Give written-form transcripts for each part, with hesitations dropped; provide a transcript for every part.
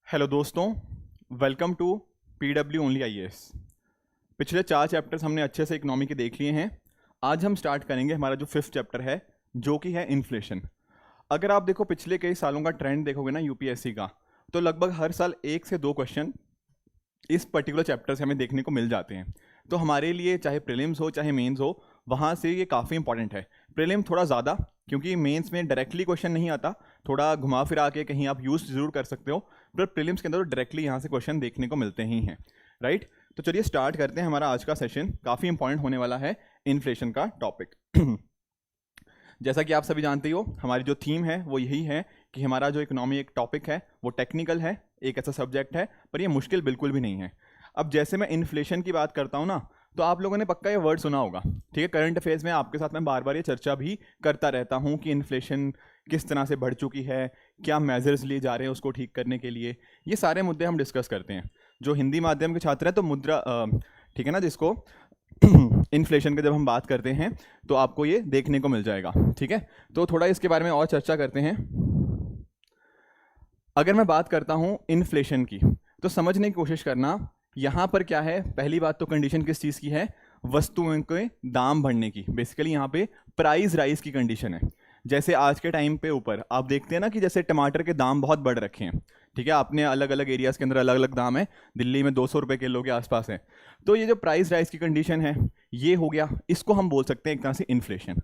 Hello दोस्तों, welcome to PW only IAS। पिछले 4 chapters हमने अच्छे से इकोनॉमी के देख लिए हैं। आज हम स्टार्ट करेंगे हमारा जो 5th चैप्टर है, जो कि है इन्फ्लेशन। अगर आप देखो पिछले कई सालों का ट्रेंड देखोगे ना यूपीएससी का, तो लगभग हर साल 1 से 2 क्वेश्चन इस पर्टिकुलर चैप्टर से हमें देखने को मिल जाते हैं। तो हमारे लिए चाहे प्रीलिम्स हो चाहे मेंस हो, वहाँ से ये काफ़ी इंपॉर्टेंट है। प्रीलिम थोड़ा ज़्यादा, क्योंकि मेंस में डायरेक्टली क्वेश्चन नहीं आता, थोड़ा घुमा फिरा के कहीं आप यूज़ ज़रूर कर सकते हो, पर प्रीलिम्स के अंदर तो डायरेक्टली यहाँ से क्वेश्चन देखने को मिलते ही हैं, राइट। तो चलिए स्टार्ट करते हैं। हमारा आज का सेशन काफ़ी इंपॉर्टेंट होने वाला है, इन्फ्लेशन का टॉपिक। जैसा कि आप सभी जानते हो, हमारी जो थीम है वो यही है कि हमारा जो इकोनॉमी एक टॉपिक है वो टेक्निकल है, एक ऐसा सब्जेक्ट है, पर ये मुश्किल बिल्कुल भी नहीं है। अब जैसे मैं इन्फ्लेशन की बात करता हूँ ना, तो आप लोगों ने पक्का ये वर्ड सुना होगा, ठीक है। करंट अफेयर्स में आपके साथ मैं बार बार ये चर्चा भी करता रहता हूँ कि इन्फ्लेशन किस तरह से बढ़ चुकी है, क्या मेजर्स लिए जा रहे हैं उसको ठीक करने के लिए, ये सारे मुद्दे हम डिस्कस करते हैं। जो हिंदी माध्यम के छात्र हैं तो मुद्रा ठीक है ना, जिसको इन्फ्लेशन की जब हम बात करते हैं तो आपको ये देखने को मिल जाएगा, ठीक है। तो थोड़ा इसके बारे में और चर्चा करते हैं। अगर मैं बात करता हूँ इन्फ्लेशन की, तो समझने की कोशिश करना यहाँ पर क्या है। पहली बात तो कंडीशन किस चीज़ की है, वस्तुओं के दाम बढ़ने की। बेसिकली यहाँ पे प्राइस राइज की कंडीशन है। जैसे आज के टाइम पे ऊपर आप देखते हैं ना कि जैसे टमाटर के दाम बहुत बढ़ रखे हैं, ठीक है। आपने अलग अलग एरियाज़ के अंदर अलग अलग दाम है, दिल्ली में 200 रुपये किलो के आसपास है। तो ये जो प्राइस राइज की कंडीशन है ये हो गया, इसको हम बोल सकते हैं एक तरह से इन्फ्लेशन।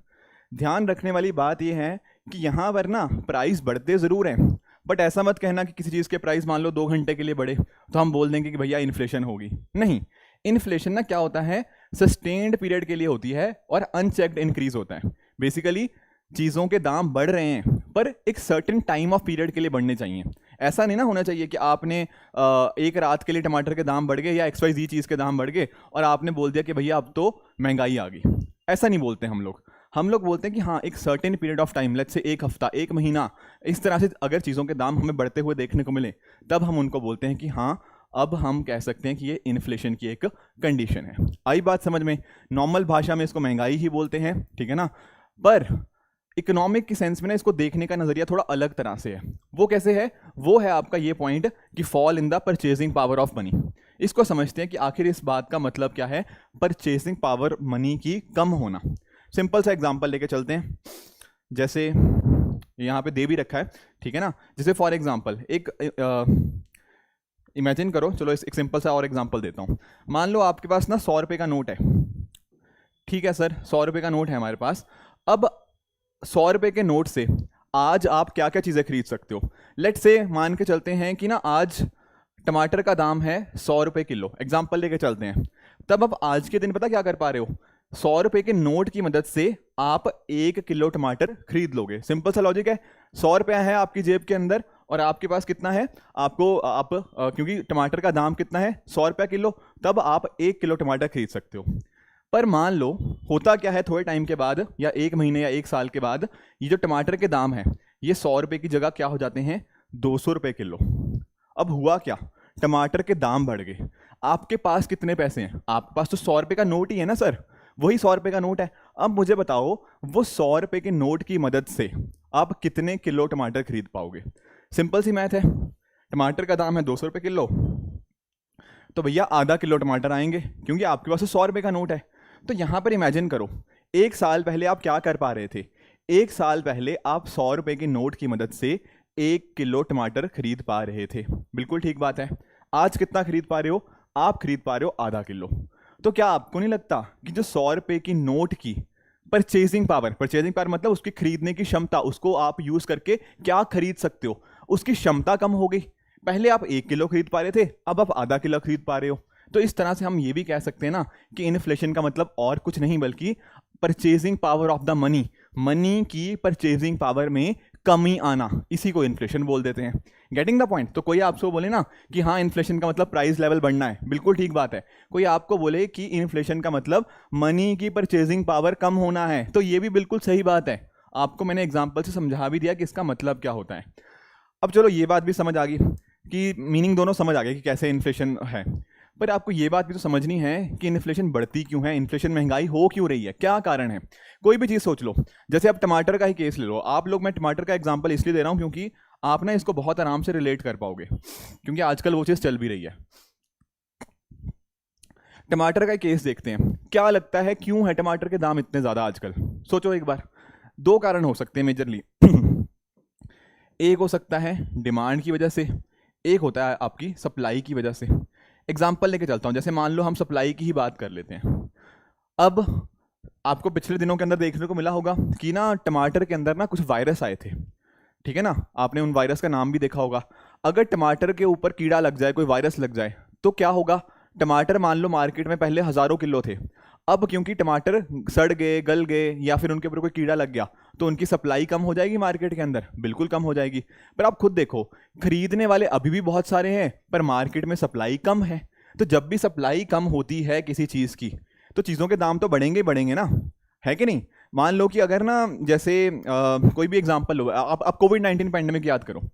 ध्यान रखने वाली बात ये है कि यहाँ पर ना प्राइस बढ़ते ज़रूर हैं, बट ऐसा मत कहना कि किसी चीज़ के प्राइस मान लो 2 घंटे के लिए बढ़े तो हम बोल देंगे कि भैया इन्फ्लेशन होगी। नहीं, इन्फ्लेशन ना क्या होता है, सस्टेन्ड पीरियड के लिए होती है और अनचेक्ड इंक्रीज होता है। बेसिकली चीज़ों के दाम बढ़ रहे हैं पर एक सर्टेन टाइम ऑफ पीरियड के लिए बढ़ने चाहिए। ऐसा नहीं ना होना चाहिए कि आपने एक रात के लिए टमाटर के दाम बढ़ गए या XYZ चीज़ के दाम बढ़ गए और आपने बोल दिया कि भैया अब तो महंगाई आ गई। ऐसा नहीं बोलते हम लोग बोलते हैं कि हाँ, एक certain period of time, let's say 1 हफ्ता 1 महीना, इस तरह से अगर चीज़ों के दाम हमें बढ़ते हुए देखने को मिले तब हम उनको बोलते हैं कि हाँ, अब हम कह सकते हैं कि ये इन्फ्लेशन की एक कंडीशन है। आई बात समझ में? नॉर्मल भाषा में इसको महंगाई ही बोलते हैं, ठीक है ना। पर इकोनॉमिक की सेंस में ना इसको देखने का नजरिया थोड़ा अलग तरह से है। वो कैसे है? वो है आपका ये पॉइंट कि fall in the purchasing power of money. इसको समझते हैं कि आखिर इस बात का मतलब क्या है, परचेजिंग पावर मनी की कम होना। सिंपल सा एग्जांपल लेके चलते हैं, जैसे यहाँ पे दे भी रखा है, ठीक है ना। जैसे फॉर एग्जांपल एक इमेजिन करो, चलो एक सिंपल सा और एग्जांपल देता हूँ। मान लो आपके पास ना 100 रुपये का नोट है, ठीक है सर, 100 रुपये का नोट है हमारे पास। अब 100 रुपये के नोट से आज आप क्या क्या चीज़ें खरीद सकते हो। लेट्स से मान के चलते हैं कि ना आज टमाटर का दाम है 100 रुपये किलो, एग्जाम्पल लेके चलते हैं। तब अब आज के दिन पता क्या कर पा रहे हो, 100 रुपये के नोट की मदद से आप 1 किलो टमाटर खरीद लोगे। सिंपल सा लॉजिक है। 100 रुपया है आपकी जेब के अंदर और आपके पास कितना है, क्योंकि टमाटर का दाम कितना है 100 रुपया किलो, तब आप 1 किलो टमाटर खरीद सकते हो। पर मान लो होता क्या है, थोड़े टाइम के बाद या 1 महीने या 1 साल के बाद ये जो टमाटर के दाम है ये 100 रुपये की जगह क्या हो जाते हैं, 200 रुपये किलो। अब हुआ क्या, टमाटर के दाम बढ़ गए। आपके पास कितने पैसे हैं, आपके पास तो 100 रुपये का नोट ही है ना सर, वही 100 रुपये का नोट है। अब मुझे बताओ वो 100 रुपये के नोट की मदद से आप कितने किलो टमाटर खरीद पाओगे। सिंपल सी मैथ है, टमाटर का दाम है 200 रुपये किलो, तो भैया आधा किलो टमाटर आएंगे, क्योंकि आपके पास तो 100 रुपये का नोट है। तो यहाँ पर इमेजिन करो, 1 साल पहले आप क्या कर पा रहे थे। 1 साल पहले आप 100 रुपये के नोट की मदद से 1 किलो टमाटर खरीद पा रहे थे, बिल्कुल ठीक बात है। आज कितना खरीद पा रहे हो, आप खरीद पा रहे हो आधा किलो। तो क्या आपको नहीं लगता कि जो 100 रुपये की नोट की परचेजिंग पावर मतलब उसकी खरीदने की क्षमता, उसको आप यूज करके क्या खरीद सकते हो, उसकी क्षमता कम हो गई। पहले आप 1 किलो खरीद पा रहे थे, अब आप आधा किलो खरीद पा रहे हो। तो इस तरह से हम ये भी कह सकते हैं ना कि इन्फ्लेशन का मतलब और कुछ नहीं बल्कि purchasing power of the money की परचेजिंग पावर में कमी आना, इसी को इन्फ्लेशन बोल देते हैं। Getting the point? तो कोई आपसे बोले ना कि हाँ इन्फ्लेशन का मतलब प्राइस लेवल बढ़ना है, बिल्कुल ठीक बात है। कोई आपको बोले कि इन्फ्लेशन का मतलब मनी की परचेजिंग पावर कम होना है, तो ये भी बिल्कुल सही बात है। आपको मैंने एग्जाम्पल से समझा भी दिया कि इसका मतलब क्या होता है। अब चलो ये बात भी समझ आ गई कि मीनिंग दोनों समझ आ गया कि कैसे इन्फ्लेशन है, पर आपको ये बात भी तो समझनी है कि इन्फ्लेशन बढ़ती क्यों है, इन्फ्लेशन महंगाई हो क्यों रही है, क्या कारण है। कोई भी चीज़ सोच लो, जैसे आप टमाटर का ही केस ले लो। आप लोग, मैं टमाटर का एग्जांपल इसलिए दे रहा हूँ क्योंकि आप ना इसको बहुत आराम से रिलेट कर पाओगे, क्योंकि आजकल वो चीज़ चल भी रही है। टमाटर का केस देखते हैं, क्या लगता है क्यों है टमाटर के दाम इतने ज़्यादा आजकल? सोचो एक बार। दो कारण हो सकते हैं मेजरली। एक हो सकता है डिमांड की वजह से, एक होता है आपकी सप्लाई की वजह से। एग्जाम्पल लेके चलता हूँ, जैसे मान लो हम सप्लाई की ही बात कर लेते हैं। अब आपको पिछले दिनों के अंदर देखने को मिला होगा कि ना टमाटर के अंदर ना कुछ वायरस आए थे, ठीक है ना? आपने उन वायरस का नाम भी देखा होगा। अगर टमाटर के ऊपर कीड़ा लग जाए, कोई वायरस लग जाए, तो क्या होगा? टमाटर मान लो मार्केट में पहले हज़ारों किलो थे, अब क्योंकि टमाटर सड़ गए, गल गए, या फिर उनके ऊपर कोई कीड़ा लग गया, तो उनकी सप्लाई कम हो जाएगी मार्केट के अंदर, बिल्कुल कम हो जाएगी। पर आप खुद देखो, खरीदने वाले अभी भी बहुत सारे हैं, पर मार्केट में सप्लाई कम है। तो जब भी सप्लाई कम होती है किसी चीज़ की, तो चीज़ों के दाम तो बढ़ेंगे ही बढ़ेंगे ना, है कि नहीं? मान लो कि अगर ना जैसे कोई भी एग्जांपल हो, आप कोविड-19 पैंडेमिक याद करो,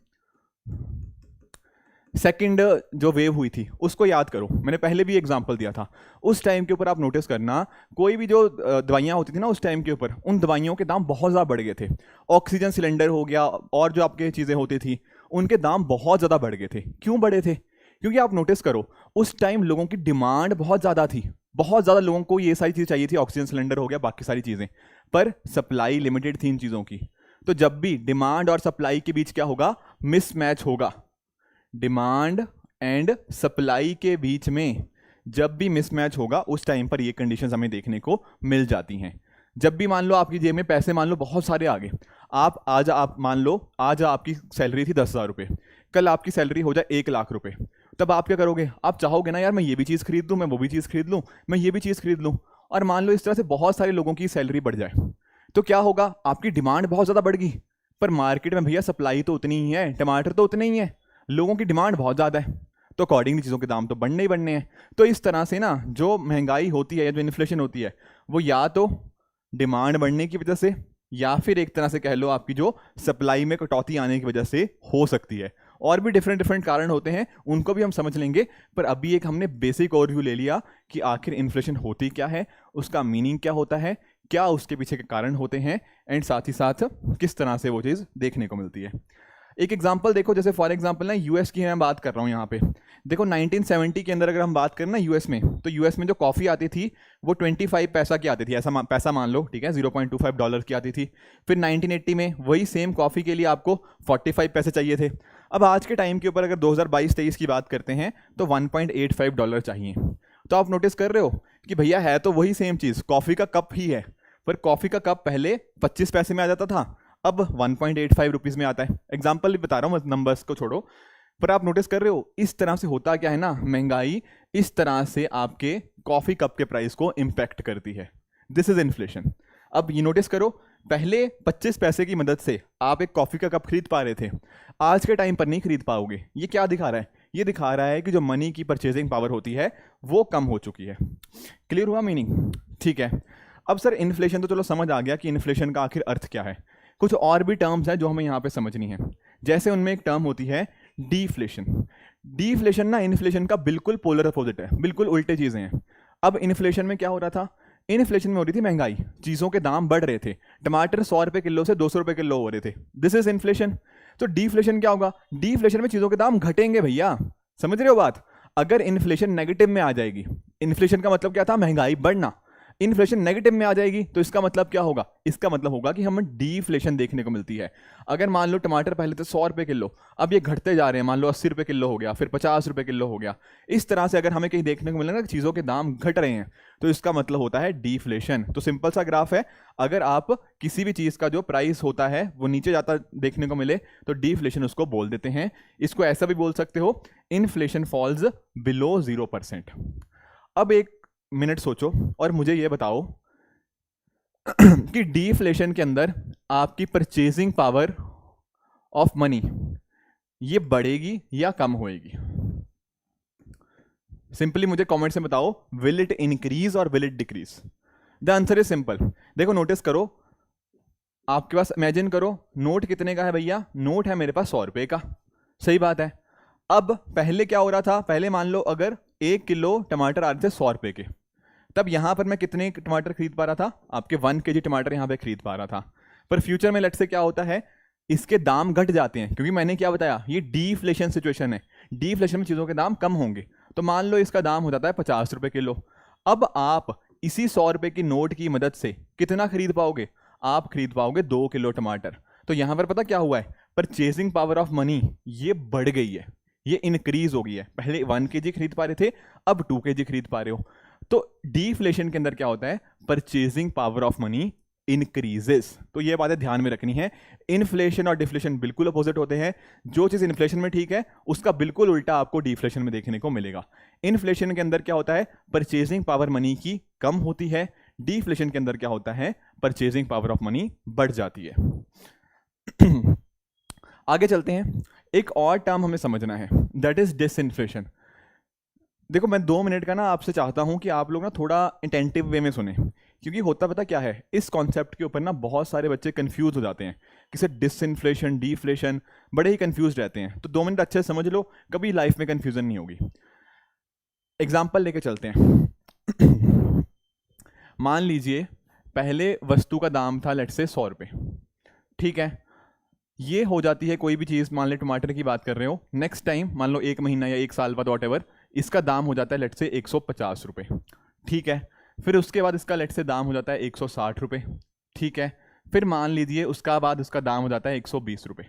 सेकंड जो वेव हुई थी उसको याद करो, मैंने पहले भी एग्जांपल दिया था। उस टाइम के ऊपर आप नोटिस करना, कोई भी जो दवाइयाँ होती थी ना उस टाइम के ऊपर, उन दवाइयों के दाम बहुत ज़्यादा बढ़ गए थे। ऑक्सीजन सिलेंडर हो गया, और जो आपके चीज़ें होती थी, उनके दाम बहुत ज़्यादा बढ़ गए थे। क्यों बढ़े थे? क्योंकि आप नोटिस करो, उस टाइम लोगों की डिमांड बहुत ज़्यादा थी, बहुत ज़्यादा लोगों को ये सारी चीज़ चाहिए थी, ऑक्सीजन सिलेंडर हो गया, बाकी सारी चीज़ें, पर सप्लाई लिमिटेड थी इन चीज़ों की। तो जब भी डिमांड और सप्लाई के बीच क्या होगा? मिसमैच होगा। डिमांड एंड सप्लाई के बीच में जब भी मिसमैच होगा, उस टाइम पर ये कंडीशंस हमें देखने को मिल जाती हैं। जब भी मान लो आपकी जेब में पैसे मान लो बहुत सारे आ गए, आप मान लो आज आपकी सैलरी थी 10,000 रुपये, कल आपकी सैलरी हो जाए 1,00,000 रुपये, तब आप क्या करोगे? आप चाहोगे ना यार मैं ये भी चीज़ खरीद लूँ, मैं वो भी चीज़ खरीद लूँ, मैं ये भी चीज़ खरीद लूँ। और मान लो इस तरह से बहुत सारे लोगों की सैलरी बढ़ जाए, तो क्या होगा? आपकी डिमांड बहुत ज़्यादा बढ़ गई, पर मार्केट में भैया सप्लाई तो उतनी ही है, टमाटर तो उतने ही है, लोगों की डिमांड बहुत ज़्यादा है, तो अकॉर्डिंगली चीज़ों के दाम तो बढ़ने ही बढ़ने हैं। तो इस तरह से ना जो महंगाई होती है या जो इन्फ्लेशन होती है, वो या तो डिमांड बढ़ने की वजह से, या फिर एक तरह से कह लो आपकी जो सप्लाई में कटौती आने की वजह से हो सकती है। और भी डिफरेंट कारण होते हैं, उनको भी हम समझ लेंगे, पर अभी एक हमने बेसिक ओवरव्यू ले लिया कि आखिर इन्फ्लेशन होती क्या है, उसका मीनिंग क्या होता है, क्या उसके पीछे के कारण होते हैं, एंड साथ ही साथ किस तरह से वो चीज़ देखने को मिलती है। एक एग्जांपल देखो, जैसे फॉर एग्जांपल ना यूएस की मैं बात कर रहा हूँ यहाँ पे। देखो 1970 के अंदर अगर हम बात करें ना यूएस में, तो यूएस में जो कॉफ़ी आती थी वो 25 पैसा की आती थी, ऐसा पैसा मान लो, ठीक है, $0.25 की आती थी। फिर 1980 में वही सेम कॉफ़ी के लिए आपको 45 पैसे चाहिए थे। अब आज के टाइम के ऊपर अगर 2022-23 की बात करते हैं तो $1.85 चाहिए। तो आप नोटिस कर रहे हो कि भैया है तो वही सेम चीज़, कॉफ़ी का कप ही है, पर कॉफ़ी का कप पहले 25 पैसे में आ जाता था, अब 1.85 रुपीज़ में आता है। एग्जाम्पल भी बता रहा हूँ, नंबर्स को छोड़ो, पर आप नोटिस कर रहे हो इस तरह से होता क्या है ना, महंगाई इस तरह से आपके कॉफ़ी कप के प्राइस को इम्पैक्ट करती है। This is inflation. अब ये नोटिस करो, पहले 25 पैसे की मदद से आप एक कॉफ़ी का कप खरीद पा रहे थे, आज के टाइम पर नहीं खरीद पाओगे। ये क्या दिखा रहा है? ये दिखा रहा है कि जो मनी की परचेजिंग पावर होती है वो कम हो चुकी है। क्लियर हुआ मीनिंग? ठीक है। अब सर इन्फ्लेशन तो चलो समझ आ गया कि इन्फ्लेशन का आखिर अर्थ क्या है। कुछ और भी टर्म्स हैं जो हमें यहाँ पे समझनी है। जैसे उनमें एक टर्म होती है डीफ्लेशन। डीफ्लेशन ना इन्फ्लेशन का बिल्कुल पोलर अपोजिट है, बिल्कुल उल्टे चीज़ें हैं। अब इन्फ्लेशन में क्या हो रहा था? इन्फ्लेशन में हो रही थी महंगाई, चीज़ों के दाम बढ़ रहे थे, टमाटर 100 रुपये किलो से 200 रुपये किलो हो रहे थे। This is inflation. तो डीफ्लेशन क्या होगा? डीफ्लेशन में चीज़ों के दाम घटेंगे भैया, समझ रहे हो बात? अगर इन्फ्लेशन नेगेटिव में आ जाएगी, इन्फ्लेशन का मतलब क्या था? महंगाई बढ़ना। इन्फ्लेशन नेगेटिव में आ जाएगी तो इसका मतलब क्या होगा? इसका मतलब होगा कि हमें डीफ्लेशन देखने को मिलती है। अगर मान लो टमाटर पहले तो 100 रुपये किलो, अब ये घटते जा रहे हैं, मान लो 80 रुपये किलो हो गया, फिर 50 रुपये किलो हो गया, इस तरह से अगर हमें कहीं देखने को मिले ना कि चीज़ों के दाम घट रहे हैं, तो इसका मतलब होता है डीफ्लेशन। तो सिंपल सा ग्राफ है, अगर आप किसी भी चीज़ का जो प्राइस होता है वो नीचे जाता देखने को मिले तो डीफ्लेशन उसको बोल देते हैं। इसको ऐसा भी बोल सकते हो, इन्फ्लेशन फॉल्स बिलो 0%। अब एक मिनट सोचो और मुझे ये बताओ कि डीफ्लेशन के अंदर आपकी परचेजिंग पावर ऑफ मनी ये बढ़ेगी या कम होएगी? सिंपली मुझे कमेंट से बताओ, विल इट इंक्रीज और will it decrease? The answer is simple. देखो नोटिस करो, आपके पास इमेजिन करो, नोट कितने का है भैया? नोट है मेरे पास 100 रुपये का, सही बात है। अब पहले क्या हो रहा था? पहले मान लो अगर 1 किलो टमाटर आ रहे थे 100 रुपये के, तब यहां पर मैं कितने टमाटर खरीद पा रहा था? आपके 1 kg टमाटर यहां पे खरीद पा रहा था। पर फ्यूचर में लेट से क्या होता है, इसके दाम घट जाते हैं, क्योंकि मैंने क्या बताया, ये डीफ्लेशन सिचुएशन है। डीफ्लेशन में चीज़ों के दाम कम होंगे। तो मान लो इसका दाम हो जाता है 50 रुपये किलो। अब आप इसी 100 रुपये की नोट की मदद से कितना खरीद पाओगे? आप खरीद पाओगे 2 किलो टमाटर। तो यहां पर पता क्या हुआ है, परचेजिंग पावर ऑफ मनी ये बढ़ गई है, ये इंक्रीज हो गई है। पहले 1 kg खरीद पा रहे थे, अब 2 kg खरीद पा रहे हो। तो डीफ्लेशन के अंदर क्या होता है, purchasing power of money increases. तो ये बातें ध्यान में रखनी है। इन्फ्लेशन और डिफ्लेशन बिल्कुल अपोजिट होते हैं। जो चीज़ इन्फ्लेशन में ठीक है, उसका बिल्कुल उल्टा आपको डिफ्लेशन में देखने को मिलेगा। इन्फ्लेशन के अंदर क्या होता है, परचेजिंग पावर मनी की कम होती है। डिफ्लेशन के अंदर क्या होता है, परचेजिंग पावर ऑफ मनी बढ़ जाती है। आगे चलते हैं। एक और टर्म हमें समझना है, दैट इज डिसइन्फ्लेशन। देखो, मैं 2 मिनट का ना आपसे चाहता हूं कि आप लोग ना थोड़ा इंटेंटिव वे में सुने, क्योंकि होता पता क्या है, इस कॉन्सेप्ट के ऊपर ना बहुत सारे बच्चे कंफ्यूज हो जाते हैं। किसे डिसइन्फ्लेशन, डीफ्लेशन, बड़े ही कंफ्यूज रहते हैं। तो 2 मिनट अच्छे से समझ लो, कभी लाइफ में कंफ्यूजन नहीं होगी। एग्जाम्पल लेके चलते हैं। मान लीजिए पहले वस्तु का दाम था लेट्स से 100 रुपये, ठीक है। ये हो जाती है कोई भी चीज़, मान लो टमाटर की बात कर रहे हो, नेक्स्ट टाइम मान लो 1 महीना या 1 साल बाद वॉट, इसका दाम हो जाता है लेट्स से 150 रुपये, ठीक है। फिर उसके बाद इसका लेट्स से दाम हो जाता है 160 रुपये, ठीक है। फिर मान लीजिए उसका बाद उसका दाम हो जाता है 120 रुपये।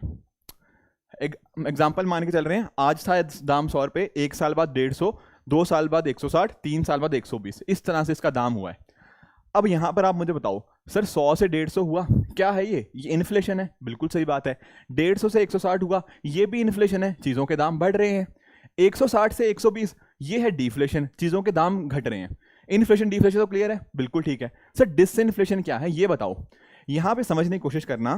एग्जाम्पल मान के चल रहे हैं, आज था दाम 100 रुपये, 1 साल बाद 150, 2 साल बाद 160, 3 साल बाद 120, इस तरह से इसका दाम हुआ है। अब यहां पर आप मुझे बताओ सर 100 से 150 हुआ, क्या है ये इन्फ्लेशन है। बिल्कुल सही बात है। 150 से 160 हुआ, ये भी इन्फ्लेशन है, चीज़ों के दाम बढ़ रहे हैं। 160 से 120 ये है डिफ्लेशन, चीज़ों के दाम घट रहे हैं। इन्फ्लेशन डिफ्लेशन तो क्लियर है, बिल्कुल ठीक है। सर डिसइन्फ्लेशन क्या है ये बताओ। यहां पे समझने की कोशिश करना।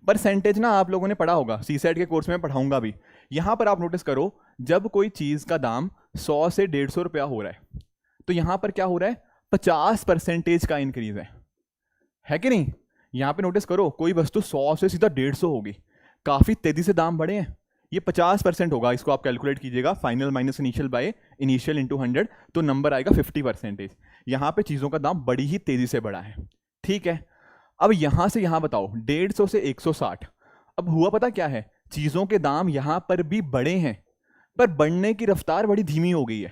परसेंटेज ना आप लोगों ने पढ़ा होगा, सीसेट के कोर्स में पढ़ाऊंगा भी। यहां पर आप नोटिस करो, जब कोई चीज़ का दाम 100 से 150 रुपया हो रहा है, तो यहां पर क्या हो रहा है, 50% का इंक्रीज है कि नहीं। यहां पे नोटिस करो, कोई वस्तु 100 से सीधा 150 होगी, काफी तेजी से दाम बढ़े हैं। ये 50% होगा, इसको आप कैलकुलेट कीजिएगा, final minus initial by initial into 100, तो नंबर आएगा 50%। यहां पे चीजों का दाम बड़ी ही तेजी से बढ़ा है, ठीक है। अब यहां से यहां बताओ 150 से 160, अब हुआ पता क्या है, चीजों के दाम यहां पर भी बढ़े हैं, पर बढ़ने की रफ्तार बड़ी धीमी हो गई है।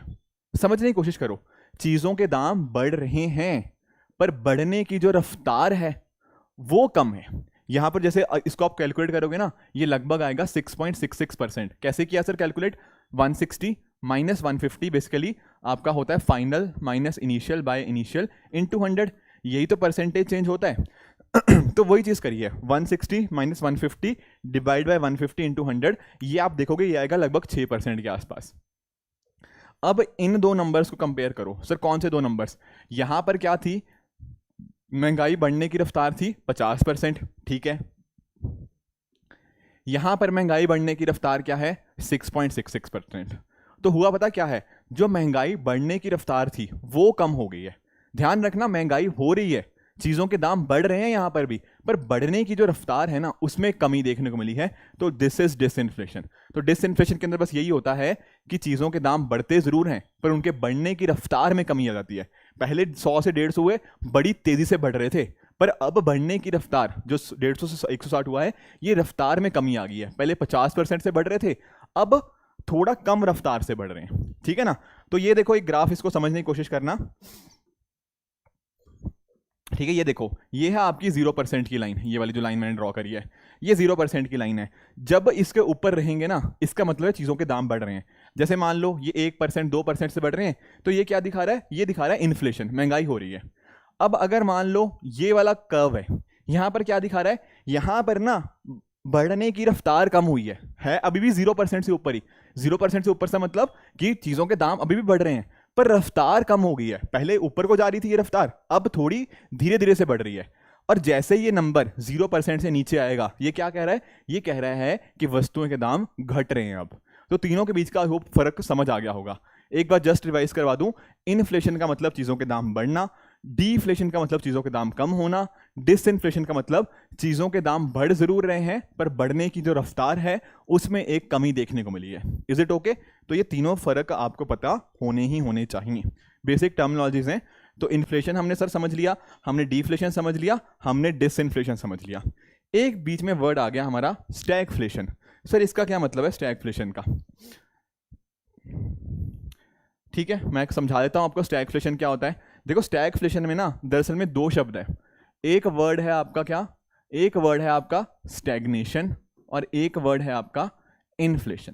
समझने की कोशिश करो, चीजों के दाम बढ़ रहे हैं, पर बढ़ने की जो रफ्तार है वो कम है। यहां पर जैसे इसको आप कैलकुलेट करोगे ना, ये लगभग आएगा 6.66%। कैसे किया सर कैलकुलेट, 160 माइनस 150 बेसिकली आपका होता है final minus initial by initial into 100, यही तो परसेंटेज चेंज होता है। तो वही चीज करिए, 160 माइनस 150 डिवाइड बाय 150 इंटू 100, ये आप देखोगे ये आएगा लगभग 6% के आसपास। अब इन दो नंबर्स को कंपेयर करो। सर कौन से दो नंबर्स, यहां पर क्या थी, महंगाई बढ़ने की रफ्तार थी 50%, ठीक है। यहां पर महंगाई बढ़ने की रफ्तार क्या है, 6.66%। तो हुआ पता क्या है, जो महंगाई बढ़ने की रफ्तार थी वो कम हो गई है। ध्यान रखना, महंगाई हो रही है, चीजों के दाम बढ़ रहे हैं यहां पर भी, पर बढ़ने की जो रफ्तार है ना उसमें कमी देखने को मिली है। तो दिस इज डिसइन्फ्लेशन। तो डिसइन्फ्लेशन के अंदर बस यही होता है कि चीजों के दाम बढ़ते जरूर हैं, पर उनके बढ़ने की रफ्तार में कमी आ जाती है। पहले 100 से 150 हुए, बड़ी तेजी से बढ़ रहे थे, पर अब बढ़ने की रफ्तार जो 150 से 160 हुआ है, ये रफ्तार में कमी आ गई है। पहले 50% से बढ़ रहे थे, अब थोड़ा कम रफ्तार से बढ़ रहे हैं, ठीक है ना। तो ये देखो एक ग्राफ, इसको समझने की कोशिश करना, ठीक है। ये देखो, ये है आपकी 0% की लाइन, ये वाली जो लाइन मैंने ड्रॉ करी है, ये 0% की लाइन है। जब इसके ऊपर रहेंगे ना, इसका मतलब है चीज़ों के दाम बढ़ रहे हैं। जैसे मान लो ये 1% 2% से बढ़ रहे हैं, तो ये क्या दिखा रहा है, ये दिखा रहा है इन्फ्लेशन, महंगाई हो रही है। अब अगर मान लो ये वाला कर्व है, यहां पर क्या दिखा रहा है, यहां पर ना बढ़ने की रफ्तार कम हुई है अभी भी 0% से ऊपर ही। 0% से ऊपर से मतलब कि चीज़ों के दाम अभी भी बढ़ रहे हैं, पर रफ्तार कम हो गई है। पहले ऊपर को जा रही थी ये रफ्तार, अब थोड़ी धीरे धीरे से बढ़ रही है। और जैसे ये नंबर 0% से नीचे आएगा, ये क्या कह रहा है, ये कह रहा है कि वस्तुओं के दाम घट रहे हैं अब। तो तीनों के बीच का होप फर्क समझ आ गया होगा। एक बार जस्ट रिवाइज करवा दूं, इन्फ्लेशन का मतलब चीजों के दाम बढ़ना, डीफ्लेशन का मतलब चीजों के दाम कम होना, डिसइन्फ्लेशन का मतलब चीजों के दाम बढ़ जरूर रहे हैं, पर बढ़ने की जो रफ्तार है उसमें एक कमी देखने को मिली है। Is it okay? तो ये तीनों फर्क आपको पता होने चाहिए, बेसिक टर्मिनोलॉजीज हैं। तो इन्फ्लेशन हमने सर समझ लिया, हमने डिफ्लेशन समझ लिया, हमने डिसइन्फ्लेशन समझ लिया। एक बीच में वर्ड आ गया हमारा स्टैगफ्लेशन। सर इसका क्या मतलब है स्टैगफ्लेशन का? ठीक है, मैं समझा देता हूं आपको स्टैगफ्लेशन क्या होता है। देखो स्टैगफ्लेशन में ना दरअसल में दो शब्द है। एक वर्ड है आपका क्या, एक वर्ड है आपका स्टैग्नेशन और एक वर्ड है आपका इन्फ्लेशन।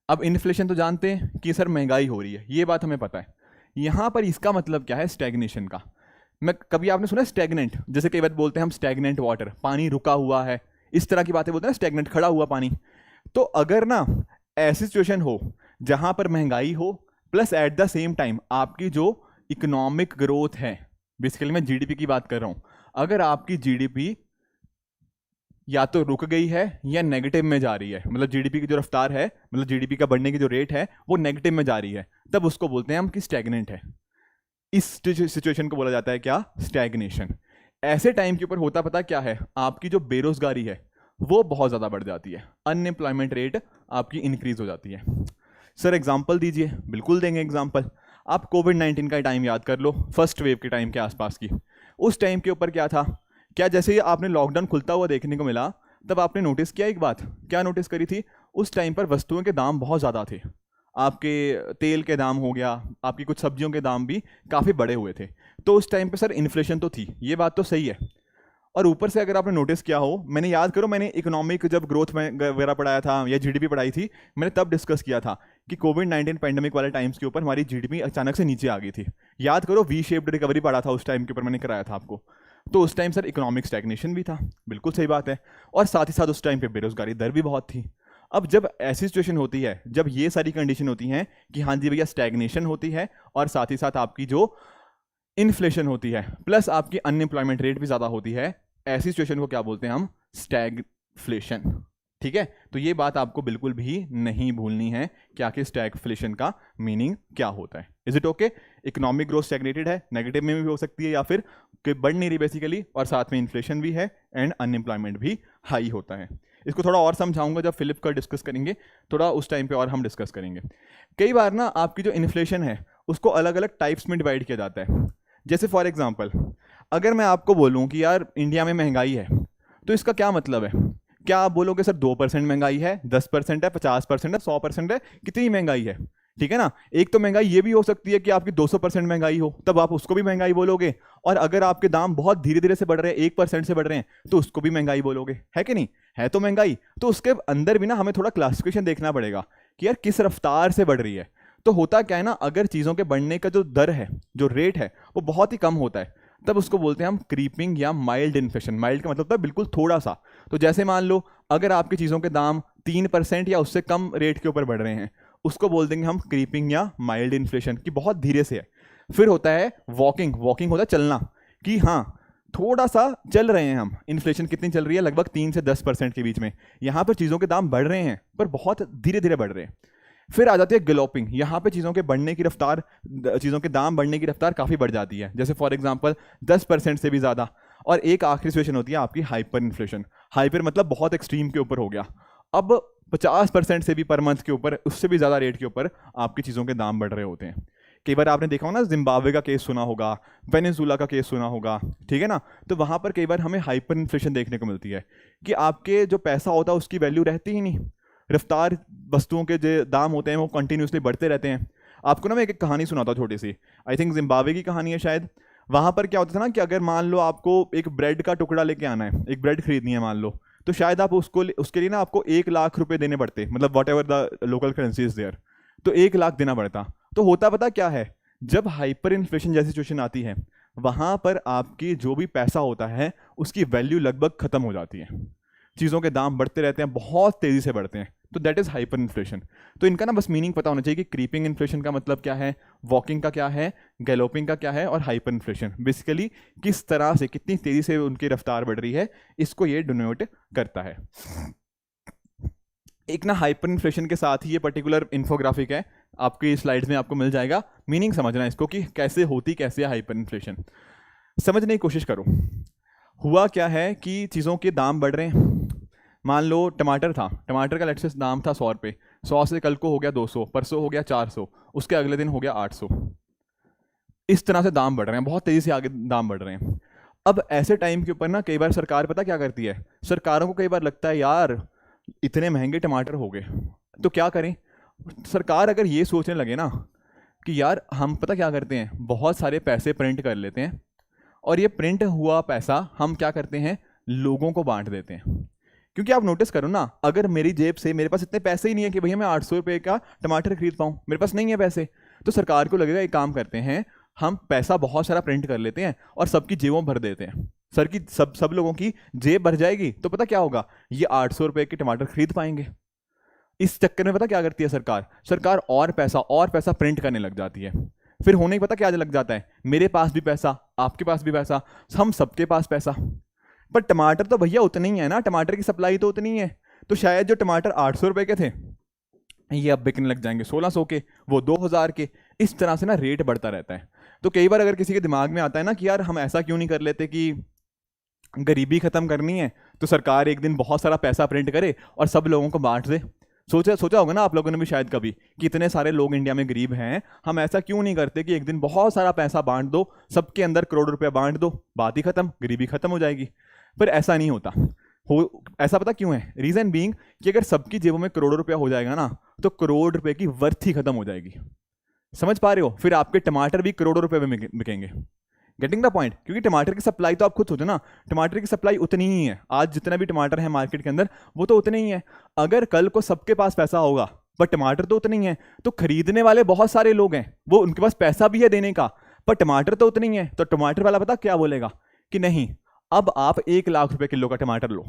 अब इन्फ्लेशन तो जानते हैं कि सर महंगाई हो रही है, ये बात हमें पता है। यहां पर इसका मतलब क्या है स्टैग्नेशन का? मैं कभी आपने सुना स्टैग्नेंट, जैसे कई बार बोलते हैं हम स्टैग्नेंट वाटर, पानी रुका हुआ है, इस तरह की बातें बोलते हैं ना, स्टैग्नेंट खड़ा हुआ पानी। तो अगर ना ऐसी सिचुएशन हो जहां पर महंगाई हो plus at the same time आपकी जो इकोनॉमिक ग्रोथ है, बेसिकली मैं जीडीपी की बात कर रहा हूं, अगर आपकी जीडीपी या तो रुक गई है या नेगेटिव में जा रही है, मतलब जीडीपी की जो रफ्तार है, मतलब जीडीपी का बढ़ने की जो रेट है वो नेगेटिव में जा रही है, तब उसको बोलते हैं हम कि स्टैग्नेंट है। इस सिचुएशन को बोला जाता है क्या, स्टैग्नेशन। ऐसे टाइम के ऊपर होता पता क्या है, आपकी जो बेरोजगारी है वो बहुत ज़्यादा बढ़ जाती है, अनएम्प्लॉयमेंट रेट आपकी इंक्रीज हो जाती है। सर एग्जाम्पल दीजिए, बिल्कुल देंगे एग्जाम्पल। आप कोविड-19 का टाइम याद कर लो, फर्स्ट वेव के टाइम के आसपास की। उस टाइम के ऊपर क्या था, क्या जैसे ही आपने लॉकडाउन खुलता हुआ देखने को मिला, तब आपने नोटिस किया एक बात, क्या नोटिस करी थी, उस टाइम पर वस्तुओं के दाम बहुत ज़्यादा थे। आपके तेल के दाम हो गया, आपकी कुछ सब्जियों के दाम भी काफ़ी बड़े हुए थे। तो उस टाइम पे सर इन्फ्लेशन तो थी, ये बात तो सही है। और ऊपर से अगर आपने नोटिस किया हो, मैंने याद करो, मैंने इकोनॉमिक जब ग्रोथ में वगैरह पढ़ाया था या जीडीपी पढ़ाई थी, मैंने तब डिस्कस किया था कि कोविड-19 पैंडेमिक वाले टाइम्स के ऊपर हमारी जीडीपी अचानक से नीचे आ गई थी। याद करो, वी शेप्ड रिकवरी पढ़ा था उस टाइम के ऊपर, मैंने कराया था आपको। तो उस टाइम सर इकोनॉमिक स्टैग्नेशन भी था, बिल्कुल सही बात है। और साथ ही साथ उस टाइम पे बेरोजगारी दर भी बहुत थी। अब जब ऐसी सिचुएशन होती है, जब ये सारी कंडीशन होती हैं कि हाँ जी भैया स्टैग्नेशन होती है और साथ ही साथ आपकी जो इन्फ्लेशन होती है प्लस आपकी अनएम्प्लॉयमेंट रेट भी ज़्यादा होती है, ऐसी सिचुएशन को क्या बोलते हैं हम, स्टैगफ्लेशन। ठीक है, तो ये बात आपको बिल्कुल भी नहीं भूलनी है कि आखिर स्टैगफ्लेशन का मीनिंग क्या होता है। Is it okay? Economic growth stagnated है, नेगेटिव में भी हो सकती है या फिर कि बढ़ नहीं रही बेसिकली, और साथ में इन्फ्लेशन भी है एंड अनएम्प्लॉयमेंट भी हाई होता है। इसको थोड़ा और समझाऊंगा जब फिलिप का डिस्कस करेंगे, थोड़ा उस टाइम पे और हम डिस्कस करेंगे। कई बार ना आपकी जो इन्फ्लेशन है उसको अलग अलग टाइप्स में डिवाइड किया जाता है। जैसे फॉर एग्जांपल, अगर मैं आपको बोलूं कि यार इंडिया में महंगाई है, तो इसका क्या मतलब है? क्या आप बोलोगे सर 2% महंगाई है, 10% है, 50% है, 100% है, कितनी महंगाई है? ठीक है ना। एक तो महंगाई ये भी हो सकती है कि आपकी 200% महंगाई हो, तब आप उसको भी महंगाई बोलोगे। और अगर आपके दाम बहुत धीरे धीरे से बढ़ रहे हैं, 1% से बढ़ रहे हैं, तो उसको भी महंगाई बोलोगे, है कि नहीं? है तो महंगाई। तो उसके अंदर भी ना हमें थोड़ा क्लासिफिकेशन देखना पड़ेगा कि यार किस रफ्तार से बढ़ रही है। तो होता क्या है ना, अगर चीज़ों के बढ़ने का जो दर है, जो रेट है, वो बहुत ही कम होता है, तब उसको बोलते हैं हम क्रीपिंग या माइल्ड इन्फ्लेशन। माइल्ड का मतलब होता है बिल्कुल थोड़ा सा। तो जैसे मान लो अगर आपकी चीज़ों के दाम 3% या उससे कम रेट के ऊपर बढ़ रहे हैं, उसको बोल देंगे हम क्रीपिंग या माइल्ड इन्फ्लेशन, की बहुत धीरे से है। फिर होता है वॉकिंग। वॉकिंग होता है चलना, कि हाँ थोड़ा सा चल रहे हैं हम। इन्फ्लेशन कितनी चल रही है? लगभग 3 से 10% के बीच में। यहाँ पर चीज़ों के दाम बढ़ रहे हैं पर बहुत धीरे धीरे बढ़ रहे हैं। फिर आ जाती है गलोपिंग। यहाँ पे चीज़ों के बढ़ने की रफ्तार, चीज़ों के दाम बढ़ने की रफ्तार काफ़ी बढ़ जाती है, जैसे फॉर एग्जांपल 10% से भी ज़्यादा। और एक आखिरी सिचुएशन होती है आपकी हाइपर इन्फ्लेशन। हाइपर मतलब बहुत एक्सट्रीम के ऊपर हो गया। अब 50% से भी पर मंथ के ऊपर, उससे भी ज़्यादा रेट के ऊपर आपकी चीज़ों के दाम बढ़ रहे होते हैं। कई बार आपने देखा होगा ना, जिम्बाब्वे का केस सुना होगा, वेनेजुला का केस सुना होगा, ठीक है ना। तो वहाँ पर कई बार हमें हाइपर इन्फ्लेशन देखने को मिलती है कि आपके जो पैसा होता है उसकी वैल्यू रहती ही नहीं। रफ्तार वस्तुओं के जो दाम होते हैं वो कंटिन्यूसली बढ़ते रहते हैं। आपको ना मैं एक कहानी सुनाता हूँ छोटी सी, आई थिंक जिम्बाब्वे की कहानी है शायद। वहाँ पर क्या होता था ना कि अगर मान लो आपको एक ब्रेड का टुकड़ा लेके आना है, एक ब्रेड खरीदनी है मान लो, तो शायद आप उसके लिए ना आपको 1 लाख रुपए देने पड़ते, मतलब whatever the local currency is there, तो 1 लाख देना पड़ता। तो होता पता क्या है, जब हाइपर इन्फ्लेशन जैसी सिचुएशन आती है, वहाँ पर आपकी जो भी पैसा होता है उसकी वैल्यू लगभग खत्म हो जाती है। चीज़ों के दाम बढ़ते रहते हैं, बहुत तेज़ी से बढ़ते हैं। तो दैट इज़ हाइपर इन्फ्लेशन। तो इनका ना बस मीनिंग पता होना चाहिए कि क्रीपिंग इन्फ्लेशन का मतलब क्या है, वॉकिंग का क्या है, गैलोपिंग का क्या है, और हाइपर इन्फ्लेशन बेसिकली किस तरह से, कितनी तेज़ी से उनकी रफ्तार बढ़ रही है, इसको ये डिनोट करता है। एक ना हाइपर इन्फ्लेशन के साथ ही ये पर्टिकुलर इन्फोग्राफिक है, आपकी स्लाइड्स में आपको मिल जाएगा। मीनिंग समझना इसको कि कैसे होती कैसे है हाइपर इन्फ्लेशन, समझने की कोशिश करो। हुआ क्या है कि चीज़ों के दाम बढ़ रहे हैं। मान लो टमाटर था, टमाटर का लेट्स से दाम था 100 रुपये, 100 से कल को हो गया 200, परसों हो गया 400, उसके अगले दिन हो गया 800। इस तरह से दाम बढ़ रहे हैं, बहुत तेज़ी से आगे दाम बढ़ रहे हैं। अब ऐसे टाइम के ऊपर ना कई बार सरकार पता क्या करती है, सरकारों को कई बार लगता है यार इतने महंगे टमाटर हो गए तो क्या करें। सरकार अगर ये सोचने लगे ना कि यार हम पता क्या करते हैं, बहुत सारे पैसे प्रिंट कर लेते हैं और ये प्रिंट हुआ पैसा हम क्या करते हैं, लोगों को बांट देते हैं। क्योंकि आप नोटिस करो ना, अगर मेरी जेब से, मेरे पास इतने पैसे ही नहीं है कि भैया मैं 800 रुपये का टमाटर खरीद पाऊँ, मेरे पास नहीं है पैसे, तो सरकार को लगेगा एक काम करते हैं, हम पैसा बहुत सारा प्रिंट कर लेते हैं और सबकी जेबों भर देते हैं। सब लोगों की जेब भर जाएगी तो पता क्या होगा, ये 800 रुपये के टमाटर खरीद पाएंगे। इस चक्कर में पता क्या करती है सरकार और पैसा प्रिंट करने लग जाती है। फिर होने की पता क्या लग जाता है, मेरे पास भी पैसा, आपके पास भी पैसा, हम सबके पास पैसा। पर टमाटर तो भैया उतने ही है ना, टमाटर की सप्लाई तो उतनी ही है, तो शायद जो टमाटर 800 रुपये के थे ये अब बिकने लग जाएंगे 1600 के, वो 2000 के। इस तरह से ना रेट बढ़ता रहता है। तो कई बार अगर किसी के दिमाग में आता है ना कि यार हम ऐसा क्यों नहीं कर लेते कि गरीबी खत्म करनी है तो सरकार एक दिन बहुत सारा पैसा प्रिंट करे और सब लोगों को बांट दे। सोचा होगा ना आप लोगों ने भी शायद कभी कि इतने सारे लोग इंडिया में गरीब हैं, हम ऐसा क्यों नहीं करते कि एक दिन बहुत सारा पैसा बांट दो, सबके अंदर करोड़ रुपया बांट दो, बात ही खत्म, गरीबी खत्म हो जाएगी। पर ऐसा नहीं होता। ऐसा पता क्यों है, रीजन बीइंग कि अगर सबकी जेबों में करोड़ों रुपया हो जाएगा ना तो करोड़ रुपए की वर्थ ही खत्म हो जाएगी। समझ पा रहे हो, फिर आपके टमाटर भी करोड़ों रुपए में बिकेंगे। Getting the point. क्योंकि टमाटर की सप्लाई तो आप खुद सोचो ना, टमाटर की सप्लाई उतनी ही है, आज जितना भी टमाटर है मार्केट के अंदर वो तो उतने ही है। अगर कल को सबके पास पैसा होगा पर टमाटर तो उतने ही है, तो खरीदने वाले बहुत सारे लोग हैं, वो उनके पास पैसा भी है देने का, पर टमाटर तो उतने ही है। तो टमाटर वाला पता क्या बोलेगा कि नहीं, अब आप 1 लाख रुपए किलो का टमाटर लो।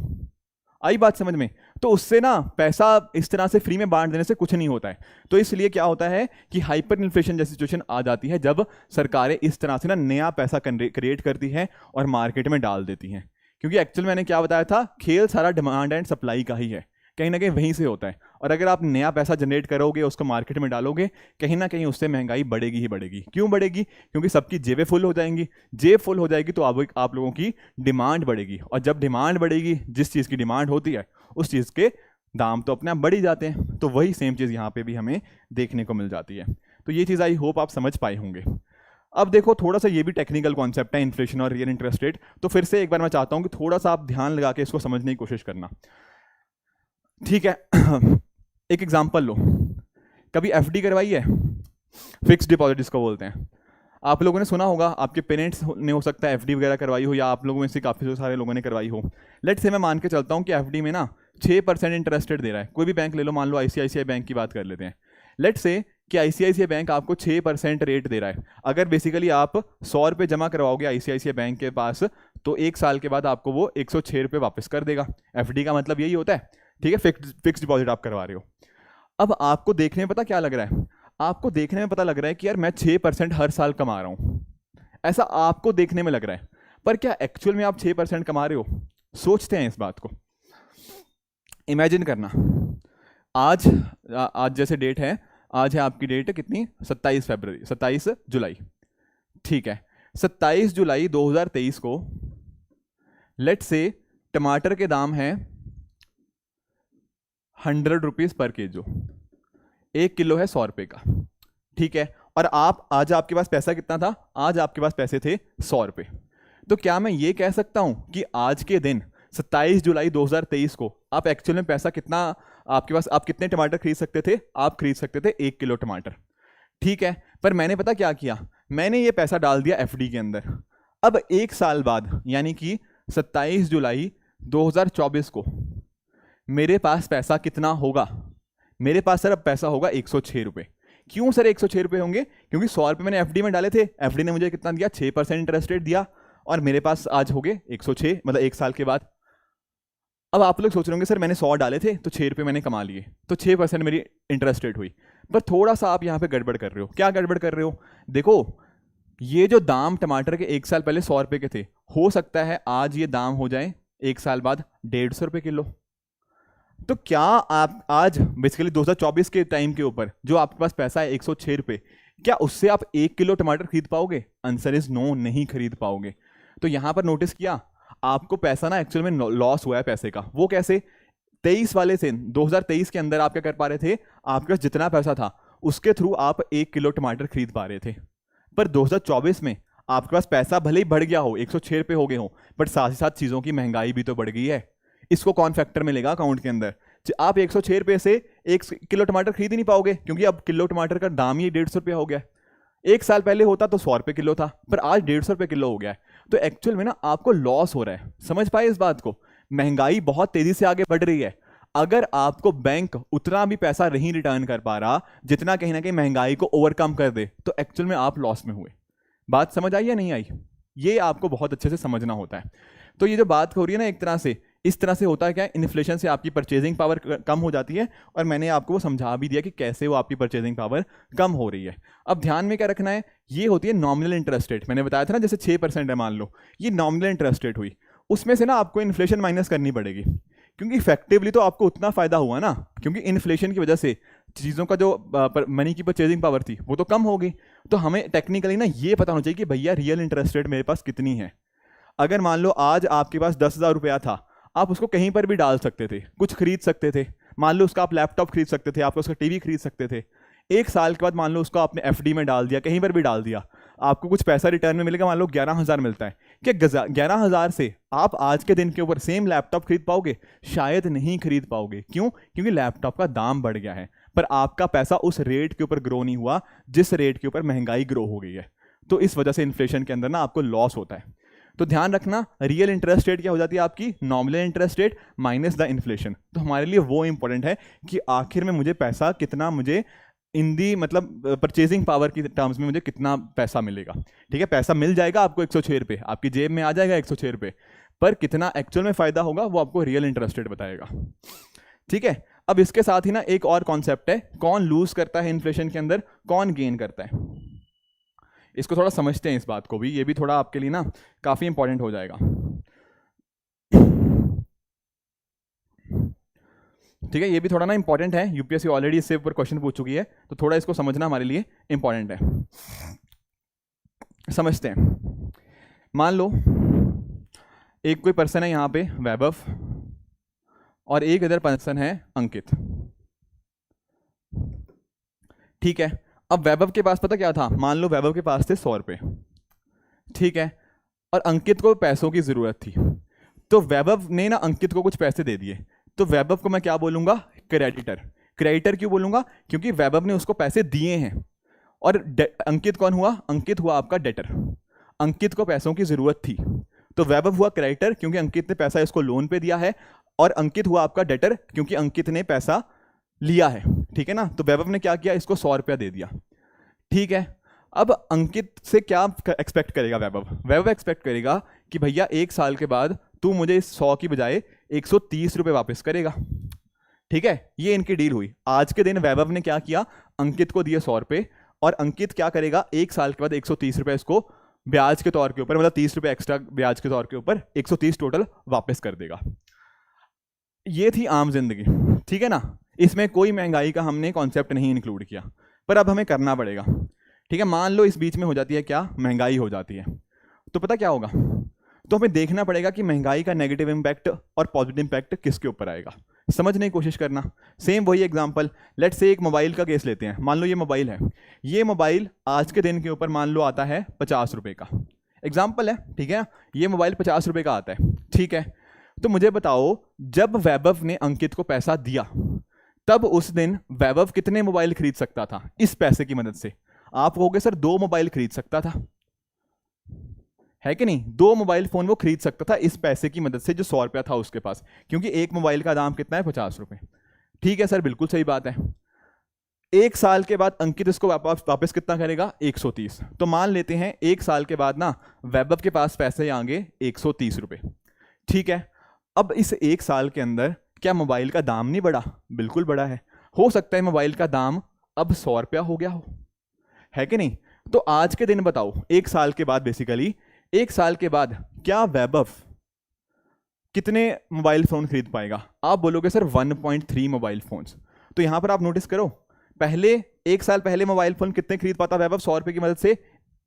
आई बात समझ में? तो उससे ना पैसा इस तरह से फ्री में बांट देने से कुछ नहीं होता है। तो इसलिए क्या होता है कि हाइपर इन्फ्लेशन जैसी सिचुएशन आ जाती है जब सरकारें इस तरह से ना नया पैसा क्रिएट करती हैं और मार्केट में डाल देती हैं। क्योंकि एक्चुअल मैंने क्या बताया था, खेल सारा डिमांड एंड सप्लाई का ही है, कहीं ना कहीं वहीं से होता है। और अगर आप नया पैसा जनरेट करोगे, उसको मार्केट में डालोगे, कहीं ना कहीं उससे महंगाई बढ़ेगी ही बढ़ेगी। क्यों बढ़ेगी? क्योंकि सबकी जेबें फुल हो जाएंगी, जेब फुल हो जाएगी तो आप लोगों की डिमांड बढ़ेगी, और जब डिमांड बढ़ेगी, जिस चीज़ की डिमांड होती है उस चीज़ के दाम तो अपने आप बढ़ ही जाते हैं। तो वही सेम चीज़ यहाँ पे भी हमें देखने को मिल जाती है। तो ये चीज़ आई होप आप समझ पाए होंगे। अब देखो, थोड़ा सा ये भी टेक्निकल कॉन्सेप्ट है, इन्फ्लेशन और रियल इंटरेस्ट रेट। तो फिर से एक बार मैं चाहता हूँ कि थोड़ा सा आप ध्यान लगा के इसको समझने की कोशिश करना, ठीक है? एक एग्जांपल लो, कभी एफडी करवाई है? फिक्स डिपॉजिट जिसको बोलते हैं। आप लोगों ने सुना होगा, आपके पेरेंट्स ने हो सकता है एफडी वगैरह करवाई हो, या आप लोगों में से काफ़ी सारे लोगों ने करवाई हो। लेट से मैं मान के चलता हूँ कि एफडी में ना 6% इंटरेस्ट रेट दे रहा है। कोई भी बैंक ले लो, मान लो आईसीआईसीआई बैंक की बात कर लेते हैं। लेट से कि आईसीआईसीआई बैंक आपको 6% रेट दे रहा है। अगर बेसिकली आप 100 रुपये जमा करवाओगे आईसीआईसीआई बैंक के पास, तो 1 साल के बाद आपको वो 106 रुपये वापस कर देगा। एफडी का मतलब यही होता है, ठीक है? फिक्स डिपॉजिट आप करवा रहे हो। अब आपको देखने में पता क्या लग रहा है, आपको देखने में पता लग रहा है कि यार मैं 6% हर साल कमा रहा हूं, ऐसा आपको देखने में लग रहा है। पर क्या एक्चुअल में आप 6% कमा रहे हो? सोचते हैं इस बात को, इमेजिन करना। आज जैसे डेट है, आज है आपकी डेट कितनी, 27 जुलाई, ठीक है? 27 जुलाई 2023 को लेट से टमाटर के दाम है 100 रुपीज़ पर केजी। 1 किलो है 100 रुपये का, ठीक है? और आज आपके पास पैसा कितना था? आज आपके पास पैसे थे 100 रुपये। तो क्या मैं ये कह सकता हूं कि आज के दिन 27 जुलाई 2023 को आप एक्चुअल में पैसा कितना आपके पास, आप कितने टमाटर खरीद सकते थे? आप खरीद सकते थे 1 किलो टमाटर, ठीक है? पर मैंने पता क्या किया, मैंने ये पैसा डाल दिया एफडी के अंदर। अब 1 साल बाद यानी कि 27 जुलाई 2024 को मेरे पास पैसा कितना होगा? मेरे पास सर अब पैसा होगा 106 रुपये। क्यों सर 106 रुपये होंगे? क्योंकि 100 रुपये मैंने एफडी में डाले थे, एफडी ने मुझे कितना दिया? 6% इंटरेस्ट रेट दिया, और मेरे पास आज हो गए 106, मतलब 1 साल के बाद। अब आप लोग सोच रहे होंगे सर मैंने 100 डाले थे तो 6 रुपये मैंने कमा लिए, तो 6% मेरी इंटरेस्ट रेट हुई। पर थोड़ा सा आप यहाँ पे गड़बड़ कर रहे हो। क्या गड़बड़ कर रहे हो? देखो, ये जो दाम टमाटर के 1 साल पहले 100 रुपये के थे, हो सकता है आज ये दाम हो जाए 1 साल बाद 150 रुपये किलो। तो क्या आप आज बेसिकली 2024 के टाइम के ऊपर जो आपके पास पैसा है 106 रुपये, क्या उससे आप 1 किलो टमाटर खरीद पाओगे? आंसर इज नो, नहीं खरीद पाओगे। तो यहां पर नोटिस किया, आपको पैसा ना एक्चुअल में लॉस हुआ है पैसे का। वो कैसे? 23 वाले से 2023 के अंदर आप क्या कर पा रहे थे, आपके पास जितना पैसा था उसके थ्रू आप 1 किलो टमाटर खरीद पा रहे थे। पर 2024 में आपके पास पैसा भले ही बढ़ गया हो, 106 रुपये हो गए हो, बट साथ ही साथ चीज़ों की महंगाई भी तो बढ़ गई है। इसको कौन फैक्टर में लेगा अकाउंट के अंदर? आप 106 रुपये से 1 किलो टमाटर खरीद ही नहीं पाओगे, क्योंकि अब किलो टमाटर का दाम ही 150 रुपया हो गया। 1 साल पहले होता तो 100 रुपये किलो था, पर आज 150 रुपये किलो हो गया है। तो एक्चुअल में ना आपको लॉस हो रहा है। समझ पाए इस बात को? महंगाई बहुत तेजी से आगे बढ़ रही है। अगर आपको बैंक उतना भी पैसा नहीं रिटर्न कर पा रहा जितना कहीं ना कहीं महंगाई को ओवरकम कर दे, तो एक्चुअल में आप लॉस में हुए। बात समझ आई या नहीं आई? ये आपको बहुत अच्छे से समझना होता है। तो ये जो बात हो रही है ना, एक तरह से इस तरह से होता है क्या, इन्फ्लेशन से आपकी परचेजिंग पावर कम हो जाती है, और मैंने आपको वो समझा भी दिया कि कैसे वो आपकी परचेजिंग पावर कम हो रही है। अब ध्यान में क्या रखना है, ये होती है नॉमिनल इंटरेस्ट रेट। मैंने बताया था ना, जैसे 6% है मान लो, ये नॉमिनल इंटरेस्ट रेट हुई, उसमें से ना आपको इन्फ्लेशन माइनस करनी पड़ेगी, क्योंकि इफेक्टिवली तो आपको उतना फायदा हुआ ना, क्योंकि इन्फ्लेशन की वजह से चीज़ों का जो मनी की परचेजिंग पावर थी वो तो कम हो गई। तो हमें टेक्निकली ना ये पता होना चाहिए कि भैया रियल इंटरेस्ट रेट मेरे पास कितनी है। अगर मान लो आज आपके पास 10,000 रुपया था, आप उसको कहीं पर भी डाल सकते थे, कुछ खरीद सकते थे। मान लो उसका आप लैपटॉप खरीद सकते थे, आप उसका टीवी खरीद सकते थे। 1 साल के बाद मान लो उसको आपने एफडी में डाल दिया, कहीं पर भी डाल दिया, आपको कुछ पैसा रिटर्न में मिलेगा। मान लो 11,000 मिलता है, क्या 11,000 से आप आज के दिन के ऊपर सेम लैपटॉप खरीद पाओगे? शायद नहीं खरीद पाओगे। क्यों? क्योंकि लैपटॉप का दाम बढ़ गया है, पर आपका पैसा उस रेट के ऊपर ग्रो नहीं हुआ जिस रेट के ऊपर महंगाई ग्रो हो गई है। तो इस वजह से इन्फ्लेशन के अंदर ना आपको लॉस होता है। तो ध्यान रखना, रियल इंटरेस्ट रेट क्या हो जाती है आपकी? Nominal interest rate minus the inflation. तो हमारे लिए वो इंपॉर्टेंट है कि आखिर में मुझे पैसा कितना, मुझे इन दी मतलब परचेजिंग पावर की टर्म्स में मुझे कितना पैसा मिलेगा। ठीक है, पैसा मिल जाएगा आपको 106 रुपये, आपकी जेब में आ जाएगा 106 रुपये, पर कितना एक्चुअल में फायदा होगा वो आपको रियल इंटरेस्ट रेट बताएगा। ठीक है, अब इसके साथ ही ना एक और कॉन्सेप्ट है, कौन लूज करता है इन्फ्लेशन के अंदर, कौन गेन करता है। इसको थोड़ा समझते हैं इस बात को भी, ये भी थोड़ा आपके लिए ना काफी इंपॉर्टेंट हो जाएगा। ठीक है, ये भी थोड़ा ना इंपॉर्टेंट है, यूपीएससी ऑलरेडी इससे ऊपर क्वेश्चन पूछ चुकी है, तो थोड़ा इसको समझना हमारे लिए इंपॉर्टेंट है। समझते हैं। मान लो एक कोई पर्सन है यहाँ पे वैभव, और एक इधर पर्सन है अंकित। ठीक है, अब वैभव के पास पता क्या था, मान लो वैभव के पास थे 100 रुपये। ठीक है, और अंकित को पैसों की जरूरत थी, तो वैभव ने ना अंकित को कुछ पैसे दे दिए। तो वैभव को मैं क्या बोलूंगा? क्रेडिटर। क्रेडिटर क्यों बोलूंगा? क्योंकि वैभव ने उसको पैसे दिए हैं। और अंकित कौन हुआ? अंकित हुआ आपका डेटर। अंकित को पैसों की जरूरत थी, तो वैभव हुआ क्रेडिटर क्योंकि अंकित ने पैसा इसको लोन पे दिया है, और अंकित हुआ आपका डेटर क्योंकि अंकित ने पैसा लिया है। ठीक है ना, तो वैभव ने क्या किया? इसको 100 रुपया दे दिया। ठीक है, अब अंकित से क्या एक्सपेक्ट करेगा वैभव? वैभव एक्सपेक्ट करेगा कि भैया 1 साल के बाद तू मुझे इस 100 की बजाय 130 रुपये वापस करेगा। ठीक है, ये इनकी डील हुई। आज के दिन वैभव ने क्या किया? अंकित को दिए 100 रुपये, और अंकित क्या करेगा? 1 साल के बाद 130 रुपये इसको ब्याज के तौर के ऊपर, मतलब 30 रुपये एक्स्ट्रा ब्याज के तौर के ऊपर 130 टोटल वापस कर देगा। ये थी आम जिंदगी। ठीक है ना, इसमें कोई महंगाई का हमने कॉन्सेप्ट नहीं इंक्लूड किया, पर अब हमें करना पड़ेगा। ठीक है, मान लो इस बीच में हो जाती है क्या? महंगाई हो जाती है, तो पता क्या होगा? तो हमें देखना पड़ेगा कि महंगाई का नेगेटिव इंपैक्ट और पॉजिटिव इंपैक्ट किसके ऊपर आएगा। समझने की कोशिश करना। सेम वही एग्जांपल, लेट्स से एक मोबाइल का केस लेते हैं। मान लो ये मोबाइल है, ये मोबाइल आज के दिन के ऊपर मान लो आता है 50 रुपये का, एग्जाम्पल है। ठीक है, ये मोबाइल 50 रुपये का आता है। ठीक है, तो मुझे बताओ, जब वैभव ने अंकित को पैसा दिया, तब उस दिन वैभव कितने मोबाइल खरीद सकता था इस पैसे की मदद से? आप कहोगे सर 2 मोबाइल खरीद सकता था, है कि नहीं? 2 मोबाइल फोन वो खरीद सकता था इस पैसे की मदद से जो 100 रुपया था उसके पास, क्योंकि एक मोबाइल का दाम कितना है? 50 रुपये। ठीक है सर, बिल्कुल सही बात है। 1 साल के बाद अंकित इसको वापस कितना करेगा? 130। तो मान लेते हैं 1 साल के बाद ना वैभव के पास पैसे आएंगे 130 रुपये। ठीक है, अब इस 1 साल के अंदर क्या मोबाइल का दाम नहीं बढ़ा? बिल्कुल बढ़ा है। हो सकता है मोबाइल का दाम अब 100 रुपया हो गया हो, है कि नहीं? तो आज के दिन बताओ, 1 साल के बाद, बेसिकली 1 साल के बाद क्या वैभव कितने मोबाइल फोन खरीद पाएगा? आप बोलोगे सर 1.3 मोबाइल फोन्स। तो यहां पर आप नोटिस करो, पहले 1 साल पहले मोबाइल फोन कितने खरीद पाता वैभव? 100 रुपये की मदद से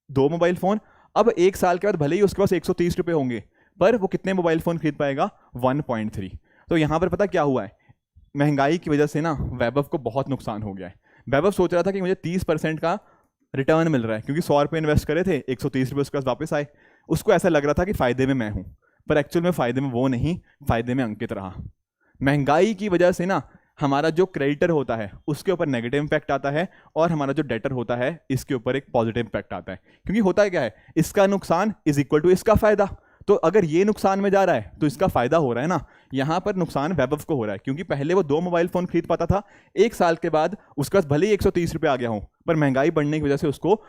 2 मोबाइल फोन। अब 1 साल के बाद भले ही उसके पास 130 रुपये होंगे, पर वो कितने मोबाइल फोन खरीद पाएगा? 1.3। तो यहां पर पता क्या हुआ है? महंगाई की वजह से ना वैभव को बहुत नुकसान हो गया है। वैभव सोच रहा था कि मुझे 30% का रिटर्न मिल रहा है, क्योंकि 100 रुपये इन्वेस्ट करे थे, 130 रुपये उसके पास वापस आए। उसको ऐसा लग रहा था कि फ़ायदे में मैं हूँ, पर एक्चुअल में फ़ायदे में वो नहीं, फ़ायदे में अंकित रहा। महंगाई की वजह से ना हमारा जो क्रेडिटर होता है उसके ऊपर नेगेटिव इम्पैक्ट आता है, और हमारा जो डेटर होता है इसके ऊपर एक पॉजिटिव इम्पैक्ट आता है। क्योंकि होता है क्या है, इसका नुकसान इज इक्वल टू इसका फायदा। तो अगर ये नुकसान में जा रहा है तो इसका फायदा हो रहा है ना। यहां पर नुकसान वैभव को हो रहा है, क्योंकि पहले वो 2 मोबाइल फोन खरीद पाता था, 1 साल के बाद उसका भले ही 130 रुपये आ गया हो, पर महंगाई बढ़ने की वजह से उसको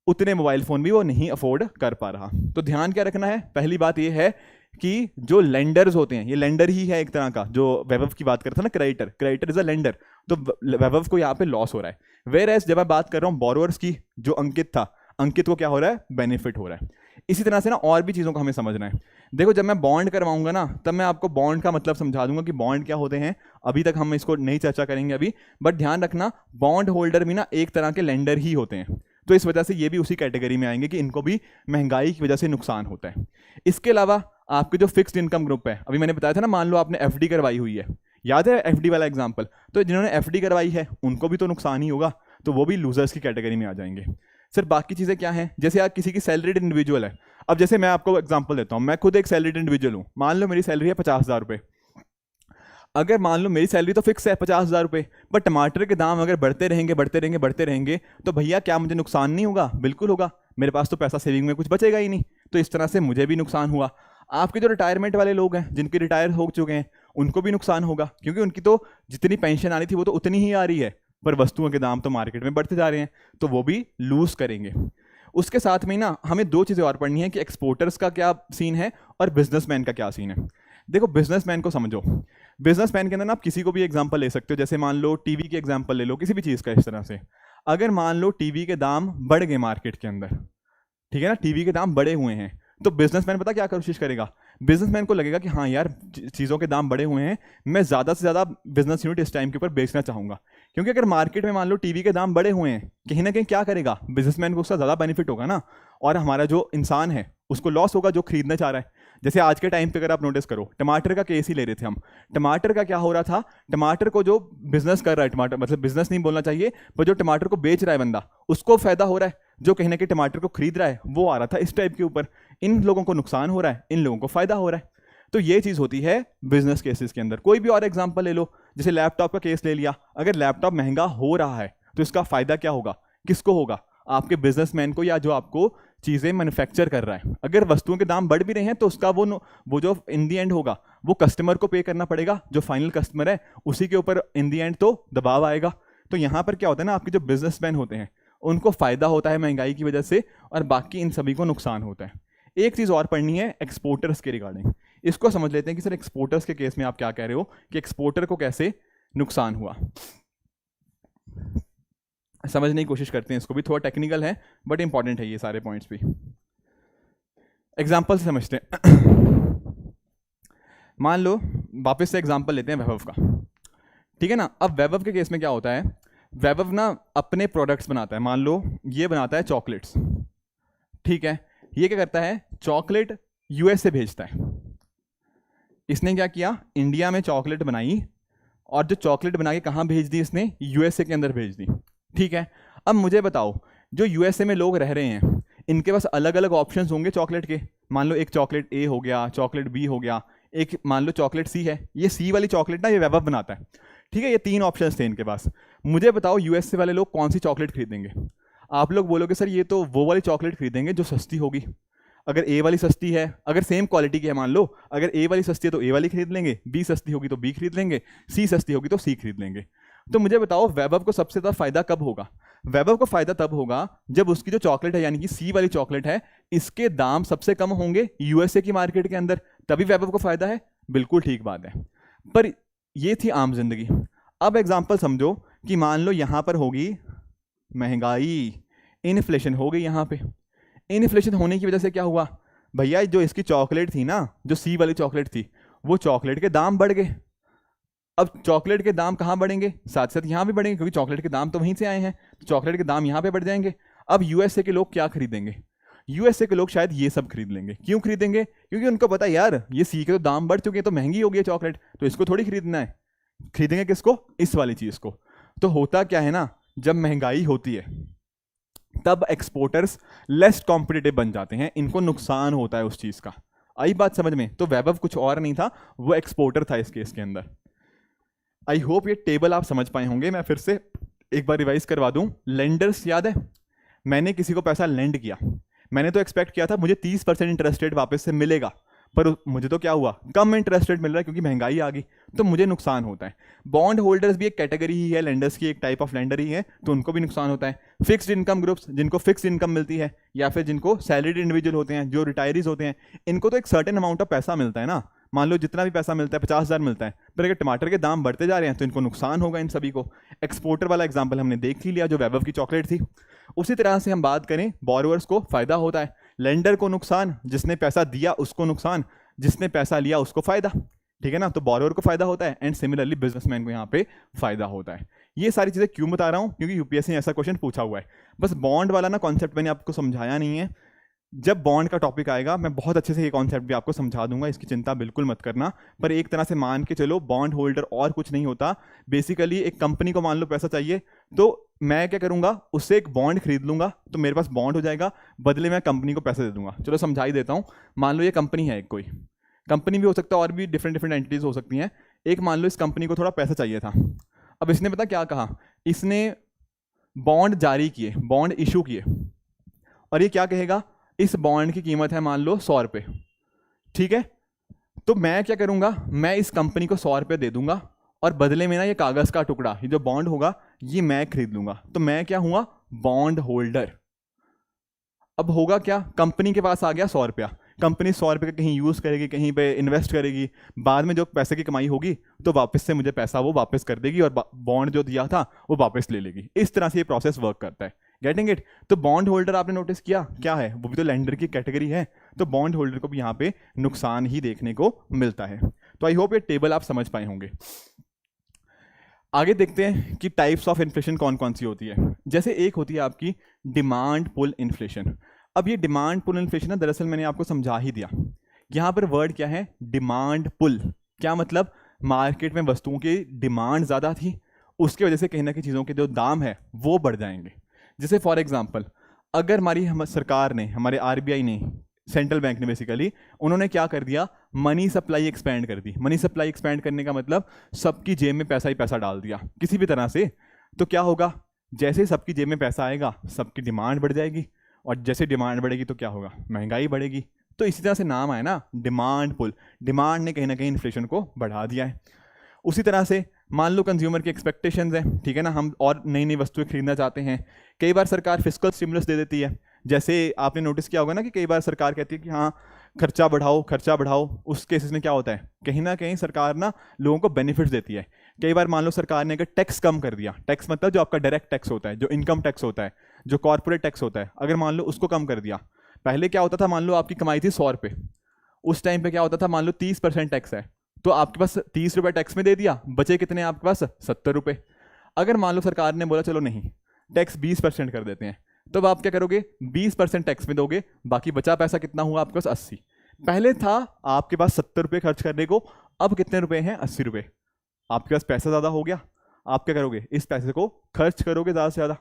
उतने मोबाइल फोन भी वो नहीं अफोर्ड कर पा रहा। तो ध्यान क्या रखना है, पहली बात ये है कि जो लेंडर्स होते हैं, ये लेंडर ही है एक तरह का, जो वैभव की बात करता है ना, क्रेडिटर इज अ लेंडर, तो वैभव को यहाँ पे लॉस हो रहा है। वेयर एज जब मैं बात कर रहा हूँ बोरोअर्स की, जो अंकित था, अंकित को क्या हो रहा है, बेनिफिट हो रहा है। इसी तरह से ना और भी चीज़ों को हमें समझना है। देखो जब मैं बॉन्ड करवाऊंगा ना, तब मैं आपको बॉन्ड का मतलब समझा दूंगा कि बॉन्ड क्या होते हैं। अभी तक हम इसको नहीं चर्चा करेंगे अभी, बट ध्यान रखना बॉन्ड होल्डर भी ना एक तरह के लेंडर ही होते हैं। तो इस वजह से ये भी उसी कैटेगरी में आएंगे कि इनको भी महंगाई की वजह से नुकसान होता है। इसके अलावा आपके जो फिक्स्ड इनकम ग्रुप है, अभी मैंने बताया था ना, मान लो आपने एफडी करवाई हुई है, याद है एफडी वाला एग्जांपल, तो जिन्होंने एफडी करवाई है उनको भी तो नुकसान ही होगा, तो वो भी लूजर्स की कैटेगरी में आ जाएंगे। सर बाकी चीज़ें क्या हैं, जैसे आप किसी की सैलरीड इंडिविजुअल है, अब जैसे मैं आपको एग्जांपल देता हूँ, मैं खुद एक सैलरीड इंडिविजुअल हूँ, मान लो मेरी सैलरी है 50,000 रुपये। अगर मान लो मेरी सैलरी तो फिक्स है 50,000 रुपये, बट टमाटर के दाम अगर बढ़ते रहेंगे तो भैया क्या मुझे नुकसान नहीं होगा? बिल्कुल होगा, मेरे पास तो पैसा सेविंग में कुछ बचेगा ही नहीं, तो इस तरह से मुझे भी नुकसान हुआ। आपके जो रिटायरमेंट वाले लोग हैं, जिनके रिटायर हो चुके हैं, उनको भी नुकसान होगा, क्योंकि उनकी तो जितनी पेंशन आनी थी वो तो उतनी ही आ रही है, पर वस्तुओं के दाम तो मार्केट में बढ़ते जा रहे हैं, तो वो भी लूज करेंगे। उसके साथ में ना हमें 2 चीज़ें और पढ़नी है कि एक्सपोर्टर्स का क्या सीन है और बिजनेसमैन का क्या सीन है। देखो बिजनेसमैन को समझो, बिजनेसमैन के अंदर ना आप किसी को भी एग्जांपल ले सकते हो, जैसे मान लो टीवी के एग्जांपल ले लो, किसी भी चीज़ का। इस तरह से अगर मान लो टीवी के दाम बढ़ गए मार्केट के अंदर, ठीक है ना, टीवी के दाम बढ़े हुए हैं, तो बिजनेसमैन पता क्या कोशिश करेगा, बिजनेसमैन को लगेगा कि हाँ यार चीज़ों के दाम बढ़े हुए हैं, मैं ज़्यादा से ज़्यादा बिजनेस यूनिट इस टाइम के ऊपर बेचना चाहूँगा। क्योंकि अगर मार्केट में मान लो टीवी के दाम बढ़े हुए हैं, कहीं ना कहीं क्या करेगा, बिजनेसमैन को उसका ज़्यादा बेनिफिट होगा ना, और हमारा जो इंसान है उसको लॉस होगा जो खरीदना चाह रहा है। जैसे आज के टाइम पे अगर आप नोटिस करो, टमाटर का केस ही ले रहे थे हम, टमाटर का क्या हो रहा था, टमाटर को जो बिजनेस कर रहा है, टमाटर मतलब बिजनेस नहीं बोलना चाहिए, पर जो टमाटर को बेच रहा है बंदा, उसको फायदा हो रहा है, जो कहीं ना कहीं टमाटर को खरीद रहा है वो आ रहा था इस टाइप के ऊपर, इन लोगों को नुकसान हो रहा है, इन लोगों को फायदा हो रहा है। तो ये चीज़ होती है बिजनेस केसेस के अंदर। कोई भी और एग्जांपल ले लो, जैसे लैपटॉप का केस ले लिया, अगर लैपटॉप महंगा हो रहा है तो इसका फायदा क्या होगा, किसको होगा, आपके बिजनेसमैन को, या जो आपको चीज़ें मैन्युफैक्चर कर रहा है। अगर वस्तुओं के दाम बढ़ भी रहे हैं तो उसका वो जो इन दी एंड होगा वो कस्टमर को पे करना पड़ेगा, जो फाइनल कस्टमर है उसी के ऊपर इन दी एंड तो दबाव आएगा। तो यहाँ पर क्या होता है ना, आपके जो बिजनेसमैन होते हैं उनको फायदा होता है महंगाई की वजह से, और बाकी इन सभी को नुकसान होता है। एक चीज़ और पढ़नी है एक्सपोर्टर्स के रिगार्डिंग, इसको समझ लेते हैं कि सर एक्सपोर्टर्स के केस में आप क्या कह रहे हो कि एक्सपोर्टर को कैसे नुकसान हुआ। समझने की कोशिश करते हैं इसको भी, थोड़ा टेक्निकल है बट इंपॉर्टेंट है ये सारे पॉइंट्स भी। एग्जाम्पल से समझते हैं। मान लो वापस से एग्जाम्पल लेते हैं वैभव का, ठीक है ना। अब वैभव के केस में क्या होता है, वैभव ना अपने प्रोडक्ट्स बनाता है, मान लो ये बनाता है चॉकलेट्स, ठीक है। ये क्या करता है, चॉकलेट यूएस से भेजता है। इसने क्या किया, इंडिया में चॉकलेट बनाई, और जो चॉकलेट बना के कहाँ भेज दी इसने, यूएसए के अंदर भेज दी, ठीक है। अब मुझे बताओ, जो यूएसए में लोग रह रहे हैं इनके पास अलग अलग ऑप्शंस होंगे चॉकलेट के। मान लो एक चॉकलेट ए हो गया, चॉकलेट बी हो गया, एक मान लो चॉकलेट सी है, ये सी वाली चॉकलेट ना ये वैभव बनाता है, ठीक है। ये 3 ऑप्शंस थे इनके पास। मुझे बताओ यूएसए वाले लोग कौन सी चॉकलेट खरीदेंगे। आप लोग बोलोगे सर ये तो वो वाली चॉकलेट खरीदेंगे जो सस्ती होगी। अगर ए वाली सस्ती है, अगर सेम क्वालिटी की है, मान लो अगर ए वाली सस्ती है तो ए वाली खरीद लेंगे, बी सस्ती होगी तो बी खरीद लेंगे, सी सस्ती होगी तो सी खरीद लेंगे। तो मुझे बताओ वैभव को सबसे ज़्यादा फायदा कब होगा। वैभव को फायदा तब होगा जब उसकी जो चॉकलेट है, यानी कि सी वाली चॉकलेट है, इसके दाम सबसे कम होंगे यूएसए की मार्केट के अंदर, तभी वैभव को फायदा है। बिल्कुल ठीक बात है, पर ये थी आम जिंदगी। अब एग्जाम्पल समझो कि मान लो यहां पर होगी महंगाई, इन्फ्लेशन हो गई। यहाँ पे इन्फ्लेशन होने की वजह से क्या हुआ भैया, जो इसकी चॉकलेट थी ना, जो सी वाली चॉकलेट थी, वो चॉकलेट के दाम बढ़ गए। अब चॉकलेट के दाम कहाँ बढ़ेंगे, साथ साथ यहाँ भी बढ़ेंगे, क्योंकि चॉकलेट के दाम तो वहीं से आए हैं, तो चॉकलेट के दाम यहाँ पे बढ़ जाएंगे। अब यूएसए के लोग क्या खरीदेंगे, यूएसए के लोग शायद ये सब खरीद लेंगे। क्यों खरीदेंगे, क्योंकि उनको पता है यार ये सी के तो दाम बढ़ चुके हैं, तो महंगी हो गई है चॉकलेट, तो इसको थोड़ी खरीदना है। खरीदेंगे किसको, इस वाली चीज़ को। तो होता क्या है ना, जब महंगाई होती है तब एक्सपोर्टर्स लेस कॉम्पिटिटिव बन जाते हैं, इनको नुकसान होता है उस चीज़ का। आई बात समझ में? तो वैभव कुछ और नहीं था, वो एक्सपोर्टर था इस केस के अंदर। आई होप ये टेबल आप समझ पाए होंगे। मैं फिर से एक बार रिवाइज करवा दूं। लेंडर्स याद है, मैंने किसी को पैसा लेंड किया, मैंने तो एक्सपेक्ट किया था मुझे 30% इंटरेस्ट रेट वापस से मिलेगा, पर मुझे तो क्या हुआ, कम इंटरेस्ट रेट मिल रहा है क्योंकि महंगाई आ गई, तो मुझे नुकसान होता है। बॉन्ड होल्डर्स भी एक कैटेगरी ही है, लेंडर्स की एक टाइप ऑफ लेंडर ही है, तो उनको भी नुकसान होता है। फिक्स्ड इनकम ग्रुप्स, जिनको फिक्स्ड इनकम मिलती है, या फिर जिनको सैलरीड इंडिविजुअल होते हैं, जो रिटायरीज होते हैं, इनको तो एक सर्टेन अमाउंट ऑफ पैसा मिलता है ना। मान लो जितना भी पैसा मिलता है 50,000 मिलता है, पर अगर टमाटर के दाम बढ़ते जा रहे हैं तो इनको नुकसान होगा इन सभी को। एक्सपोर्टर वाला एग्जाम्पल हमने देख ही लिया जो वैभव की चॉकलेट थी। उसी तरह से हम बात करें, बोरोवर्स को फायदा होता है, लेंडर को नुकसान, जिसने पैसा दिया उसको नुकसान, जिसने पैसा लिया उसको फायदा। ठीक है ना, तो बोरोवर को फायदा होता है एंड सिमिलरली बिजनेसमैन को यहाँ पे फायदा होता है। ये सारी चीजें क्यों बता रहा हूँ, क्योंकि यूपीएससी ने ऐसा क्वेश्चन पूछा हुआ है। बस बॉन्ड वाला ना कॉन्सेप्ट मैंने आपको समझाया नहीं है, जब बॉन्ड का टॉपिक आएगा मैं बहुत अच्छे से ये कॉन्सेप्ट भी आपको समझा दूंगा, इसकी चिंता बिल्कुल मत करना। पर एक तरह से मान के चलो, बॉन्ड होल्डर और कुछ नहीं होता, बेसिकली एक कंपनी को मान लो पैसा चाहिए, तो मैं क्या करूंगा, उससे एक बॉन्ड खरीद लूंगा, तो मेरे पास बॉन्ड हो जाएगा, बदले में कंपनी को पैसे दे दूंगा। चलो समझा ही देता हूँ। मान लो ये कंपनी है, एक कोई कंपनी भी हो सकता है और भी डिफरेंट डिफरेंट एंटिटीज हो सकती हैं। एक मान लो इस कंपनी को थोड़ा पैसा चाहिए था, अब इसने पता क्या कहा, इसने बॉन्ड जारी किए, बॉन्ड इशू किए, और ये क्या कहेगा, इस बॉन्ड की कीमत है मान लो 100 रुपये। ठीक है, तो मैं क्या करूंगा, मैं इस कंपनी को 100 रुपये दे दूंगा और बदले में ना ये कागज का टुकड़ा, ये जो बॉन्ड होगा ये मैं खरीद लूंगा, तो मैं क्या हुआ, बॉन्ड होल्डर। अब होगा क्या, कंपनी के पास आ गया 100 रुपया, कंपनी 100 रुपये का कहीं यूज़ करेगी, कहीं पे इन्वेस्ट करेगी, बाद में जो पैसे की कमाई होगी तो वापस से मुझे पैसा वो वापस कर देगी और बॉन्ड जो दिया था वो वापस ले लेगी। इस तरह से ये प्रोसेस वर्क करता है। Getting it? तो बॉन्ड होल्डर आपने नोटिस किया क्या है, वो भी तो लेंडर की कैटेगरी है, तो बॉन्ड होल्डर को भी यहाँ पे नुकसान ही देखने को मिलता है। तो आई होप ये टेबल आप समझ पाए होंगे। आगे देखते हैं कि टाइप्स ऑफ इन्फ्लेशन कौन कौन सी होती है। जैसे एक होती है आपकी डिमांड पुल इन्फ्लेशन। अब ये डिमांड पुल इन्फ्लेशन है, दरअसल मैंने आपको समझा ही दिया। यहाँ पर वर्ड क्या है, डिमांड पुल। क्या मतलब, मार्केट में वस्तुओं की डिमांड ज़्यादा थी, उसकी वजह से कहीं ना कहीं चीज़ों के जो दाम है वो बढ़ जाएंगे। जैसे फॉर एग्जांपल, अगर हमारी सरकार ने, हमारे आरबीआई ने, सेंट्रल बैंक ने बेसिकली, उन्होंने क्या कर दिया, मनी सप्लाई एक्सपेंड कर दी। मनी सप्लाई एक्सपेंड करने का मतलब सबकी जेब में पैसा ही पैसा डाल दिया किसी भी तरह से, तो क्या होगा, जैसे सबकी जेब में पैसा आएगा सबकी डिमांड बढ़ जाएगी, और जैसे डिमांड बढ़ेगी तो क्या होगा, महंगाई बढ़ेगी। तो इसी तरह से नाम आया ना, डिमांड पुल। डिमांड ने कहीं ना कहीं इन्फ्लेशन को बढ़ा दिया है। उसी तरह से मान लो कंज्यूमर की एक्सपेक्टेशंस हैं, ठीक है ना, हम और नई नई वस्तुएं खरीदना चाहते हैं, कई बार सरकार फिस्कल स्टिमुलस दे देती है। जैसे आपने नोटिस किया होगा ना कि कई बार सरकार कहती है कि हाँ खर्चा बढ़ाओ खर्चा बढ़ाओ, उस केसेस में क्या होता है, कहीं ना कहीं सरकार ना लोगों को बेनिफिट्स देती है। कई बार मान लो सरकार ने अगर टैक्स कम कर दिया, टैक्स मतलब जो आपका डायरेक्ट टैक्स होता है, जो इनकम टैक्स होता है, जो कॉर्पोरेट टैक्स होता है, अगर मान लो उसको कम कर दिया। पहले क्या होता था, मान लो आपकी कमाई थी 100 रुपये, उस टाइम पे क्या होता था, मान लो 30% टैक्स है, तो आपके पास 30 रुपये टैक्स में दे दिया, बचे कितने आपके पास, 70 रुपये। अगर मान लो सरकार ने बोला चलो नहीं टैक्स 20% कर देते हैं, तो आप क्या करोगे, 20% टैक्स में दोगे, बाकी बचा पैसा कितना हुआ आपके पास, 80। पहले था आपके पास 70 रुपये खर्च करने को, अब कितने रुपए हैं, 80 रुपये। आपके पास पैसा ज़्यादा हो गया, आप क्या करोगे, इस पैसे को खर्च करोगे ज़्यादा से ज़्यादा,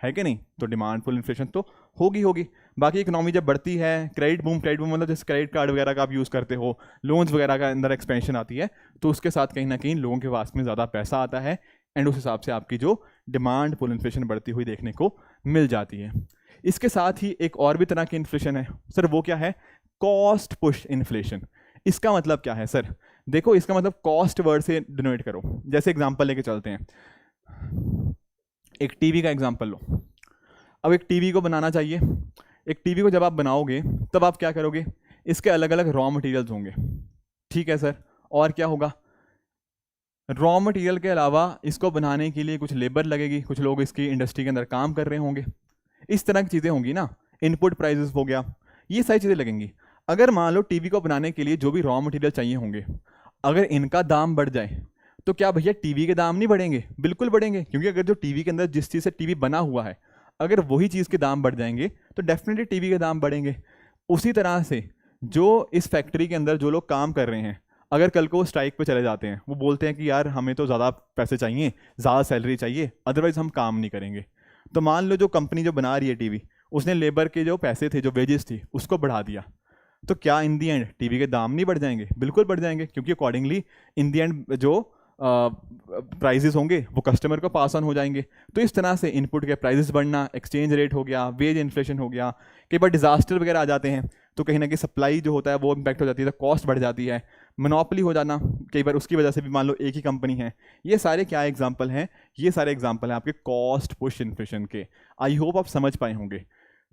है कि नहीं। तो डिमांड पुल इन्फ्लेशन तो होगी। बाकी इकोनॉमी जब बढ़ती है, क्रेडिट बूम मतलब जैसे क्रेडिट कार्ड वगैरह का आप यूज़ करते हो, लोन्स वगैरह का अंदर एक्सपेंशन आती है, तो उसके साथ कहीं ना कहीं लोगों के पास में ज़्यादा पैसा आता है, एंड उस हिसाब से आपकी जो डिमांड पुल इन्फ्लेशन बढ़ती हुई देखने को मिल जाती है। इसके साथ ही एक और भी तरह की इन्फ्लेशन है सर, वो क्या है, कॉस्ट पुश इन्फ्लेशन। इसका मतलब क्या है सर, देखो इसका मतलब कॉस्ट वर्ड से डिनोट करो। जैसे एग्जांपल लेके चलते हैं, एक टीवी का एग्जांपल लो। अब एक टीवी को बनाना चाहिए, एक टीवी को जब आप बनाओगे तब आप क्या करोगे, इसके अलग अलग रॉ मटेरियल्स होंगे, ठीक है सर, और क्या होगा, रॉ मटेरियल के अलावा इसको बनाने के लिए कुछ लेबर लगेगी, कुछ लोग इसकी इंडस्ट्री के अंदर काम कर रहे होंगे, इस तरह की चीज़ें होंगी ना, इनपुट प्राइजेस हो गया, ये सारी चीज़ें लगेंगी। अगर मान लो टीवी को बनाने के लिए जो भी रॉ मटेरियल चाहिए होंगे, अगर इनका दाम बढ़ जाए तो क्या भैया टीवी के दाम नहीं बढ़ेंगे, बिल्कुल बढ़ेंगे, क्योंकि अगर जो टीवी के अंदर जिस चीज़ से टीवी बना हुआ है, अगर वही चीज़ के दाम बढ़ जाएंगे तो डेफिनेटली टीवी के दाम बढ़ेंगे। उसी तरह से जो इस फैक्ट्री के अंदर जो लोग काम कर रहे हैं, अगर कल को स्ट्राइक पे चले जाते हैं, वो बोलते हैं कि यार हमें तो ज़्यादा पैसे चाहिए, ज़्यादा सैलरी चाहिए, अदरवाइज हम काम नहीं करेंगे, तो मान लो जो कंपनी जो बना रही है टीवी, उसने लेबर के जो पैसे थे, जो वेजेस थी, उसको बढ़ा दिया, तो क्या इन दी एंड टीवी के दाम नहीं बढ़ जाएंगे? बिल्कुल बढ़ जाएंगे, क्योंकि अकॉर्डिंगली इन दी एंड जो प्राइजेस होंगे वो कस्टमर को पास ऑन हो जाएंगे। तो इस तरह से इनपुट के प्राइजेस बढ़ना, एक्सचेंज रेट हो गया, वेज इन्फ्लेशन हो गया, कई बार डिजास्टर वगैरह आ जाते हैं तो कहीं ना कहीं सप्लाई जो होता है वो इम्पैक्ट हो जाती है, तो कॉस्ट बढ़ जाती है, मोनोपोली हो जाना कई बार, उसकी वजह से भी मान लो एक ही कंपनी है। ये सारे क्या एग्जाम्पल हैं? ये सारे एग्जाम्पल हैं आपके कॉस्ट पुश इन्फ्लेशन के। आई होप आप समझ पाए होंगे।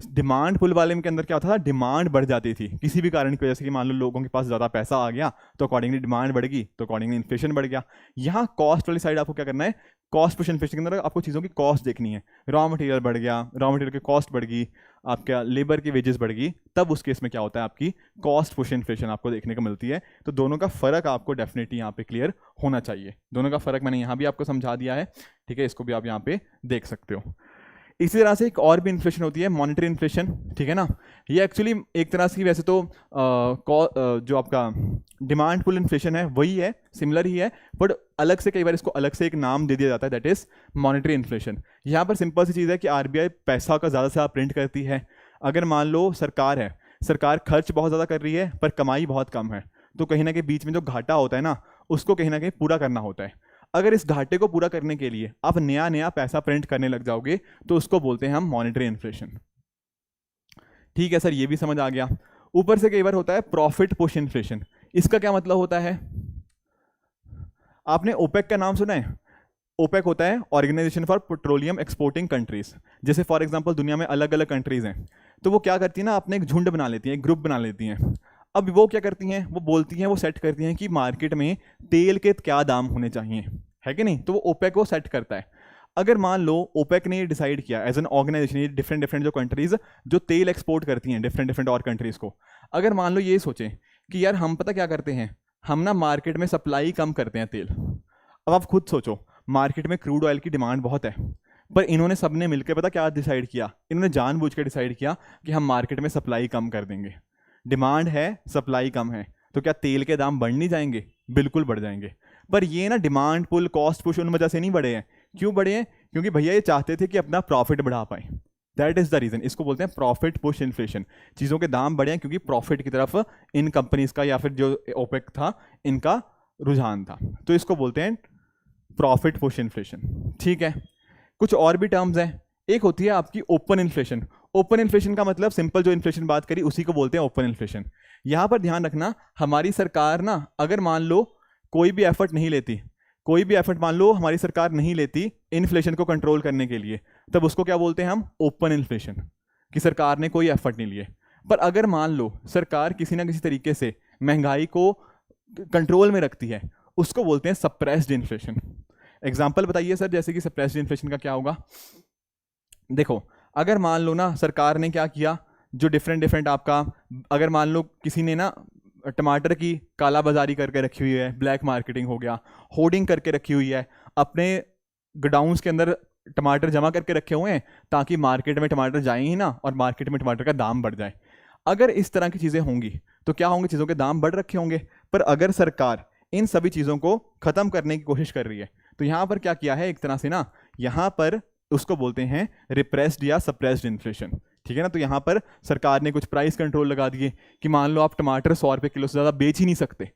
डिमांड पुल वाले के अंदर क्या होता था? डिमांड बढ़ जाती थी किसी भी कारण की वजह से, कि मान लो लोगों के पास ज़्यादा पैसा आ गया तो अकॉर्डिंगली डिमांड बढ़ गई, तो अकॉर्डिंगली इन्फ्लेशन बढ़ गया। यहाँ कॉस्ट वाली साइड आपको क्या करना है? कॉस्ट पुश इन्फ्लेशन के अंदर आपको चीज़ों की कॉस्ट देखनी है। रॉ मटेरियल बढ़ गया, रॉ मटेरियल की कॉस्ट बढ़ गई, आपका लेबर की वेजेस बढ़ गई, तब उस केस में क्या होता है? आपकी कॉस्ट पुश इन्फ्लेशन आपको देखने को मिलती है। तो दोनों का फर्क आपको डेफिनेटली यहाँ पे क्लियर होना चाहिए। दोनों का फर्क मैंने यहाँ भी आपको समझा दिया है, ठीक है, इसको भी आप यहाँ पे देख सकते हो। इसी तरह से एक और भी इन्फ्लेशन होती है, मॉनेटरी इन्फ्लेशन, ठीक है ना। ये एक्चुअली एक तरह से वैसे तो जो आपका डिमांड पुल इन्फ्लेशन है वही है, सिमिलर ही है, बट अलग से कई बार इसको अलग से एक नाम दे दिया जाता है, दैट इज मॉनेटरी इन्फ्लेशन। यहाँ पर सिंपल सी चीज़ है कि आरबीआई पैसा का ज़्यादा से ज़्यादा प्रिंट करती है। अगर मान लो सरकार है, सरकार खर्च बहुत ज़्यादा कर रही है पर कमाई बहुत कम है, तो कहीं ना कहीं बीच में जो घाटा होता है ना, उसको कहीं ना कहीं पूरा करना होता है। अगर इस घाटे को पूरा करने के लिए आप नया नया पैसा प्रिंट करने लग जाओगे तो उसको बोलते हैं हम मॉनेटरी इन्फ्लेशन। ठीक है सर, ये भी समझ आ गया। ऊपर से कई बार होता है प्रॉफिट पुश इन्फ्लेशन। इसका क्या मतलब होता है? आपने ओपेक का नाम सुना है? ओपेक होता है organization for petroleum exporting countries. जैसे फॉर एग्जांपल दुनिया में अलग अलग कंट्रीज हैं, तो वो क्या करती है ना, अपने एक झुंड बना लेती हैं, एक ग्रुप बना लेती हैं। अब वो क्या करती हैं? वो बोलती हैं, वो सेट करती हैं कि मार्केट में तेल के क्या दाम होने चाहिए, है कि नहीं? तो वो ओपेक वो सेट करता है। अगर मान लो ओपेक ने डिसाइड किया एज एन ऑर्गेनाइजेशन, ये डिफरेंट डिफरेंट जो कंट्रीज जो तेल एक्सपोर्ट करती हैं डिफरेंट डिफरेंट और कंट्रीज को, अगर मान लो ये सोचें कि यार हम पता क्या करते हैं, हम ना मार्केट में सप्लाई कम करते हैं तेल। अब आप खुद सोचो, मार्केट में क्रूड ऑयल की डिमांड बहुत है, पर इन्होंने सबने मिलकर पता क्या डिसाइड किया? इन्होंने जानबूझ के डिसाइड किया कि हम मार्केट में सप्लाई कम कर देंगे। डिमांड है, सप्लाई कम है, तो क्या तेल के दाम बढ़ नहीं जाएंगे? बिल्कुल बढ़ जाएंगे। पर ये ना डिमांड पुल कॉस्ट पुश उन वजह से नहीं बढ़े हैं। क्यों बढ़े हैं? क्योंकि भैया ये चाहते थे कि अपना प्रॉफिट बढ़ा पाए। That is the reason. इसको बोलते हैं प्रॉफिट पुश इन्फ्लेशन। चीज़ों के दाम बढ़े हैं क्योंकि प्रॉफिट की तरफ इन कंपनीज का या फिर जो ओपेक था इनका रुझान था, तो इसको बोलते हैं प्रॉफिट पुश इन्फ्लेशन। ठीक है, कुछ और भी टर्म्स हैं। एक होती है आपकी ओपन इन्फ्लेशन। ओपन इन्फ्लेशन का मतलब सिंपल जो इन्फ्लेशन बात करी उसी को बोलते हैं ओपन इन्फ्लेशन। यहां पर ध्यान रखना, हमारी सरकार ना अगर मान लो कोई भी एफर्ट नहीं लेती, कोई भी एफर्ट मान लो हमारी सरकार नहीं लेती इन्फ्लेशन को कंट्रोल करने के लिए, तब उसको क्या बोलते हैं हम? ओपन इन्फ्लेशन, कि सरकार ने कोई एफर्ट नहीं लिए। पर अगर मान लो सरकार किसी ना किसी तरीके से महंगाई को कंट्रोल में रखती है, उसको बोलते हैं सप्रेस्ड इन्फ्लेशन। एग्जाम्पल बताइए सर, जैसे कि सप्रेस्ड इन्फ्लेशन का क्या होगा? देखो, अगर मान लो ना सरकार ने क्या किया, जो डिफरेंट डिफरेंट आपका, अगर मान लो किसी ने ना टमाटर की काला बाजारी करके रखी हुई है, ब्लैक मार्केटिंग हो गया, होर्डिंग करके रखी हुई है, अपने गोडाउन्स के अंदर टमाटर जमा करके रखे हुए हैं ताकि मार्केट में टमाटर जाए ही ना और मार्केट में टमाटर का दाम बढ़ जाए। अगर इस तरह की चीज़ें होंगी तो क्या होंगे? चीज़ों के दाम बढ़ रखे होंगे। पर अगर सरकार इन सभी चीज़ों को ख़त्म करने की कोशिश कर रही है, तो यहाँ पर क्या किया है एक तरह से ना, यहाँ पर उसको बोलते हैं रिप्रेस्ड या सप्रेस्ड इन्फ्लेशन। ठीक है ना, तो यहाँ पर सरकार ने कुछ प्राइस कंट्रोल लगा दिए कि मान लो आप टमाटर 100 रुपये किलो से ज़्यादा बेच ही नहीं सकते।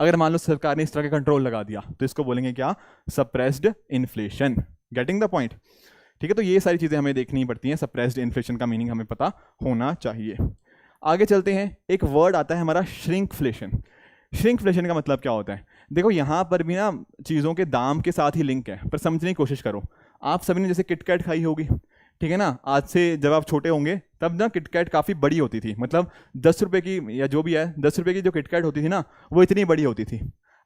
अगर मान लो सरकार ने इस तरह का कंट्रोल लगा दिया तो इसको बोलेंगे क्या? Suppressed inflation. Getting the point? ठीक है, तो ये सारी चीज़ें हमें देखनी पड़ती हैं। सप्रेस्ड इन्फ्लेशन का मीनिंग हमें पता होना चाहिए। आगे चलते हैं, एक वर्ड आता है हमारा श्रिंकफ्लेशन। श्रिंकफ्लेशन का मतलब क्या होता है? देखो यहाँ पर भी ना चीज़ों के दाम के साथ ही लिंक है, पर समझने की कोशिश करो। आप सभी ने जैसे किटकैट खाई होगी, ठीक है ना, आज से जब आप छोटे होंगे तब ना किटकैट काफ़ी बड़ी होती थी, मतलब 10 रुपये की या जो भी है 10 रुपये की जो किटकैट होती थी ना वो इतनी बड़ी होती थी।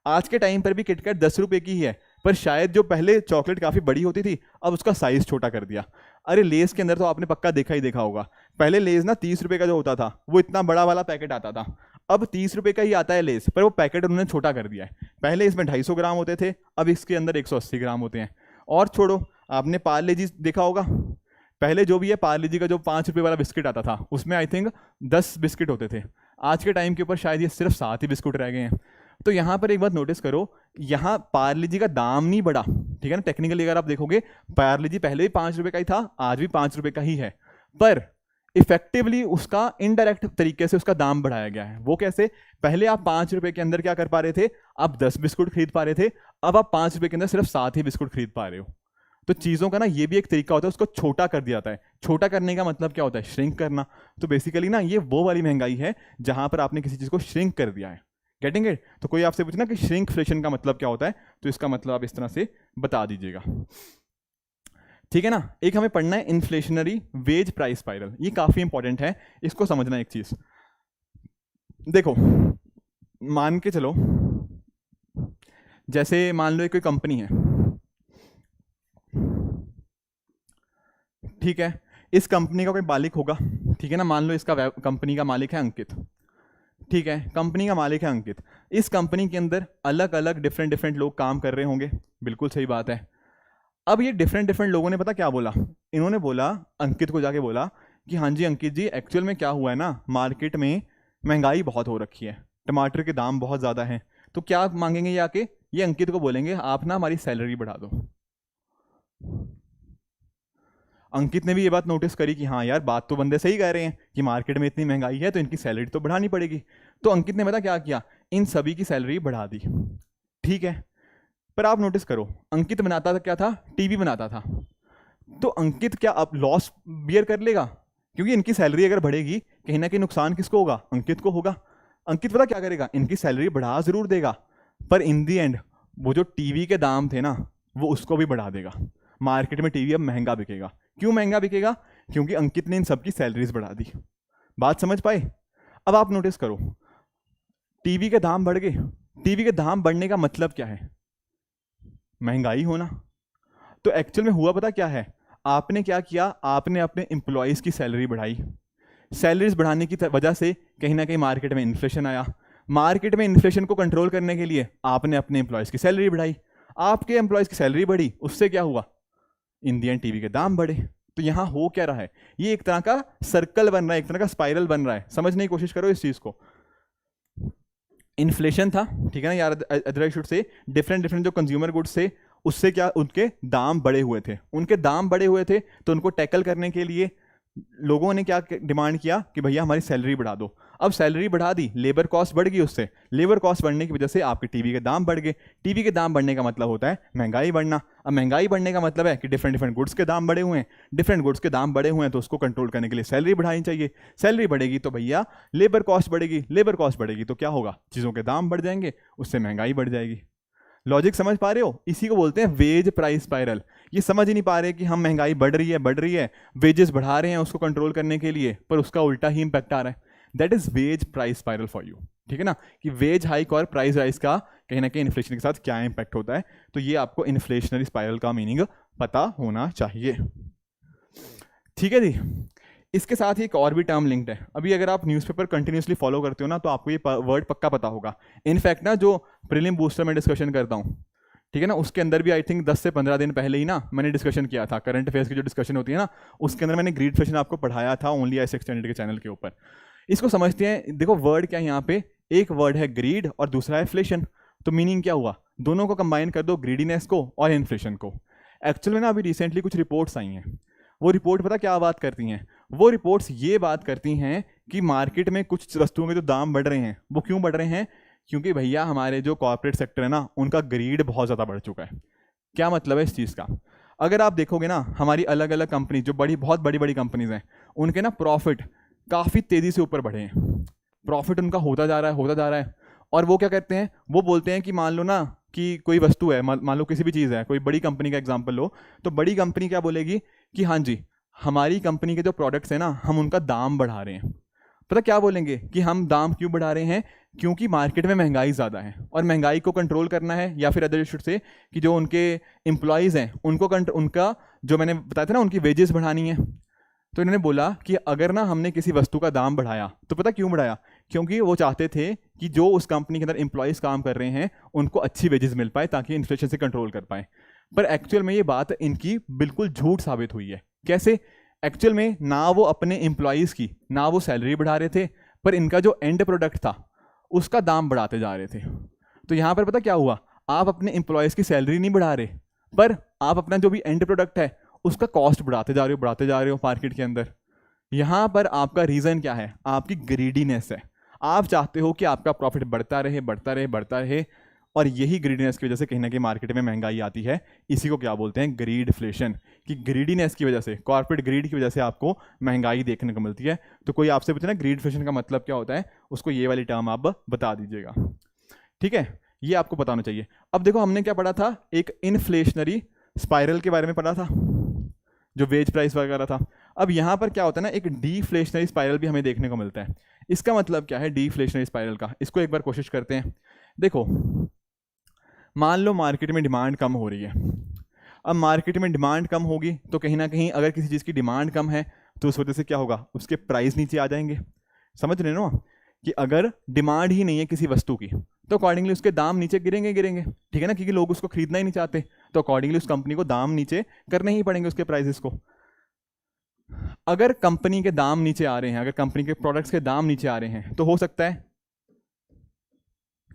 आज के टाइम पर भी किटकैट 10 रुपये की ही है, पर शायद जो पहले चॉकलेट काफ़ी बड़ी होती थी अब उसका साइज़ छोटा कर दिया। अरे लेस के अंदर तो आपने पक्का देखा ही देखा होगा, पहले लेस ना 30 रुपये का जो होता था वो इतना बड़ा वाला पैकेट आता था, अब 30 रुपये का ही आता है लेस, पर वो पैकेट उन्होंने छोटा कर दिया है। पहले इसमें 250 ग्राम होते थे, अब इसके अंदर 180 ग्राम होते हैं। और छोड़ो, आपने पार्ले जी देखा होगा, पहले जो भी है पार्ले जी का जो 5 रुपये वाला बिस्किट आता था उसमें आई थिंक 10 बिस्किट होते थे। आज के टाइम के ऊपर शायद ये सिर्फ 7 ही बिस्कुट रह गए हैं। तो यहाँ पर एक बात नोटिस करो, यहाँ पार्ले जी का दाम नहीं बढ़ा, ठीक है ना। टेक्निकली अगर आप देखोगे पार्ले जी पहले भी 5 रुपए का ही था, आज भी 5 रुपए का ही है, पर इफेक्टिवली उसका इनडायरेक्ट तरीके से उसका दाम बढ़ाया गया है। वो कैसे? पहले आप 5 रुपए के अंदर क्या कर पा रहे थे, आप 10 बिस्कुट खरीद पा रहे थे, अब आप 5 रुपए के अंदर सिर्फ 7 ही बिस्कुट खरीद पा रहे हो। तो चीज़ों का ना ये भी एक तरीका होता है, उसको छोटा कर दिया जाता है। छोटा करने का मतलब क्या होता है? श्रिंक करना। तो बेसिकली ना ये वो वाली महंगाई है जहां पर आपने किसी चीज़ को श्रिंक कर दिया है। Getting it? तो कोई आपसे पूछे ना कि श्रिंकफ्लेशन का मतलब क्या होता है, तो इसका मतलब आप इस तरह से बता दीजिएगा, ठीक है ना। एक हमें पढ़ना है इन्फ्लेशनरी वेज प्राइस स्पाइरल, ये काफ़ी इंपॉर्टेंट है, इसको समझना। एक चीज़ देखो, मान के चलो, जैसे मान लो कोई कंपनी है, ठीक है, इस कंपनी का कोई मालिक होगा, ठीक है ना। मान लो इसका कंपनी का मालिक है अंकित, ठीक है, कंपनी का मालिक है अंकित। इस कंपनी के अंदर अलग अलग डिफरेंट लोग काम कर रहे होंगे, बिल्कुल सही बात है। अब ये डिफरेंट लोगों ने पता क्या बोला, इन्होंने बोला, अंकित को जाके बोला कि हाँ जी अंकित जी, एक्चुअल में क्या हुआ है ना, मार्केट में महंगाई बहुत हो रखी है, टमाटर के दाम बहुत ज़्यादा हैं, तो क्या मांगेंगे ये आके, ये अंकित को बोलेंगे आप ना हमारी सैलरी बढ़ा दो। अंकित ने भी ये बात नोटिस करी कि हाँ यार, बात तो बंदे सही कह रहे हैं कि मार्केट में इतनी महंगाई है तो इनकी सैलरी तो बढ़ानी पड़ेगी। तो अंकित ने पता क्या किया, इन सभी की सैलरी बढ़ा दी, ठीक है। पर आप नोटिस करो, अंकित बनाता था क्या था, टीवी बनाता था। तो अंकित क्या अब लॉस बियर कर लेगा? क्योंकि इनकी सैलरी अगर बढ़ेगी, कहीं ना कहीं नुकसान किसको होगा? अंकित को होगा। अंकित पता क्या करेगा, इनकी सैलरी बढ़ा जरूर देगा, पर इन दी एंड वो जो टीवी के दाम थे ना, वो उसको भी बढ़ा देगा। मार्केट में टीवी अब महंगा बिकेगा। क्यों महंगा बिकेगा? क्योंकि अंकित ने इन सबकी सैलरीज बढ़ा दी। बात समझ पाए? अब आप नोटिस करो, टीवी के दाम बढ़ गए, टीवी के दाम बढ़ने का मतलब क्या है? महंगाई होना। तो एक्चुअल में हुआ पता क्या है, आपने क्या किया, आपने अपने एम्प्लॉयज़ की सैलरी बढ़ाई। सैलरीज बढ़ाने की वजह से कहीं ना कहीं मार्केट में इन्फ्लेशन आया। मार्केट में इन्फ्लेशन को कंट्रोल करने के लिए आपने अपने एम्प्लॉयज़ की सैलरी बढ़ाई। आपके एम्प्लॉयज़ की सैलरी बढ़ी, उससे क्या हुआ? इंडियन टीवी के दाम बढ़े। तो यहाँ हो क्या रहा है, ये एक तरह का सर्कल बन रहा है, एक तरह का स्पाइरल बन रहा है। समझने की कोशिश करो इस चीज़ को। इन्फ्लेशन था, ठीक है ना यार, अदर शुड से डिफरेंट जो कंज्यूमर गुड्स थे, उससे क्या उनके दाम बढ़े हुए थे। उनके दाम बढ़े हुए थे तो उनको टैकल करने के लिए लोगों ने क्या डिमांड किया कि भैया हमारी सैलरी बढ़ा दो। अब सैलरी बढ़ा दी, लेबर कॉस्ट बढ़ गई, उससे लेबर कॉस्ट बढ़ने की वजह से आपके टीवी के दाम बढ़ गए। टीवी के दाम बढ़ने का मतलब होता है महंगाई बढ़ना। अब महंगाई बढ़ने का मतलब है कि डिफरेंट गुड्स के दाम बढ़े हुए हैं। डिफरेंट गुड्स के दाम बढ़े हुए हैं तो उसको कंट्रोल करने के लिए सैलरी बढ़ानी चाहिए। सैलरी बढ़ेगी तो भैया लेबर कॉस्ट बढ़ेगी, लेबर कॉस्ट बढ़ेगी तो क्या होगा? चीज़ों के दाम बढ़ जाएंगे, उससे महंगाई बढ़ जाएगी। लॉजिक समझ पा रहे हो? इसी को बोलते हैं वेज प्राइस स्पाइरल। ये समझ ही नहीं पा रहे कि हम महंगाई बढ़ रही है, वेजेस बढ़ा रहे हैं उसको कंट्रोल करने के लिए, पर उसका उल्टा ही इंपैक्ट आ रहा है। That is wage price spiral for you, ठीक है ना, कि वेज हाइक और प्राइस राइज का कहीं ना कहीं इन्फ्लेशन के साथ क्या इंपैक्ट होता है। तो ये आपको इन्फ्लेशनरी स्पाइरल का मीनिंग पता होना चाहिए, ठीक है जी। इसके साथ ही एक और भी टर्म लिंक्ड है। अभी अगर आप न्यूज़पेपर कंटिन्यूसली फॉलो करते हो ना, तो आपको ये वर्ड पक्का पता होगा। इनफैक्ट ना जो प्रीलिम बूस्टर में डिस्कशन करता हूँ, ठीक है ना, उसके अंदर भी आई थिंक 10 से 15 दिन पहले ही ना मैंने डिस्कशन किया था। करंट अफेयर्स की जो डिस्कशन होती है ना, उसके अंदर मैंने ग्रीडफ्लेशन आपको पढ़ाया था ओनली आई एक्सटेंडेड के चैनल के ऊपर। इसको समझते हैं। देखो वर्ड क्या है यहाँ पे, एक वर्ड है ग्रीड और दूसरा है फ्लेशन। तो मीनिंग क्या हुआ? दोनों को कंबाइन कर दो, ग्रीडीनेस को और इन्फ्लेशन को। एक्चुअल में ना अभी रिसेंटली कुछ रिपोर्ट्स आई हैं। वो रिपोर्ट पता क्या बात करती हैं? वो रिपोर्ट्स ये बात करती हैं कि मार्केट में कुछ वस्तुओं के जो दाम बढ़ रहे हैं, वो क्यों बढ़ रहे हैं? क्योंकि भैया हमारे जो कॉर्पोरेट सेक्टर है ना, उनका ग्रीड बहुत ज़्यादा बढ़ चुका है। क्या मतलब है इस चीज़ का? अगर आप देखोगे ना, हमारी अलग अलग कंपनी जो बहुत बड़ी कंपनीज हैं, उनके ना प्रॉफिट काफ़ी तेज़ी से ऊपर बढ़े हैं। प्रॉफिट उनका होता जा रहा है। और वो क्या करते हैं, वो बोलते हैं कि मान लो ना कि कोई वस्तु है, मान लो किसी भी चीज़ है, कोई बड़ी कंपनी का एग्जांपल लो, तो बड़ी कंपनी क्या बोलेगी कि हाँ जी हमारी कंपनी के जो प्रोडक्ट्स हैं ना, हम उनका दाम बढ़ा रहे हैं। पता क्या बोलेंगे कि हम दाम क्यों बढ़ा रहे हैं? क्योंकि मार्केट में महंगाई ज़्यादा है और महंगाई को कंट्रोल करना है, या फिर अदर शुड से कि जो उनके एम्प्लॉयज़ हैं उनको उनका जो मैंने बताया था ना, उनकी वेजेस बढ़ानी है। तो इन्होंने बोला कि अगर ना हमने किसी वस्तु का दाम बढ़ाया, तो पता क्यों बढ़ाया? क्योंकि वो चाहते थे कि जो उस कंपनी के अंदर एम्प्लॉयज़ काम कर रहे हैं उनको अच्छी वेजेस मिल पाए, ताकि इन्फ्लेशन से कंट्रोल कर पाए। पर एक्चुअल में ये बात इनकी बिल्कुल झूठ साबित हुई है। कैसे? एक्चुअल में ना वो अपने एम्प्लॉयज़ की ना वो सैलरी बढ़ा रहे थे, पर इनका जो एंड प्रोडक्ट था उसका दाम बढ़ाते जा रहे थे। तो यहाँ पर पता क्या हुआ, आप अपने एम्प्लॉयज़ की सैलरी नहीं बढ़ा रहे, पर आप अपना जो भी एंड प्रोडक्ट है उसका कॉस्ट बढ़ाते जा रहे हो मार्केट के अंदर। यहाँ पर आपका रीज़न क्या है, आपकी ग्रीडीनेस है। आप चाहते हो कि आपका प्रॉफिट बढ़ता रहे बढ़ता रहे बढ़ता रहे, और यही ग्रीडीनेस की वजह से कहीं ना कहीं मार्केट में महंगाई आती है। इसी को क्या बोलते हैं, ग्रीडफ्लेशन। कि ग्रीडीनेस की वजह से, कॉर्पोरेट ग्रीड की वजह से आपको महंगाई देखने को मिलती है। तो कोई आपसे पूछे ना ग्रीडफ्लेशन का मतलब क्या होता है, उसको ये वाली टर्म आप बता दीजिएगा, ठीक है, ये आपको पता होना चाहिए। अब देखो हमने क्या पढ़ा था, एक इन्फ्लेशनरी स्पाइरल के बारे में पढ़ा था, जो वेज प्राइस वगैरह था। अब यहाँ पर क्या होता है ना, एक डीफ्लेशनरी स्पाइरल भी हमें देखने को मिलता है। इसका मतलब क्या है डीफ्लेशनरी स्पाइरल का, इसको एक बार कोशिश करते हैं। देखो मान लो मार्केट में डिमांड कम हो रही है। अब मार्केट में डिमांड कम होगी तो कहीं ना कहीं अगर किसी चीज़ की डिमांड कम है तो उस वजह से क्या होगा, उसके प्राइस नीचे आ जाएंगे। समझ रहे हो ना, कि अगर डिमांड ही नहीं है किसी वस्तु की तो अकॉर्डिंगली उसके दाम नीचे गिरेंगे, ठीक है ना, क्योंकि लोग उसको खरीदना ही नहीं चाहते, तो अकॉर्डिंगली उस कंपनी को दाम नीचे करने ही पड़ेंगे उसके प्राइसेस को। अगर कंपनी के दाम नीचे आ रहे हैं, अगर कंपनी के प्रोडक्ट्स के दाम नीचे आ रहे हैं, तो हो सकता है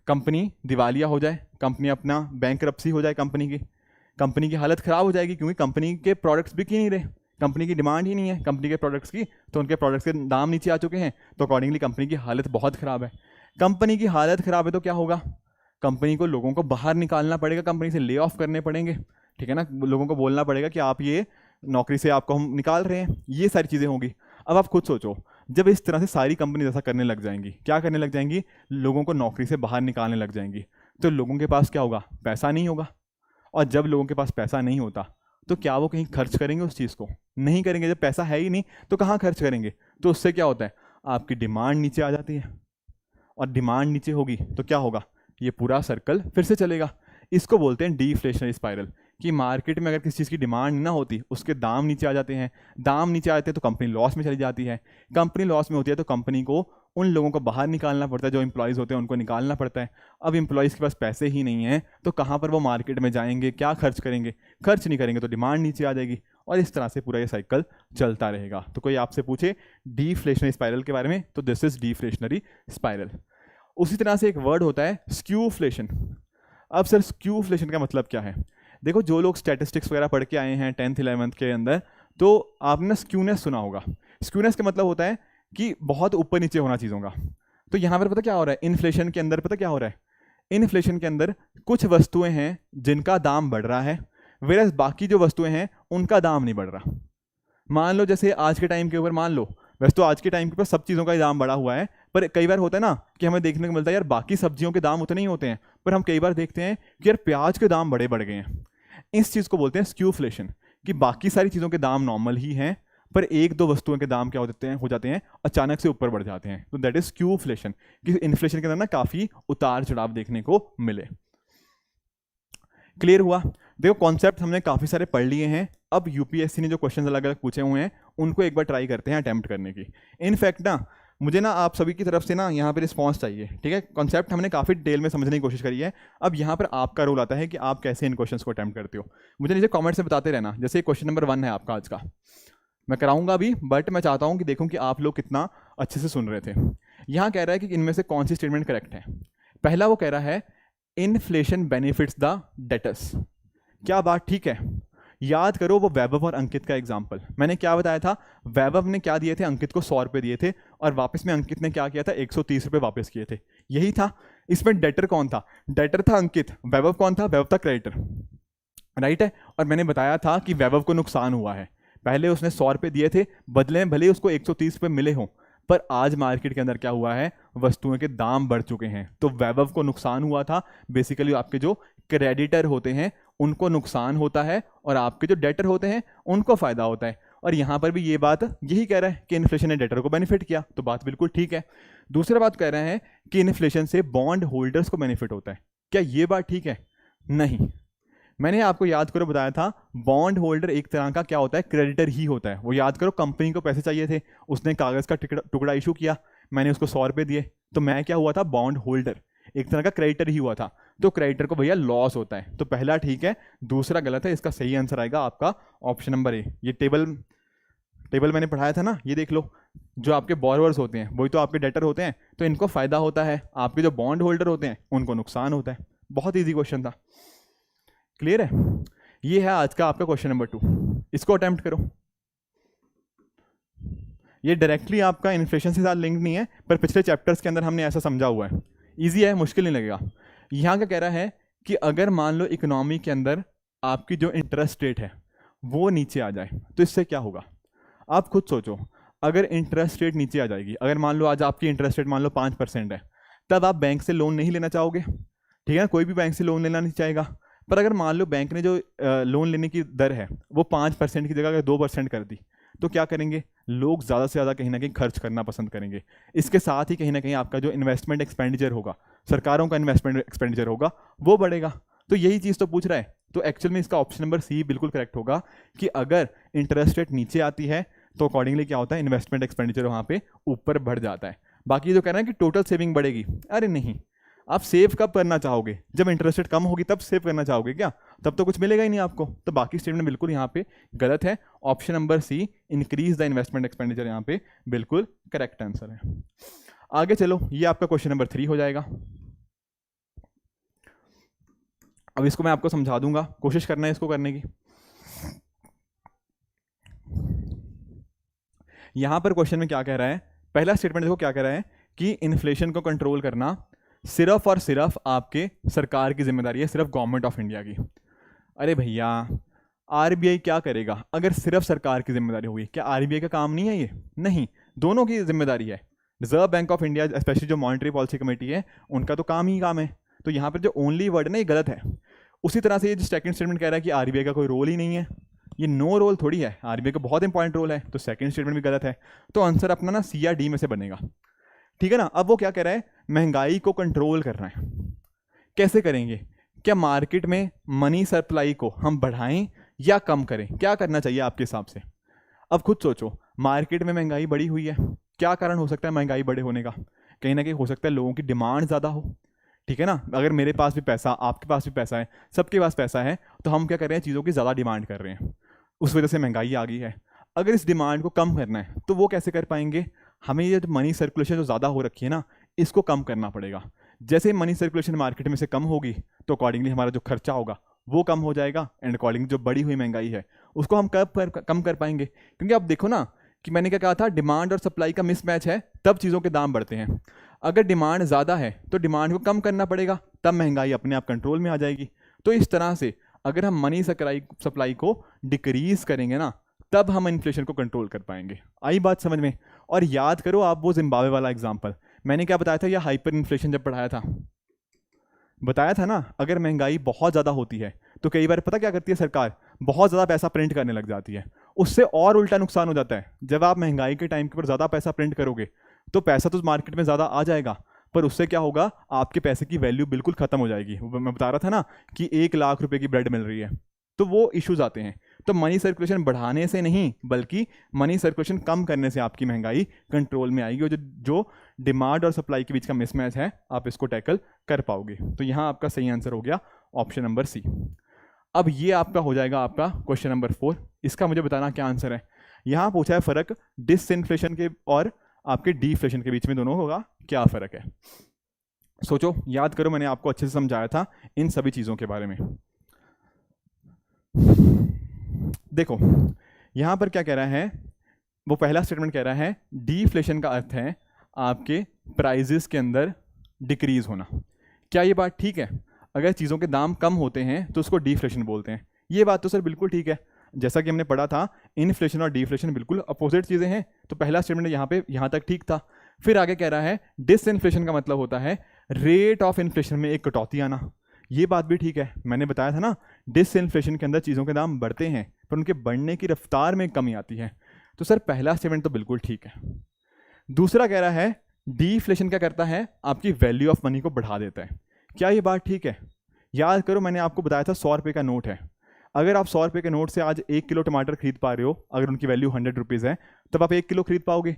कंपनी दिवालिया हो जाए, कंपनी अपना बैंकरप्सी हो जाए, कंपनी की हालत ख़राब हो जाएगी, क्योंकि कंपनी के प्रोडक्ट्स बिक ही नहीं रहे, कंपनी की डिमांड ही नहीं है कंपनी के प्रोडक्ट्स की, तो उनके प्रोडक्ट्स के दाम नीचे आ चुके हैं, तो अकॉर्डिंगली कंपनी की हालत बहुत ख़राब है। कंपनी की हालत ख़राब है तो क्या होगा, कंपनी को लोगों को बाहर निकालना पड़ेगा, कंपनी से ले ऑफ करने पड़ेंगे, ठीक है ना, लोगों को बोलना पड़ेगा कि आप ये नौकरी से आपको हम निकाल रहे हैं, ये सारी चीज़ें होंगी। अब आप खुद सोचो, जब इस तरह से सारी कंपनी ऐसा करने लग जाएंगी, क्या करने लग जाएंगी, लोगों को नौकरी से बाहर निकालने लग जाएंगी, तो लोगों के पास क्या होगा, पैसा नहीं होगा। और जब लोगों के पास पैसा नहीं होता तो क्या वो कहीं खर्च करेंगे उस चीज़ को, नहीं करेंगे। जब पैसा है ही नहीं तो कहाँ खर्च करेंगे, तो उससे क्या होता है, आपकी डिमांड नीचे आ जाती है, और डिमांड नीचे होगी तो क्या होगा, ये पूरा सर्कल फिर से चलेगा। इसको बोलते हैं डीफ्लेशनरी स्पाइरल, कि मार्केट में अगर किसी चीज़ की डिमांड ना होती, उसके दाम नीचे आ जाते हैं, दाम नीचे आते हैं तो कंपनी लॉस में चली जाती है, कंपनी लॉस में होती है तो कंपनी को उन लोगों को बाहर निकालना पड़ता है, जो एम्प्लॉयज़ होते हैं उनको निकालना पड़ता है। अब एम्प्लॉयज़ के पास पैसे ही नहीं हैं तो कहाँ पर वो मार्केट में जाएंगे, क्या खर्च करेंगे, खर्च नहीं करेंगे तो डिमांड नीचे आ जाएगी, और इस तरह से पूरा ये साइकिल चलता रहेगा। तो कोई आपसे पूछे डीफ्लेशनरी स्पाइरल के बारे में, तो दिस इज डीफ्लेशनरी स्पाइरल। उसी तरह से एक वर्ड होता है स्क्यूफ्लेशन। अब सर स्क्यूफ्लेशन का मतलब क्या है, देखो जो लोग स्टैटिस्टिक्स वगैरह पढ़ के आए हैं 10th 11th के अंदर, तो आपने स्क्यूनेस सुना होगा। स्क्यूनेस का मतलब होता है कि बहुत ऊपर नीचे होना चीज़ों का। तो यहाँ पर पता क्या हो रहा है, इन्फ्लेशन के अंदर पता क्या हो रहा है, इन्फ्लेशन के अंदर कुछ वस्तुएं हैं जिनका दाम बढ़ रहा है, वेरस बाकी जो वस्तुएं हैं उनका दाम नहीं बढ़ रहा। मान लो जैसे आज के टाइम के ऊपर, मान लो वैसे तो आज के टाइम के ऊपर सब चीज़ों का ही दाम बढ़ा हुआ है, पर कई बार होता है ना कि हमें देखने को मिलता है यार बाकी सब्जियों के दाम उतने ही होते हैं, पर हम कई बार देखते हैं कि यार प्याज के दाम बड़े बढ़ गए हैं। इस चीज़ को बोलते हैं स्क्यूफ्लेशन, कि बाकी सारी चीज़ों के दाम नॉर्मल ही हैं, पर एक दो वस्तुओं के दाम क्या हो जाते हैं अचानक से ऊपर बढ़ जाते हैं। तो दैट इज स्क्यूफ्लेशन, कि इन्फ्लेशन के अंदर ना काफ़ी उतार चढ़ाव देखने को मिले। क्लियर हुआ। देखो कॉन्सेप्ट हमने काफ़ी सारे पढ़ लिए हैं। अब यूपीएससी ने जो क्वेश्चन अलग अलग पूछे हुए हैं उनको एक बार ट्राई करते हैं अटेम्प्ट करने की। इनफैक्ट ना मुझे ना आप सभी की तरफ से ना यहाँ पर रिस्पॉन्स चाहिए, ठीक है। कॉन्सेप्ट हमने काफ़ी डिटेल में समझने की कोशिश करी है। अब यहाँ पर आपका रोल आता है कि आप कैसे इन क्वेश्चंस को अटेम्प्ट करते हो। मुझे नीचे कमेंट से बताते रहना। जैसे क्वेश्चन नंबर 1 है आपका आज का, मैं कराऊंगा अभी, बट मैं चाहता हूँ कि देखूँ कि आप लोग कितना अच्छे से सुन रहे थे। यहाँ कह रहा है कि इनमें से कौन सी स्टेटमेंट करेक्ट है। पहला वो कह रहा है इन्फ्लेशन बेनिफिट्स द डेटर्स। क्या बात ठीक है। याद करो वो वैभव और अंकित का एग्जाम्पल, मैंने क्या बताया था, वैभव ने क्या दिए थे, अंकित को 100 रुपये दिए थे, और वापस में अंकित ने क्या किया था, 130 रुपये वापस किए थे। यही था। इसमें डेटर कौन था, डेटर था अंकित, वैभव कौन था, वैभव था क्रेडिटर, राइट है। और मैंने बताया था कि वैभव को नुकसान हुआ है। पहले उसने 100 रुपये दिए थे, बदले में भले ही उसको 130 रुपये मिले हों, पर आज मार्केट के अंदर क्या हुआ है, वस्तुओं के दाम बढ़ चुके हैं, तो वैभव को नुकसान हुआ था। बेसिकली आपके जो क्रेडिटर होते हैं उनको नुकसान होता है, और आपके जो डेटर होते हैं उनको फायदा होता है। और यहाँ पर भी ये बात यही कह रहा है कि इन्फ्लेशन ने डेटर को बेनिफिट किया, तो बात बिल्कुल ठीक है। दूसरा बात कह रहे हैं कि इन्फ्लेशन से बॉन्ड होल्डर्स को बेनिफिट होता है। क्या ये बात ठीक है? नहीं। मैंने आपको याद करो बताया था, बॉन्ड होल्डर एक तरह का क्या होता है, क्रेडिटर ही होता है। वो याद करो, कंपनी को पैसे चाहिए थे, उसने कागज़ का टुकड़ा इशू किया, मैंने उसको 100 रुपये दिए, तो मैं क्या हुआ था, बॉन्ड होल्डर, एक तरह का क्रेडिटर ही हुआ था। तो क्रेडिटर को भैया लॉस होता है। तो पहला ठीक है, दूसरा गलत है। इसका सही आंसर आएगा आपका ऑप्शन नंबर ए। ये टेबल मैंने पढ़ाया था ना, ये देख लो, जो आपके बोरोवर्स होते हैं वही तो आपके डेटर होते हैं, तो इनको फ़ायदा होता है, आपके जो बॉन्ड होल्डर होते हैं उनको नुकसान होता है। बहुत ईजी क्वेश्चन था, क्लियर है? ये है आज का आपका क्वेश्चन नंबर 2, इसको अटेम्प्ट करो। ये डायरेक्टली आपका इन्फ्लेशन के साथ लिंक नहीं है, पर पिछले चैप्टर्स के अंदर हमने ऐसा समझा हुआ है, ईजी है, मुश्किल नहीं लगेगा। यहाँ क्या कह रहा है कि अगर मान लो इकोनॉमी के अंदर आपकी जो इंटरेस्ट रेट है वो नीचे आ जाए तो इससे क्या होगा। आप खुद सोचो, अगर इंटरेस्ट रेट नीचे आ जाएगी, अगर मान लो आज आपकी इंटरेस्ट रेट मान लो 5% है, तब आप बैंक से लोन नहीं लेना चाहोगे, ठीक है ना? कोई भी बैंक से लोन लेना नहीं चाहेगा। पर अगर मान लो बैंक ने जो लोन लेने की दर है वो 5% की जगह अगर 2% कर दी, तो क्या करेंगे लोग? ज़्यादा से ज़्यादा कहीं ना कहीं खर्च करना पसंद करेंगे। इसके साथ ही कहीं ना कहीं आपका जो इन्वेस्टमेंट एक्सपेंडिचर होगा, सरकारों का इन्वेस्टमेंट एक्सपेंडिचर होगा, वो बढ़ेगा। तो यही चीज़ तो पूछ रहा है। तो एक्चुअल में इसका ऑप्शन नंबर सी बिल्कुल करेक्ट होगा कि अगर इंटरेस्ट रेट नीचे आती है तो अकॉर्डिंगली क्या होता है, इन्वेस्टमेंट एक्सपेंडिचर वहाँ पे ऊपर बढ़ जाता है। बाकी जो कह रहे हैं कि टोटल सेविंग बढ़ेगी, अरे नहीं, आप सेव कब करना चाहोगे? जब इंटरेस्ट रेट कम होगी तब सेव करना चाहोगे क्या? तब तो कुछ मिलेगा ही नहीं आपको। तो बाकी स्टेटमेंट बिल्कुल यहाँ पे गलत है। Option number C, increase the investment expenditure, यहाँ पे बिल्कुल करेक्ट आंसर है। आगे चलो, ये आपका क्वेश्चन नंबर 3 हो जाएगा। अब इसको मैं आपको समझा दूंगा, कोशिश करना है इसको करने की। यहां पर क्वेश्चन में क्या कह रहा है, पहला स्टेटमेंट देखो क्या कह रहा है कि इन्फ्लेशन को कंट्रोल करना सिर्फ और सिर्फ आपके सरकार की जिम्मेदारी है, सिर्फ गवर्नमेंट ऑफ इंडिया की। अरे भैया, आरबीआई क्या करेगा अगर सिर्फ सरकार की जिम्मेदारी होगी? क्या आरबीआई का काम नहीं है ये? नहीं, दोनों की जिम्मेदारी है। Reserve bank of India, specially जो मॉनेटरी पॉलिसी कमेटी है, उनका तो काम ही काम है। तो यहाँ पर जो ओनली वर्ड है ना, ये गलत है। उसी तरह से ये जो सेकंड स्टेटमेंट कह रहा है कि आरबीआई का कोई रोल ही नहीं है, ये नो रोल थोड़ी है, आरबीआई का बहुत इंपॉर्टेंट रोल है। तो सेकंड स्टेटमेंट भी गलत है। तो आंसर अपना ना सी या डी में से बनेगा, ठीक है ना? अब वो क्या कह रहा है, महंगाई को कंट्रोल करना है। कैसे करेंगे? क्या मार्केट में मनी सप्लाई को हम बढ़ाएं या कम करें? क्या करना चाहिए आपके हिसाब से? अब खुद सोचो, मार्केट में महंगाई बढ़ी हुई है, क्या कारण हो सकता है महंगाई बड़े होने का? कहीं ना कहीं हो सकता है लोगों की डिमांड ज़्यादा हो, ठीक है ना? अगर मेरे पास भी पैसा, आपके पास भी पैसा है, सबके पास पैसा है, तो हम क्या कर रहे हैं, चीज़ों की ज़्यादा डिमांड कर रहे हैं, उस वजह से महंगाई आ गई है। अगर इस डिमांड को कम करना है तो वो कैसे कर पाएंगे? हमें ये मनी सर्कुलेशन जो ज़्यादा हो रखी है ना, इसको कम करना पड़ेगा। जैसे मनी सर्कुलेशन मार्केट में से कम होगी तो अकॉर्डिंगली हमारा जो खर्चा होगा वो कम हो जाएगा, एंड अकॉर्डिंग जो बढ़ी हुई महंगाई है उसको हम कम कर पाएंगे। क्योंकि आप देखो ना कि मैंने क्या कहा था, डिमांड और सप्लाई का मिसमैच है तब चीज़ों के दाम बढ़ते हैं। अगर डिमांड ज़्यादा है तो डिमांड को कम करना पड़ेगा, तब महंगाई अपने आप कंट्रोल में आ जाएगी। तो इस तरह से अगर हम मनी सप्लाई को डिक्रीज करेंगे ना, तब हम इन्फ्लेशन को कंट्रोल कर पाएंगे। आई बात समझ में? और याद करो आप वो जिम्बाब्वे वाला एग्जाम्पल, मैंने क्या बताया था, यह हाइपर इन्फ्लेशन जब पढ़ाया था, बताया था ना, अगर महंगाई बहुत ज़्यादा होती है तो कई बार पता क्या करती है सरकार, बहुत ज़्यादा पैसा प्रिंट करने लग जाती है। उससे और उल्टा नुकसान हो जाता है। जब आप महंगाई के टाइम के ऊपर ज़्यादा पैसा प्रिंट करोगे तो पैसा तो मार्केट में ज़्यादा आ जाएगा, पर उससे क्या होगा, आपके पैसे की वैल्यू बिल्कुल ख़त्म हो जाएगी। मैं बता रहा था ना कि 1 लाख रुपए की ब्रेड मिल रही है, तो वो इश्यूज आते हैं। तो मनी सर्कुलेशन बढ़ाने से नहीं, बल्कि मनी सर्कुलेशन कम करने से आपकी महंगाई कंट्रोल में आएगी, और जो डिमांड और सप्लाई के बीच का मिसमैच है आप इसको टैकल कर पाओगे। तो यहाँ आपका सही आंसर हो गया ऑप्शन नंबर सी। अब ये आपका हो जाएगा आपका क्वेश्चन नंबर 4। इसका मुझे बताना क्या आंसर है। यहाँ पूछा है फर्क डिसइन्फ्लेशन के और आपके डीफ्लेशन के बीच में, दोनों होगा क्या फ़र्क है? सोचो, याद करो, मैंने आपको अच्छे से समझाया था इन सभी चीज़ों के बारे में। देखो यहाँ पर क्या कह रहा है, वो पहला स्टेटमेंट कह रहा है डीफ्लेशन का अर्थ है आपके प्राइजेस के अंदर डिक्रीज होना। क्या ये बात ठीक है? अगर चीज़ों के दाम कम होते हैं तो उसको डीफ्लेशन बोलते हैं। ये बात तो सर बिल्कुल ठीक है। जैसा कि हमने पढ़ा था, इन्फ्लेशन और डीफ्लेशन बिल्कुल अपोजिट चीज़ें हैं। तो पहला स्टेटमेंट यहाँ तक ठीक था। फिर आगे कह रहा है डिसइन्फ्लेशन का मतलब होता है रेट ऑफ इन्फ्लेशन में एक कटौती आना। ये बात भी ठीक है। मैंने बताया था ना, डिसइन्फ्लेशन के अंदर चीज़ों के दाम बढ़ते हैं पर उनके बढ़ने की रफ्तार में कमी आती है। तो सर पहला स्टेटमेंट तो बिल्कुल ठीक है। दूसरा कह रहा है डीफ्लेशन क्या करता है, आपकी वैल्यू ऑफ मनी को बढ़ा देता है। क्या ये बात ठीक है? याद करो, मैंने आपको बताया था 100 रुपये का नोट है। अगर आप 100 रुपये के नोट से आज 1 किलो टमाटर खरीद पा रहे हो, अगर उनकी वैल्यू 100 रुपीज़ है, तब आप 1 किलो खरीद पाओगे।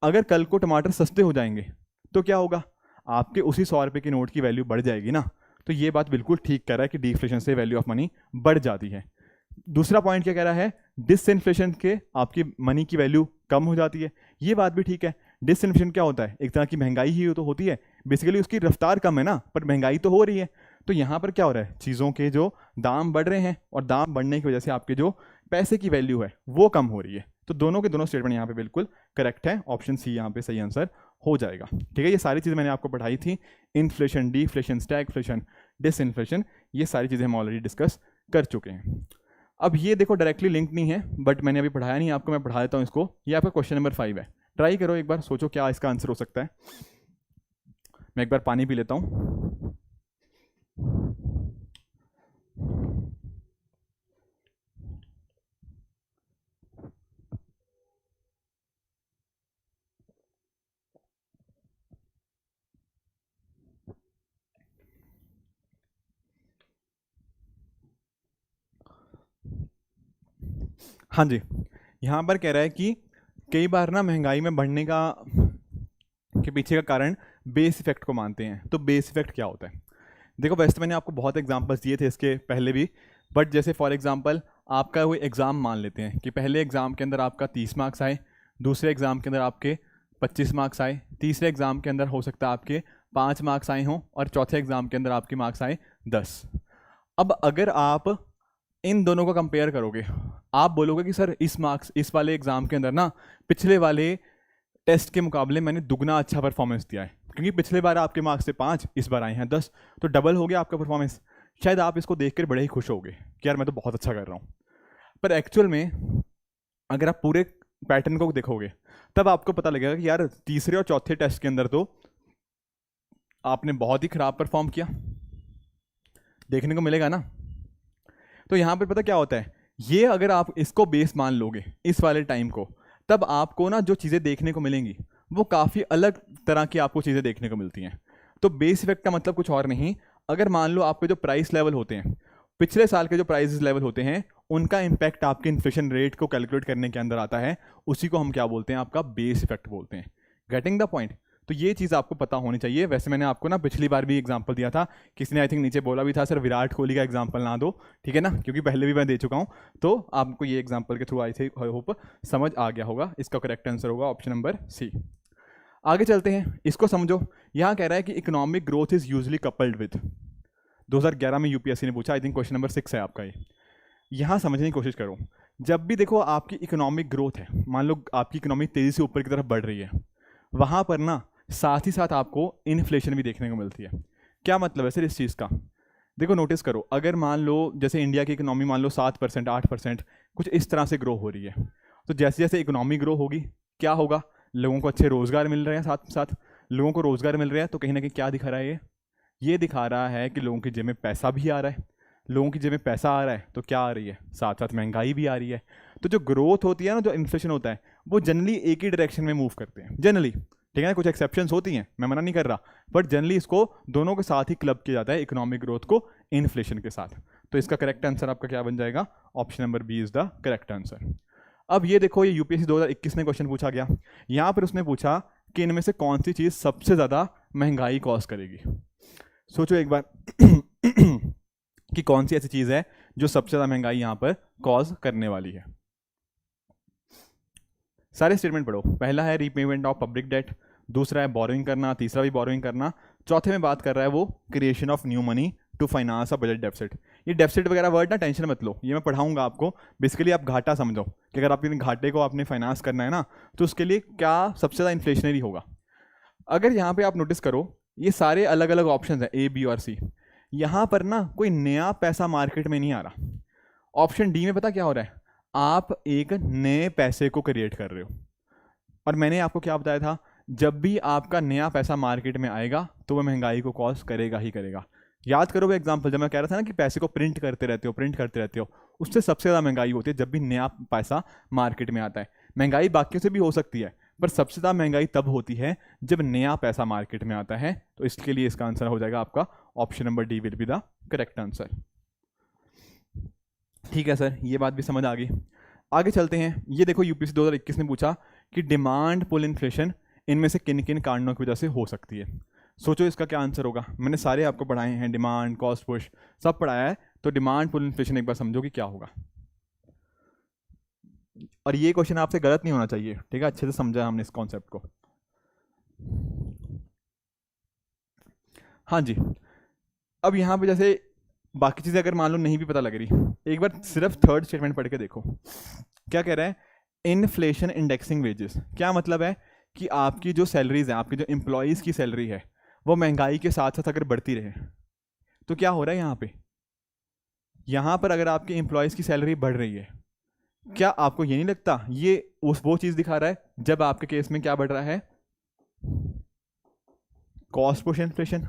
अगर कल को टमाटर सस्ते हो जाएंगे तो क्या होगा, आपके उसी 100 रुपये की नोट की वैल्यू बढ़ जाएगी ना। तो ये बात बिल्कुल ठीक कह रहा है कि डीफ्लेशन से वैल्यू ऑफ मनी बढ़ जाती है। दूसरा पॉइंट क्या कह रहा है, डिसइन्फ्लेशन के आपकी मनी की वैल्यू कम हो जाती है। ये बात भी ठीक है। डिसइन्फ्लेशन क्या होता है? एक तरह की महंगाई ही तो होती है, बेसिकली उसकी रफ्तार कम है ना, पर महंगाई तो हो रही है। तो यहाँ पर क्या हो रहा है, चीज़ों के जो दाम बढ़ रहे हैं और दाम बढ़ने की वजह से आपके जो पैसे की वैल्यू है वो कम हो रही है। तो दोनों के दोनों स्टेटमेंट यहाँ पे बिल्कुल करेक्ट है, ऑप्शन सी यहाँ पे सही आंसर हो जाएगा। ठीक है, ये सारी चीज़ें मैंने आपको पढ़ाई थी, इन्फ्लेशन, डीफ्लेशन, स्टैगफ्लेशन, डिसइन्फ्लेशन, ये सारी चीज़ें हम ऑलरेडी डिस्कस कर चुके हैं। अब ये देखो डायरेक्टली लिंक नहीं है, बट मैंने अभी पढ़ाया नहीं आपको, मैं पढ़ा देता हूँ इसको। ये आपका क्वेश्चन नंबर 5 है, ट्राई करो एक बार, सोचो क्या इसका आंसर हो सकता है। मैं एक बार पानी पी लेता हूँ। हाँ जी, यहाँ पर कह रहा है कि कई बार ना महंगाई में बढ़ने का के पीछे का कारण बेस इफेक्ट को मानते हैं। तो बेस इफेक्ट क्या होता है? देखो वैसे तो मैंने आपको बहुत एग्जांपल्स दिए थे इसके पहले भी, बट जैसे फॉर एग्जांपल आपका कोई एग्ज़ाम मान लेते हैं कि पहले एग्ज़ाम के अंदर आपका 30 मार्क्स आए, दूसरे एग्ज़ाम के अंदर आपके 25 मार्क्स आए, तीसरे एग्ज़ाम के अंदर हो सकता है आपके 5 मार्क्स आए हों, और चौथे एग्ज़ाम के अंदर आपके मार्क्स आए 10। अब अगर आप इन दोनों को कंपेयर करोगे, आप बोलोगे कि सर इस वाले एग्ज़ाम के अंदर ना पिछले वाले टेस्ट के मुकाबले मैंने दुगना अच्छा परफॉर्मेंस दिया है, क्योंकि पिछले बार आपके मार्क्स से 5, इस बार आए हैं 10, तो डबल हो गया आपका परफॉर्मेंस। शायद आप इसको देखकर बड़े ही खुश होगे कि यार मैं तो बहुत अच्छा कर रहा हूँ। पर एक्चुअल में अगर आप पूरे पैटर्न को देखोगे तब आपको पता लगेगा कि यार तीसरे और चौथे टेस्ट के अंदर तो आपने बहुत ही खराब परफॉर्म किया, देखने को मिलेगा ना। तो यहाँ पर पता क्या होता है, ये अगर आप इसको बेस मान लोगे इस वाले टाइम को, तब आपको ना जो चीज़ें देखने को मिलेंगी वो काफ़ी अलग तरह की आपको चीज़ें देखने को मिलती हैं। तो बेस इफेक्ट का मतलब कुछ और नहीं, अगर मान लो आपके जो प्राइस लेवल होते हैं, पिछले साल के जो प्राइस लेवल होते हैं, उनका इम्पैक्ट आपके इन्फ्लेशन रेट को कैलकुलेट करने के अंदर आता है, उसी को हम क्या बोलते हैं, आपका बेस इफेक्ट बोलते हैं। Getting the point? तो ये चीज़ आपको पता होनी चाहिए। वैसे मैंने आपको ना पिछली बार भी एग्जांपल दिया था, किसी ने आई थिंक नीचे बोला भी था सर विराट कोहली का एग्जांपल ना दो, ठीक है ना, क्योंकि पहले भी मैं दे चुका हूँ। तो आपको ये एग्जांपल के थ्रू आई थी, होप समझ आ गया होगा। इसका करेक्ट आंसर होगा ऑप्शन नंबर सी। आगे चलते हैं, इसको समझो। यहाँ कह रहा है कि economic growth is usually coupled with, 2011 में यूपीएससी ने पूछा, आई थिंक क्वेश्चन नंबर 6 है आपका ये। यहाँ समझने की कोशिश करो, जब भी देखो आपकी इकोनॉमिक ग्रोथ है, मान लो आपकी इकोनॉमी तेज़ी से ऊपर की तरफ बढ़ रही है, वहाँ पर ना साथ ही साथ आपको इन्फ्लेशन भी देखने को मिलती है। क्या मतलब है सर इस चीज़ का? देखो नोटिस करो, अगर मान लो जैसे इंडिया की इकोनॉमी मान लो 7%, 8%, कुछ इस तरह से ग्रो हो रही है, तो जैसे जैसे इकोनॉमी ग्रो होगी क्या होगा, लोगों को अच्छे रोज़गार मिल रहे हैं, साथ साथ लोगों को रोज़गार मिल रहा है, तो कहीं ना कहीं क्या दिखा रहा है, ये दिखा रहा है कि लोगों की जेब में पैसा भी आ रहा है। लोगों की जेब में पैसा आ रहा है तो क्या आ रही है, साथ साथ महंगाई भी आ रही है। तो जो ग्रोथ होती है ना, जो इन्फ्लेशन होता है, वो जनरली एक ही डायरेक्शन में मूव करते हैं जनरली, ठीक है ना, कुछ एक्सेप्शंस होती हैं, मैं मना नहीं कर रहा, बट जनरली इसको दोनों के साथ ही क्लब किया जाता है, इकोनॉमिक ग्रोथ को इन्फ्लेशन के साथ। तो इसका करेक्ट आंसर आपका क्या बन जाएगा, option number B is the correct answer. अब ये देखो, ये यूपीएससी 2021 में क्वेश्चन पूछा गया, यहाँ पर उसने पूछा कि इनमें से कौन सी चीज़ सबसे ज़्यादा महंगाई कॉज करेगी। सोचो एक बार कि कौन सी ऐसी चीज़ है जो सबसे ज़्यादा महंगाई यहाँ पर कॉज करने वाली है। सारे स्टेटमेंट पढ़ो। पहला है रीपेमेंट ऑफ पब्लिक डेट, दूसरा है बोरोइंग करना, तीसरा भी बोरोइंग करना, चौथे में बात कर रहा है वो creation of new money to finance a budget deficit. ये डेफिसिट वगैरह वर्ड ना टेंशन मत लो, ये मैं पढ़ाऊंगा आपको। बेसिकली आप घाटा समझो कि अगर आपके घाटे को आपने फाइनेंस करना है ना, तो उसके लिए क्या सबसे ज़्यादा इन्फ्लेशनरी होगा। अगर यहाँ पे आप नोटिस करो, ये सारे अलग अलग ऑप्शन है ए, बी और सी। यहाँ पर ना कोई नया पैसा मार्केट में नहीं आ रहा। ऑप्शन डी में पता क्या हो रहा है, आप एक नए पैसे को क्रिएट कर रहे हो। और मैंने आपको क्या बताया था, जब भी आपका नया पैसा मार्केट में आएगा तो वह महंगाई को कॉज करेगा ही करेगा। याद करो वो एग्जांपल जब मैं कह रहा था ना कि पैसे को प्रिंट करते रहते हो, उससे सबसे ज़्यादा महंगाई होती है जब भी नया पैसा मार्केट में आता है। महंगाई बाकियों से भी हो सकती है, पर सबसे ज़्यादा महंगाई तब होती है जब नया पैसा मार्केट में आता है। तो इसके लिए इसका आंसर हो जाएगा आपका option number D will be the correct answer. ठीक है सर, ये बात भी समझ आ गई। आगे चलते हैं। ये देखो यूपीएससी 2021 ने पूछा कि डिमांड पुल इन्फ्लेशन इनमें से किन किन कारणों की वजह से हो सकती है। सोचो इसका क्या आंसर होगा। मैंने सारे आपको पढ़ाए हैं, डिमांड, कॉस्ट पुश सब पढ़ाया है। तो डिमांड पुल इन्फ्लेशन एक बार समझो कि क्या होगा। और ये क्वेश्चन आपसे गलत नहीं होना चाहिए, ठीक है, अच्छे से समझा हमने इस कॉन्सेप्ट को। हाँ जी, अब यहाँ पे जैसे बाकी चीज़ें अगर मान लो नहीं भी पता लग रही, एक बार सिर्फ थर्ड स्टेटमेंट पढ़ के देखो क्या कह रहा है। इन्फ्लेशन इंडेक्सिंग वेजेस, क्या मतलब है कि आपकी जो सैलरीज है, आपकी जो एम्प्लॉयज़ की सैलरी है, वो महंगाई के साथ साथ अगर बढ़ती रहे तो क्या हो रहा है यहाँ पे, यहाँ पर अगर आपकी एम्प्लॉयज़ की सैलरी बढ़ रही है, क्या आपको ये नहीं लगता ये वो चीज़ दिखा रहा है जब आपके केस में क्या बढ़ रहा है, कॉस्ट पुश इन्फ्लेशन।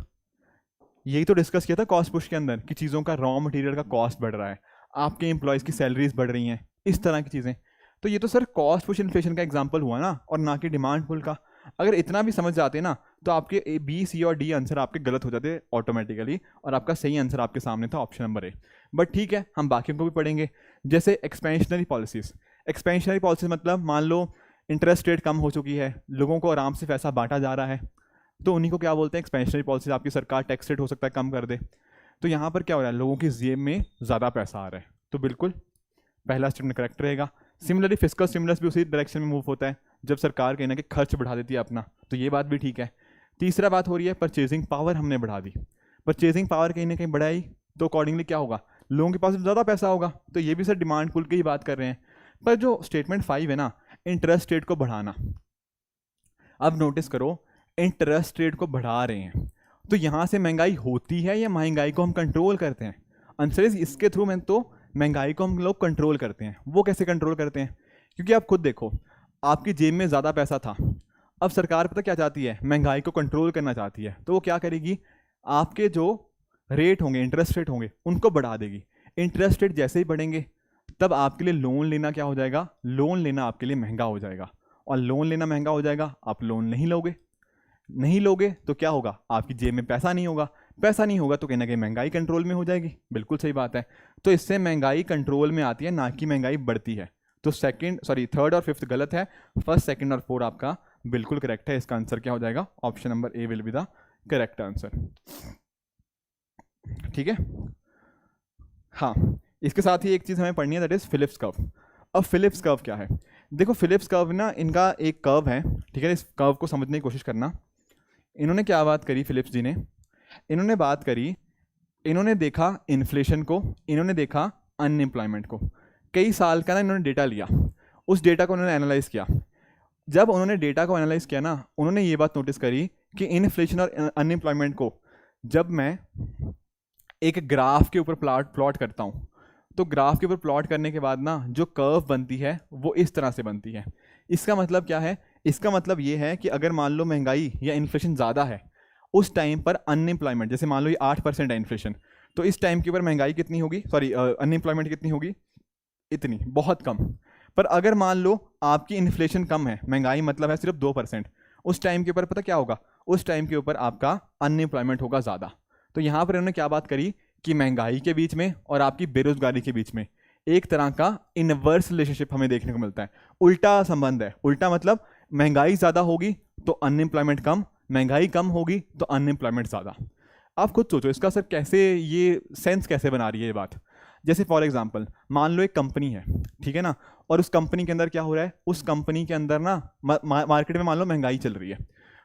यही तो डिस्कस किया था कॉस्ट पुश के अंदर कि चीज़ों का रॉ मटेरियल का कॉस्ट बढ़ रहा है, आपके एम्प्लॉयज़ की सैलरीज बढ़ रही हैं, इस तरह की चीज़ें। तो ये तो सर कॉस्ट पुश इन्फ्लेशन का एग्जांपल हुआ ना, और ना कि डिमांड पुल का। अगर इतना भी समझ जाते ना तो आपके ए बी सी और डी आंसर आपके गलत हो जाते ऑटोमेटिकली, और आपका सही आंसर आपके सामने था ऑप्शन नंबर ए। बट ठीक है, हम बाकियों को भी पढ़ेंगे। जैसे एक्सपेंशनरी पॉलिसीज़, एक्सपेंशनरी पॉलिसीज मतलब मान लो इंटरेस्ट रेट कम हो चुकी है, लोगों को आराम से पैसा बांटा जा रहा है, तो उन्हीं को क्या बोलते हैं, एक्सपेंशनरी पॉलिसीज। आपकी सरकार टैक्स रेट हो सकता है कम कर दे, तो यहाँ पर क्या हो रहा है, लोगों की जेब में ज़्यादा पैसा आ रहा है, तो बिल्कुल पहला स्टेटमेंट करेक्ट रहेगा। सिमिलरली फिस्कल स्टिमुलस भी उसी डायरेक्शन में मूव होता है, जब सरकार कहीं ना कहीं खर्च बढ़ा देती है अपना, तो ये बात भी ठीक है। तीसरा बात हो रही है परचेजिंग पावर हमने बढ़ा दी, परचेजिंग पावर कहीं ना कहीं बढ़ाई तो अकॉर्डिंगली क्या होगा, लोगों के पास ज़्यादा पैसा होगा, तो ये भी सर डिमांड पुल की ही बात कर रहे हैं। पर जो स्टेटमेंट 5 है ना, इंटरेस्ट रेट को बढ़ाना, अब नोटिस करो इंटरेस्ट रेट को बढ़ा रहे हैं, तो यहाँ से महंगाई होती है या महंगाई को हम कंट्रोल करते हैं? आंसर इज इसके थ्रू में तो महंगाई को हम लोग कंट्रोल करते हैं। वो कैसे कंट्रोल करते हैं? क्योंकि आप खुद देखो, आपकी जेब में ज़्यादा पैसा था, अब सरकार पता क्या चाहती है, महंगाई को कंट्रोल करना चाहती है, तो वो क्या करेगी, आपके जो रेट होंगे, इंटरेस्ट रेट होंगे, उनको बढ़ा देगी। इंटरेस्ट रेट जैसे ही बढ़ेंगे तब आपके लिए लोन लेना क्या हो जाएगा, लोन लेना आपके लिए महंगा हो जाएगा, और लोन लेना महंगा हो जाएगा, आप लोन नहीं लोगे, नहीं लोगे तो क्या होगा, आपकी जेब में पैसा नहीं होगा, पैसा नहीं होगा तो कहीं ना कहीं महंगाई कंट्रोल में हो जाएगी। बिल्कुल सही बात है, तो इससे महंगाई कंट्रोल में आती है, ना कि महंगाई बढ़ती है। तो थर्ड और फिफ्थ गलत है, फर्स्ट, सेकंड और फोर्थ आपका बिल्कुल करेक्ट है। इसका आंसर क्या हो जाएगा, option number A will be the correct answer. ठीक है, हाँ, इसके साथ ही एक चीज़ हमें पढ़नी है, दैट इज फिलिप्स कर्व। अब फिलिप्स कर्व क्या है, देखो फिलिप्स कर्व ना, इनका एक कर्व है, ठीक है, इस कर्व को समझने की कोशिश करना। इन्होंने क्या बात करी, फिलिप्स जी ने, इन्होंने बात करी, इन्होंने देखा इन्फ्लेशन को, इन्होंने देखा अनएम्प्लॉयमेंट को, कई साल का ना इन्होंने डेटा लिया, उस डेटा को उन्होंने एनालाइज किया। जब उन्होंने डेटा को एनालाइज किया ना, उन्होंने ये बात नोटिस करी कि इन्फ्लेशन और अनएम्प्लॉयमेंट को जब मैं एक ग्राफ के ऊपर प्लॉट करता हूँ, तो ग्राफ के ऊपर प्लॉट करने के बाद ना जो कर्व बनती है वो इस तरह से बनती है। इसका मतलब क्या है, इसका मतलब ये है कि अगर मान लो महंगाई या इन्फ्लेशन ज़्यादा है, उस टाइम पर अनएम्प्लॉयमेंट, जैसे मान लो ये 8% है इन्फ्लेशन, तो इस टाइम के ऊपर महंगाई कितनी होगी, सॉरी अनएम्प्लॉयमेंट कितनी होगी, इतनी, बहुत कम। पर अगर मान लो आपकी इन्फ्लेशन कम है, महंगाई मतलब है सिर्फ 2%, उस टाइम के ऊपर पता क्या होगा, उस टाइम के ऊपर आपका अनएम्प्लॉयमेंट होगा ज़्यादा। तो यहाँ पर उन्होंने क्या बात करी कि महंगाई के बीच में और आपकी बेरोजगारी के बीच में एक तरह का इनवर्स रिलेशनशिप हमें देखने को मिलता है, उल्टा संबंध है। उल्टा मतलब महंगाई ज़्यादा होगी तो अनएम्प्लॉयमेंट कम, महंगाई कम होगी तो अनएम्प्लॉयमेंट ज़्यादा। आप खुद सोचो इसका सर कैसे, ये सेंस कैसे बना रही है ये बात। जैसे फॉर एग्जांपल मान लो एक कंपनी है, ठीक है ना, और उस कंपनी के अंदर क्या हो रहा है, उस कंपनी के अंदर ना मार्केट में मान लो महंगाई चल रही है,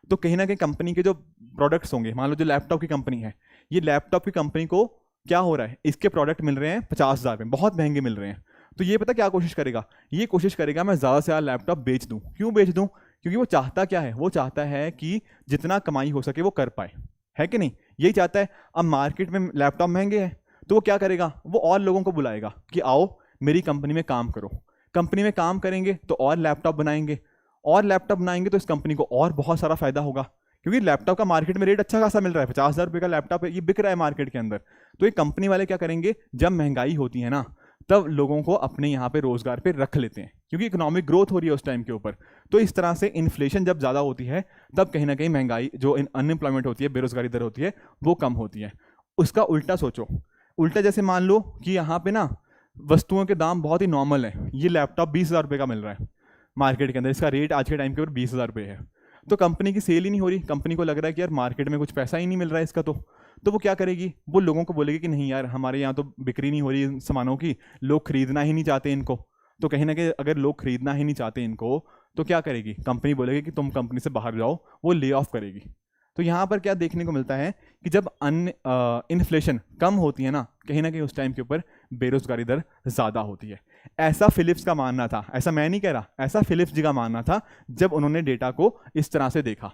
तो कहीं ना कहीं कंपनी के जो प्रोडक्ट्स होंगे, मान लो जो लैपटॉप की कंपनी है, ये लैपटॉप की कंपनी को क्या हो रहा है, इसके प्रोडक्ट मिल रहे हैं 50,000 में, बहुत महंगे मिल रहे हैं, तो ये पता क्या कोशिश करेगा, ये कोशिश करेगा मैं ज़्यादा से ज़्यादा लैपटॉप बेच दूँ। क्यों बेच दूँ? क्योंकि वो चाहता क्या है, वो चाहता है कि जितना कमाई हो सके वो कर पाए, है कि नहीं, यही चाहता है। अब मार्केट में लैपटॉप महंगे हैं तो वो क्या करेगा, वो और लोगों को बुलाएगा कि आओ मेरी कंपनी में काम करो, कंपनी में काम करेंगे तो और लैपटॉप बनाएंगे, और लैपटॉप बनाएंगे तो इस कंपनी को और बहुत सारा फायदा होगा, क्योंकि लैपटॉप का मार्केट में रेट अच्छा खासा मिल रहा है, 50,000 रुपये का लैपटॉप है, ये बिक रहा है मार्केट के अंदर। तो ये कंपनी वाले क्या करेंगे, जब महंगाई होती है ना, तब लोगों को अपने यहाँ पे रोजगार पे रख लेते हैं, क्योंकि इकोनॉमिक ग्रोथ हो रही है उस टाइम के ऊपर। तो इस तरह से इन्फ्लेशन जब ज़्यादा होती है तब कहीं ना कहीं महंगाई, जो अनएम्प्लॉयमेंट होती है, बेरोजगारी दर होती है, वो कम होती है। उसका उल्टा सोचो, उल्टा जैसे मान लो कि यहाँ पे ना वस्तुओं के दाम बहुत ही नॉर्मल है, ये लैपटॉप 20,000 रुपये का मिल रहा है मार्केट के अंदर, इसका रेट आज के टाइम के ऊपर 20,000 रुपये है, तो कंपनी की सेल ही नहीं हो रही, कंपनी को लग रहा है कि यार मार्केट में कुछ पैसा ही नहीं मिल रहा है इसका, तो वो क्या करेगी, वो लोगों को बोलेगी कि नहीं यार हमारे यहाँ तो बिक्री नहीं हो रही इन सामानों की, लोग खरीदना ही नहीं चाहते इनको, तो कहीं ना कहीं अगर लोग खरीदना ही नहीं चाहते इनको, तो क्या करेगी कंपनी? बोलेगी कि तुम कंपनी से बाहर जाओ, वो ले ऑफ करेगी। तो यहाँ पर क्या देखने को मिलता है कि जब इन्फ्लेशन कम होती है ना कहीं उस टाइम के ऊपर बेरोजगारी दर ज़्यादा होती है। ऐसा फिलिप्स का मानना था, ऐसा मैं नहीं कह रहा, ऐसा फिलिप्स जी का मानना था जब उन्होंने डेटा को इस तरह से देखा।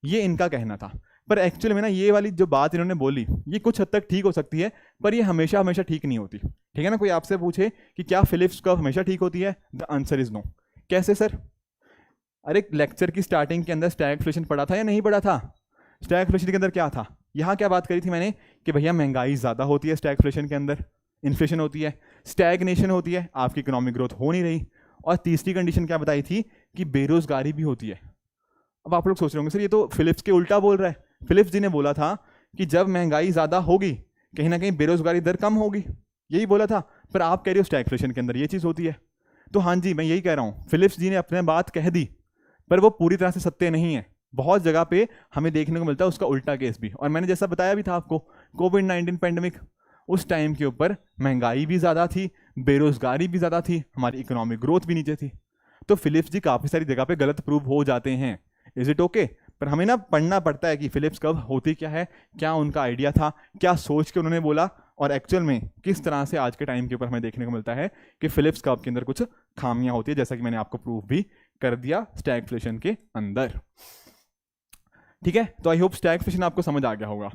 ये इनका कहना था। पर एक्चुअली में ना ये वाली जो बात इन्होंने बोली ये कुछ हद तक ठीक हो सकती है, पर ये हमेशा हमेशा ठीक नहीं होती। ठीक है ना? कोई आपसे पूछे कि क्या फिलिप्स कर्व हमेशा ठीक होती है, द आंसर इज नो। कैसे सर? अरे लेक्चर की स्टार्टिंग के अंदर स्टैगफ्लेशन पढ़ा था या नहीं पढ़ा था? स्टैगफ्लेशन के अंदर क्या था? यहाँ क्या बात करी थी मैंने कि भैया महंगाई ज़्यादा होती है स्टैगफ्लेशन के अंदर, इन्फ्लेशन होती है, स्टैगनेशन होती है, आपकी इकोनॉमिक ग्रोथ हो नहीं रही, और तीसरी कंडीशन क्या बताई थी कि बेरोजगारी भी होती है। अब आप लोग सोच रहे होंगे सर ये तो फिलिप्स के उल्टा बोल रहा है। फिलिप्स जी ने बोला था कि जब महंगाई ज़्यादा होगी कहीं ना कहीं बेरोजगारी दर कम होगी, यही बोला था। पर आप कह रहे हो स्टैगफ्लेशन के अंदर ये चीज़ होती है। तो हाँ जी, मैं यही कह रहा हूँ, फिलिप्स जी ने अपने बात कह दी, पर वो पूरी तरह से सत्य नहीं है। बहुत जगह पे हमें देखने को मिलता है उसका उल्टा केस भी। और मैंने जैसा बताया भी था आपको, कोविड-19 पेंडेमिक, उस टाइम के ऊपर महंगाई भी ज़्यादा थी, बेरोजगारी भी ज़्यादा थी, हमारी इकोनॉमिक ग्रोथ भी नीचे थी। तो फिलिप्स जी काफ़ी सारी जगह पे गलत प्रूव हो जाते हैं। Is it okay? पर हमें ना पढ़ना पड़ता है कि फिलिप्स कब होती क्या है, क्या उनका आइडिया था, क्या सोच के उन्होंने बोला, और एक्चुअल में किस तरह से आज के टाइम के ऊपर हमें देखने को मिलता है कि फिलिप्स कर्व के अंदर कुछ खामियां होती है, जैसा कि मैंने आपको प्रूफ भी कर दिया स्टैगफ्लेशन के अंदर। ठीक है? तो आई होप स्टैगफ्लेशन आपको समझ आ गया होगा।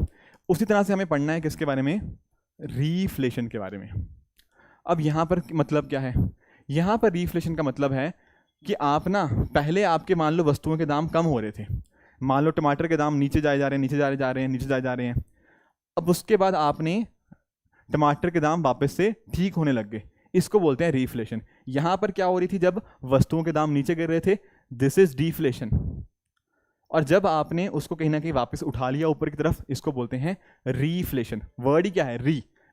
उसी तरह से हमें पढ़ना है किसके बारे में? रीफ्लेशन के बारे में। अब यहाँ पर मतलब क्या है? यहाँ पर रीफ्लेशन का मतलब है कि आप ना पहले आपके मान लो वस्तुओं के दाम कम हो रहे थे, मान लो टमाटर के दाम नीचे जाए जा रहे हैं, नीचे जा रहे हैं, नीचे जाए जा रहे हैं। अब उसके बाद आपने टमाटर के दाम वापस से ठीक होने लग गए, इसको बोलते हैं रीफ्लेशन। यहाँ पर क्या हो रही थी? जब वस्तुओं के दाम नीचे गिर रहे थे, दिस इज डिफ्लेशन। और जब आपने उसको कहीं ना कहीं वापस उठा लिया ऊपर की तरफ, इसको बोलते हैं रीफ्लेशन। वर्ड ही क्या है?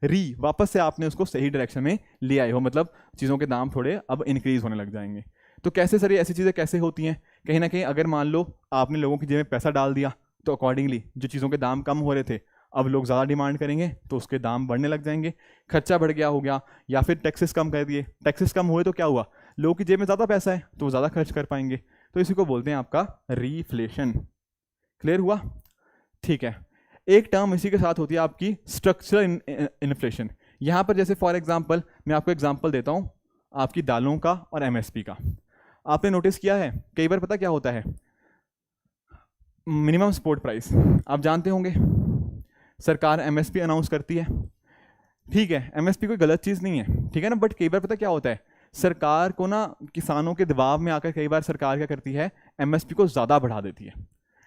री वापस से आपने उसको सही डायरेक्शन में ले आए हो, मतलब चीज़ों के दाम थोड़े अब इंक्रीज होने लग जाएंगे। तो कैसे सर ये ऐसी चीज़ें कैसे होती हैं? कहीं ना कहीं अगर मान लो आपने लोगों की जेब में पैसा डाल दिया, तो अकॉर्डिंगली जो चीज़ों के दाम कम हो रहे थे, अब लोग ज़्यादा डिमांड करेंगे तो उसके दाम बढ़ने लग जाएंगे, खर्चा बढ़ गया हो गया, या फिर टैक्सेस कम कर दिए, टैक्सेस कम हुए तो क्या हुआ? लोगों की जेब में ज़्यादा पैसा है तो वो ज़्यादा खर्च कर पाएंगे। तो इसी को बोलते हैं आपका रीफ्लेशन। क्लियर हुआ? ठीक है। एक टर्म इसी के साथ होती है आपकी स्ट्रक्चरल इन्फ्लेशन। यहाँ पर जैसे फॉर एग्जांपल मैं आपको एग्जांपल देता हूँ आपकी दालों का और एमएसपी का। आपने नोटिस किया है कई बार पता क्या होता है? मिनिमम सपोर्ट प्राइस आप जानते होंगे, सरकार एमएसपी अनाउंस करती है। ठीक है, एमएसपी कोई गलत चीज़ नहीं है, ठीक है ना? बट कई बार पता क्या होता है, सरकार को ना किसानों के दबाव में आकर कई बार सरकार क्या करती है, एमएसपी को ज़्यादा बढ़ा देती है।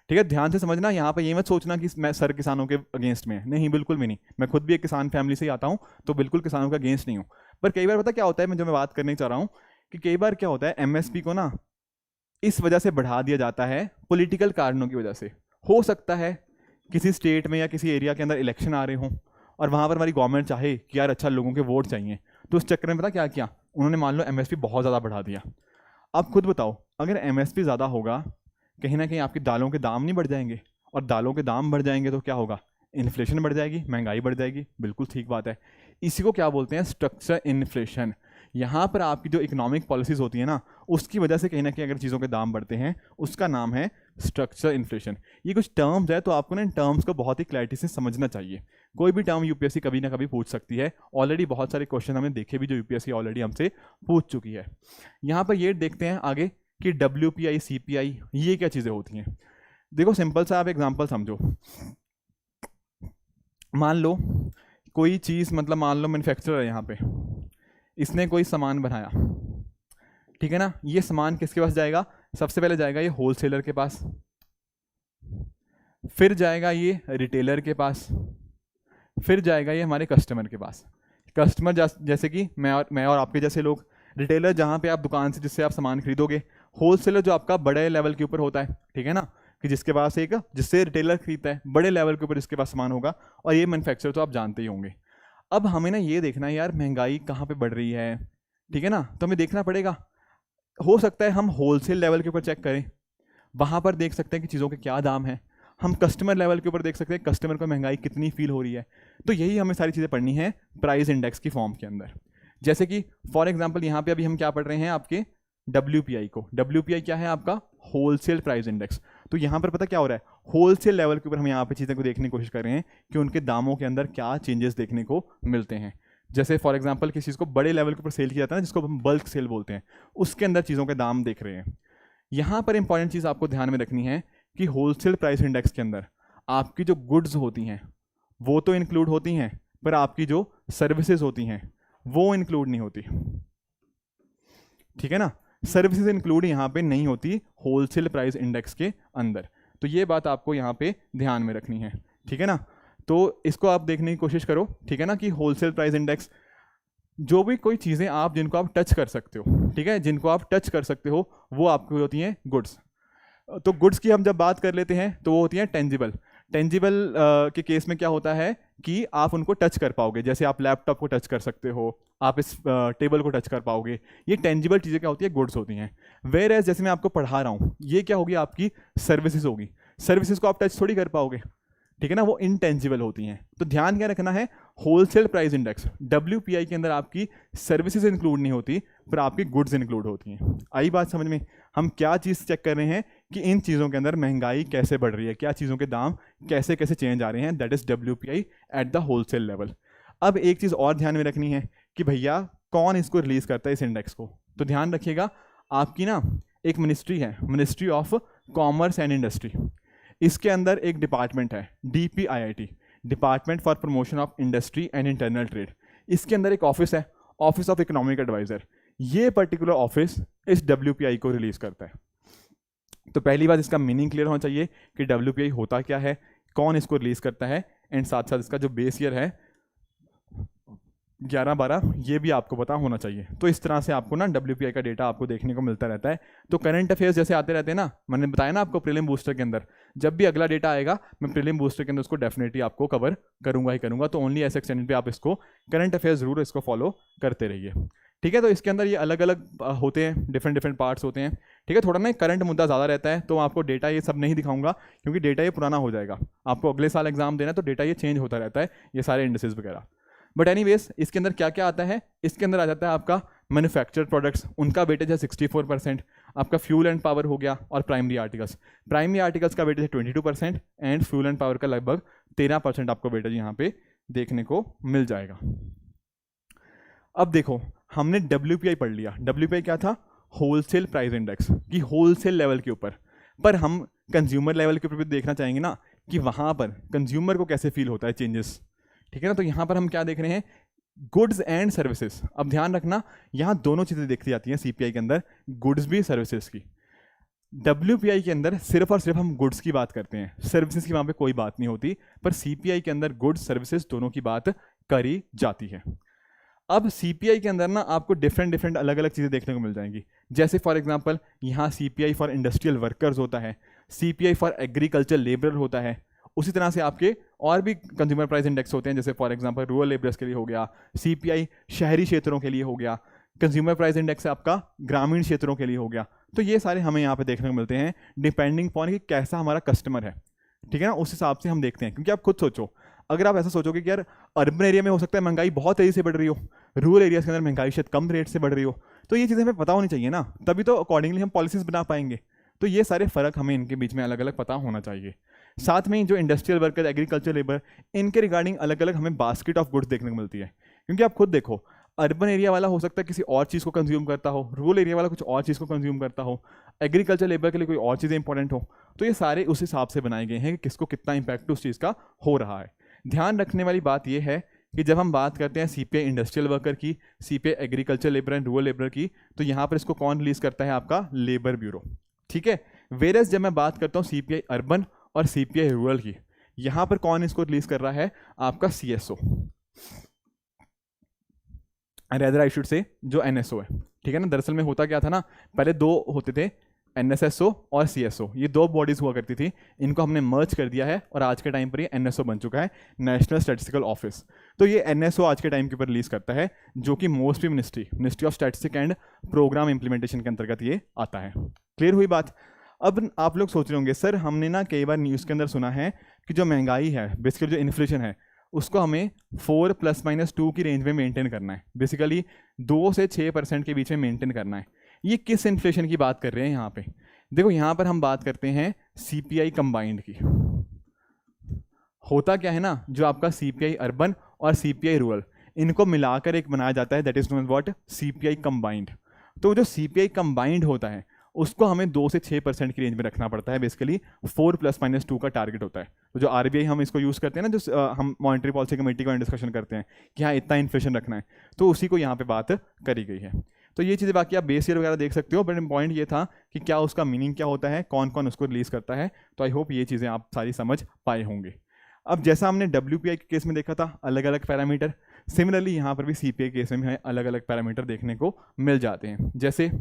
ठीक है, ध्यान से समझना, यहाँ पे ये मत सोचना कि मैं सर किसानों के अगेंस्ट में है, नहीं, बिल्कुल भी नहीं। मैं खुद भी एक किसान फैमिली से ही आता हूँ, तो बिल्कुल किसानों का अगेंस्ट नहीं हूँ। पर कई बार पता क्या होता है, मैं जो मैं बात करने चाह रहा हूँ कि कई बार क्या होता है, एमएसपी को ना इस वजह से बढ़ा दिया जाता है पॉलिटिकल कारणों की वजह से। हो सकता है किसी स्टेट में या किसी एरिया के अंदर इलेक्शन आ रहे हों और वहाँ पर हमारी गवर्नमेंट चाहे कि यार अच्छा लोगों के वोट चाहिए, तो उस चक्कर में पता क्या किया उन्होंने, मान लो एमएसपी बहुत ज़्यादा बढ़ा दिया। अब खुद बताओ, अगर एमएसपी ज़्यादा होगा कहीं ना कहीं आपकी दालों के दाम नहीं बढ़ जाएंगे, और दालों के दाम बढ़ जाएंगे तो क्या होगा? इन्फ्लेशन बढ़ जाएगी, महंगाई बढ़ जाएगी। बिल्कुल ठीक बात है। इसी को क्या बोलते हैं? Structure inflation. यहाँ पर आपकी जो इकोनॉमिक पॉलिसीज़ होती है ना, उसकी वजह से कहीं ना कहीं अगर चीज़ों के दाम बढ़ते हैं, उसका नाम है स्ट्रक्चर इन्फ्लेशन। ये कुछ टर्म्स है, तो आपको ना इन टर्म्स को बहुत ही क्लैरिटी से समझना चाहिए। कोई भी टर्म यूपीएससी कभी ना कभी पूछ सकती है। ऑलरेडी बहुत सारे क्वेश्चन हमने देखे भी जो यूपीएससी ऑलरेडी हमसे पूछ चुकी है। यहाँ पर ये देखते हैं आगे कि WPI CPI ये क्या चीज़ें होती हैं। देखो सिंपल सा आप एग्जांपल समझो, मान लो कोई चीज़, मतलब मान लो मैन्युफैक्चरर है यहाँ पे, इसने कोई सामान बनाया, ठीक है ना? ये सामान किसके पास जाएगा? सबसे पहले जाएगा ये होलसेलर के पास, फिर जाएगा ये रिटेलर के पास, फिर जाएगा ये हमारे कस्टमर के पास। कस्टमर जैसे कि मैं और आपके जैसे लोग, रिटेलर जहाँ पे आप दुकान से जिससे आप सामान खरीदोगे, होलसेलर जो आपका बड़े लेवल के ऊपर होता है, ठीक है ना, कि जिसके पास एक, जिससे रिटेलर खरीदता है, बड़े लेवल के ऊपर इसके पास सामान होगा, और ये मैन्युफैक्चरर तो आप जानते ही होंगे। अब हमें ना ये देखना है यार महंगाई कहाँ पे बढ़ रही है, ठीक है ना? तो हमें देखना पड़ेगा, हो सकता है हम होलसेल लेवल के ऊपर चेक करें, वहाँ पर देख सकते हैं कि चीज़ों के क्या दाम हैं। हम कस्टमर लेवल के ऊपर देख सकते हैं कस्टमर को महंगाई कितनी फील हो रही है। तो यही हमें सारी चीज़ें पढ़नी है प्राइस इंडेक्स की फॉर्म के अंदर। जैसे कि फॉर एग्जांपल यहाँ पे अभी हम क्या पढ़ रहे हैं आपके WPI को। WPI क्या है आपका? Wholesale price index. तो यहाँ पर पता क्या हो रहा है, होलसेल लेवल के ऊपर हम यहाँ पे चीज़ें को देखने की कोशिश कर रहे हैं कि उनके दामों के अंदर क्या चेंजेस देखने को मिलते हैं। जैसे फॉर एग्जांपल किसी चीज़ को बड़े लेवल के ऊपर सेल किया जाता है ना, जिसको हम बल्क सेल बोलते हैं, उसके अंदर चीज़ों के दाम देख रहे हैं। यहाँ पर इंपॉर्टेंट चीज़ आपको ध्यान में रखनी है कि होलसेल प्राइस इंडेक्स के अंदर आपकी जो गुड्स होती हैं वो तो इंक्लूड होती हैं, पर आपकी जो सर्विसेज होती हैं वो इंक्लूड नहीं होती। ठीक है ना, सर्विसेज इंक्लूड यहाँ पे नहीं होती होलसेल प्राइस इंडेक्स के अंदर। तो ये बात आपको यहाँ पे ध्यान में रखनी है। ठीक है ना, तो इसको आप देखने की कोशिश करो। ठीक है ना, कि होलसेल प्राइस इंडेक्स, जो भी कोई चीज़ें आप जिनको आप टच कर सकते हो, ठीक है, जिनको आप टच कर सकते हो वो आपकी होती हैं गुड्स। तो गुड्स की हम जब बात कर लेते हैं तो वो होती हैं टेंजिबल। टेंजिबल के केस में क्या होता है कि आप उनको टच कर पाओगे, जैसे आप लैपटॉप को टच कर सकते हो, आप इस टेबल को टच कर पाओगे। ये टेंजिबल चीज़ें क्या होती है? गुड्स होती हैं। वेयर एज जैसे मैं आपको पढ़ा रहा हूँ, ये क्या होगी? आपकी सर्विसेज होगी। सर्विसेज को आप टच थोड़ी कर पाओगे, ठीक है ना, वो इनटेंजिबल होती हैं। तो ध्यान क्या रखना है, होलसेल प्राइस इंडेक्स WPI के अंदर आपकी सर्विसेज इंक्लूड नहीं होती, पर आपकी गुड्स इंक्लूड होती हैं। आई बात समझ में? हम क्या चीज़ चेक कर रहे हैं कि इन चीज़ों के अंदर महंगाई कैसे बढ़ रही है, क्या चीज़ों के दाम कैसे कैसे चेंज आ रहे हैं, that is WPI at the wholesale level. अब एक चीज़ और ध्यान में रखनी है कि भैया कौन इसको रिलीज़ करता है इस इंडेक्स को। तो ध्यान रखिएगा, आपकी ना एक मिनिस्ट्री है, ministry of commerce and industry. इसके अंदर एक डिपार्टमेंट है DPIIT, department for promotion of industry and internal trade. इसके अंदर एक ऑफिस है, ऑफिस ऑफ इकोनॉमिक एडवाइजर। ये पर्टिकुलर ऑफिस इस WPI को रिलीज करता है। तो पहली बात, इसका मीनिंग क्लियर होना चाहिए कि WPI होता क्या है, कौन इसको रिलीज करता है, एंड साथ साथ इसका जो बेस ईयर है 11-12 ये भी आपको पता होना चाहिए। तो इस तरह से आपको ना WPI का डेटा आपको देखने को मिलता रहता है। तो करंट अफेयर्स जैसे आते रहते हैं ना, मैंने बताया ना आपको प्रीलिम बूस्टर के अंदर, जब भी अगला डेटा आएगा मैं प्रीलिम बूस्टर के अंदर उसको डेफिनेटली आपको कवर करूंगा ही करूंगा। तो ओनली ऐसे एक्सटेंड पे आप इसको करंट अफेयर्स जरूर इसको फॉलो करते रहिए। ठीक है, तो इसके अंदर ये अलग अलग होते हैं, डिफरेंट पार्ट्स होते हैं। ठीक है, थोड़ा ना करंट मुद्दा ज़्यादा रहता है, तो आपको डेटा ये सब नहीं दिखाऊंगा क्योंकि डेटा ये पुराना हो जाएगा। आपको अगले साल एग्जाम देना है तो डेटा ये चेंज होता रहता है, ये सारे इंडेक्सेस वगैरह। बट एनीवेज इसके अंदर क्या क्या आता है, इसके अंदर आ जाता है आपका मैन्युफैक्चर्ड प्रोडक्ट्स, उनका वेटेज है 64%। आपका फ्यूल एंड पावर हो गया, और प्राइमरी आर्टिकल्स, प्राइमरी आर्टिकल्स का वेटेज है 22%, एंड फ्यूल एंड पावर का लगभग 13% आपको वेटेज यहाँ पे देखने को मिल जाएगा। अब देखो, हमने WPI पढ़ लिया। WPI क्या था? होलसेल प्राइस इंडेक्स, कि होलसेल लेवल के ऊपर, पर हम कंज्यूमर लेवल के ऊपर भी देखना चाहेंगे ना कि वहाँ पर कंज्यूमर को कैसे फील होता है चेंजेस। ठीक है ना, तो यहाँ पर हम क्या देख रहे हैं, गुड्स एंड सर्विसेज। अब ध्यान रखना, यहाँ दोनों चीज़ें देखी जाती हैं CPI के अंदर, गुड्स भी सर्विसेज की। WPI के अंदर सिर्फ और सिर्फ हम गुड्स की बात करते हैं, सर्विसेज की वहाँ पे कोई बात नहीं होती, पर CPI के अंदर गुड्स सर्विसेज दोनों की बात करी जाती है। अब CPI के अंदर ना आपको डिफरेंट अलग अलग चीज़ें देखने को मिल जाएंगी। जैसे फॉर एग्जांपल यहाँ CPI फॉर इंडस्ट्रियल वर्कर्स होता है, CPI फॉर एग्रीकल्चर लेबर होता है। उसी तरह से आपके और भी कंज्यूमर प्राइस इंडेक्स होते हैं, जैसे फॉर एग्जांपल रूरल लेबरर्स के लिए हो गया, CPI शहरी क्षेत्रों के लिए हो गया, कंज्यूमर प्राइस इंडेक्स आपका ग्रामीण क्षेत्रों के लिए हो गया। तो ये सारे हमें यहाँ पे देखने को मिलते हैं डिपेंडिंग अपॉन कि कैसा हमारा कस्टमर है। ठीक है ना, उस हिसाब से हम देखते हैं। क्योंकि आप खुद सोचो, अगर आप ऐसा सोचोगे कि यार अर्बन एरिया में हो सकता है महंगाई बहुत तेज़ी से बढ़ रही हो, रूरल एरियाज़ के अंदर महंगाई शायद कम रेट से बढ़ रही हो, तो ये चीज़ें हमें पता होनी चाहिए ना, तभी तो अकॉर्डिंगली हम पॉलिसीज़ बना पाएंगे। तो ये सारे फ़र्क हमें इनके बीच में अलग अलग पता होना चाहिए। साथ में जो इंडस्ट्रियल वर्कर, एग्रीकल्चर लेबर, इनके रिगार्डिंग अलग अलग हमें बास्केट ऑफ गुड्स देखने को मिलती है। क्योंकि आप खुद देखो, अर्बन एरिया वाला हो सकता है किसी और चीज़ को कंज्यूम करता हो, रूरल एरिया वाला कुछ और चीज़ को कंज्यूम करता हो, एग्रीकल्चर लेबर के लिए कोई और चीज़ें इंपॉर्टेंट हो। तो ये सारे उस हिसाब से बनाए गए हैं कि किसको कितना इंपैक्ट उस चीज़ का हो रहा है। ध्यान रखने वाली बात यह है कि जब हम बात करते हैं CPI इंडस्ट्रियल वर्कर की, CPI agriculture labour and rural labour की, तो यहाँ पर इसको कौन रिलीज करता है? आपका लेबर ब्यूरो। ठीक है, वेरस जब मैं बात करता हूँ CPI अर्बन और CPI रूरल की, यहाँ पर कौन इसको रिलीज कर रहा है? आपका CSO, rather I should say जो NSO है। ठीक है ना, दरअसल में होता क्या था ना, पहले दो होते थे, NSSO और CSO, ये दो बॉडीज हुआ करती थी, इनको हमने मर्ज कर दिया है और आज के टाइम पर ये NSO बन चुका है, नेशनल स्टैटिस्टिकल ऑफिस। तो ये NSO आज के टाइम के ऊपर रिलीज करता है, जो कि mostly ministry of statistic and programme implementation के अंतर्गत ये आता है। क्लियर हुई बात? अब आप लोग सोच रहे होंगे, सर हमने ना कई बार न्यूज़ के अंदर सुना है कि जो महंगाई है, बेसिकली जो इन्फ्लेशन है, उसको हमें 4 ± 2 की रेंज में मेंटेन करना है। बेसिकली 2 से 6% के बीच में मेंटेन करना है। ये किस इन्फ्लेशन की बात कर रहे हैं यहाँ पे? देखो यहाँ पर हम बात करते हैं CPI कंबाइंड की। होता क्या है ना, जो आपका CPI अर्बन और CPI रूरल, इनको मिलाकर एक बनाया जाता है, that is known what, CPI combined. तो जो CPI कंबाइंड होता है उसको हमें 2 से 6% की रेंज में रखना पड़ता है। बेसिकली 4 ± 2 का टारगेट होता है। तो जो RBI हम इसको यूज़ करते हैं ना, जो हम मॉनेटरी पॉलिसी कमेटी का डिस्कशन करते हैं कि हाँ इतना इन्फ्लेशन रखना है, तो उसी को यहाँ पे बात करी गई है। तो ये चीज़ें बाकी आप बेस ईयर वगैरह देख सकते हो, बट पॉइंट ये था कि क्या उसका मीनिंग क्या होता है, कौन कौन उसको रिलीज़ करता है। तो आई होप ये चीज़ें आप सारी समझ पाए होंगे। अब जैसा हमने WPI के केस में देखा था अलग अलग पैरामीटर, सिमिलरली यहाँ पर भी CPI केस में हमें अलग अलग पैरामीटर देखने को मिल जाते हैं। जैसे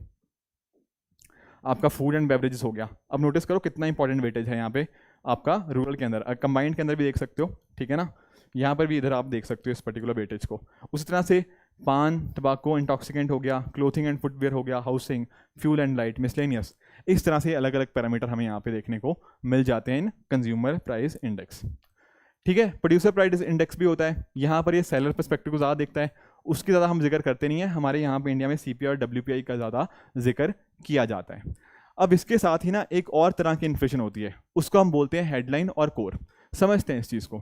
आपका फूड एंड बेवरेजेस हो गया। अब नोटिस करो कितना इंपॉर्टेंट वेटेज है यहाँ पे आपका रूरल के अंदर, कंबाइंड के अंदर भी देख सकते हो, ठीक है ना, यहाँ पर भी इधर आप देख सकते हो इस पर्टिकुलर वेटेज को। उसी तरह से पान, टबाको, इंटॉक्सिकेंट हो गया, क्लोथिंग एंड फुटवेयर हो गया, housing, fuel and light, miscellaneous, इस तरह से अलग अलग पैरामीटर हमें यहाँ पे देखने को मिल जाते हैं इन कंज्यूमर प्राइस इंडेक्स। ठीक है, प्रोड्यूसर प्राइस इंडेक्स भी होता है, यहाँ पर ये सेलर पर्सपेक्टिव को ज़्यादा देखता है, उसकी ज़्यादा हम जिक्र करते नहीं है। हमारे यहाँ पे इंडिया में CPI और WPI का ज़्यादा जिक्र किया जाता है। अब इसके साथ ही ना एक और तरह की इन्फ्लेशन होती है, उसको हम बोलते हैं हेडलाइन और कोर। समझते हैं इस चीज़ को।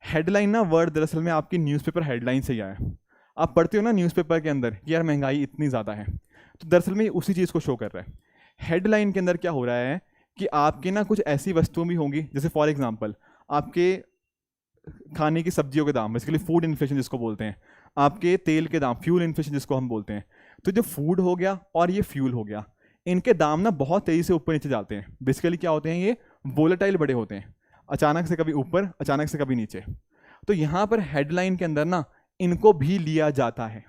हेडलाइन ना वर्ड दरअसल में आपकी न्यूज़पेपर हेडलाइन से ही आया है। आप पढ़ते हो ना न्यूज़पेपर के अंदर कि यार महंगाई इतनी ज़्यादा है, तो दरअसल में उसी चीज़ को शो कर रहा है। हेडलाइन के अंदर क्या हो रहा है कि आपके ना कुछ ऐसी वस्तुएं भी होंगी, जैसे फॉर एग्जांपल आपके खाने की सब्जियों के दाम, बेसिकली फूड इन्फ्लेशन जिसको बोलते हैं, आपके तेल के दाम, फ्यूल इन्फ्लेशन जिसको हम बोलते हैं। तो जो फूड हो गया और ये फ्यूल हो गया, इनके दाम ना बहुत तेज़ी से ऊपर नीचे जाते हैं। बेसिकली क्या होते हैं, ये वोलेटाइल बड़े होते हैं, अचानक से कभी ऊपर, अचानक से कभी नीचे। तो यहाँ पर हेडलाइन के अंदर ना इनको भी लिया जाता है।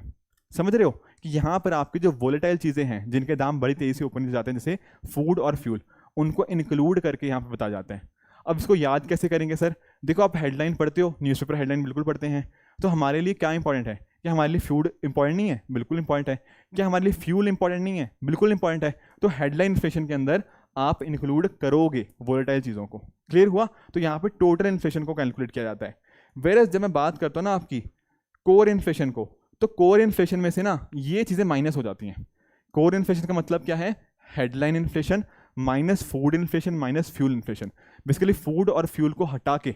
समझ रहे हो कि यहाँ पर आपकी जो वोलेटाइल चीज़ें हैं जिनके दाम बड़ी तेज़ी से ऊपर नीचे जाते हैं, जैसे फूड और फ्यूल, उनको इंक्लूड करके यहाँ पर बताया जाता है। अब इसको याद कैसे करेंगे सर? देखो आप हेडलाइन पढ़ते हो, न्यूज़पेपर हेडलाइन बिल्कुल पढ़ते हैं, तो हमारे लिए क्या इंपॉर्टेंट है? क्या हमारे लिए फूड इंपॉर्टेंट नहीं है? बिल्कुल इंपॉर्टेंट है। क्या हमारे लिए फ्यूल इंपॉर्टेंट नहीं है? बिल्कुल इंपॉर्टेंट है। तो हेडलाइन इन्फ्लेशन के अंदर आप इंक्लूड करोगे वोलेटाइल चीज़ों को। क्लियर हुआ? तो यहाँ पे टोटल इन्फ्लेशन को कैलकुलेट किया जाता है। वेरएस जब मैं बात करता हूँ ना आपकी कोर इन्फ्लेशन को, तो कोर इन्फ्लेशन में से ना ये चीज़ें माइनस हो जाती हैं। कोर इन्फ्लेशन का मतलब क्या है? Headline inflation minus food inflation minus fuel inflation. Basically food और फ्यूल को हटा के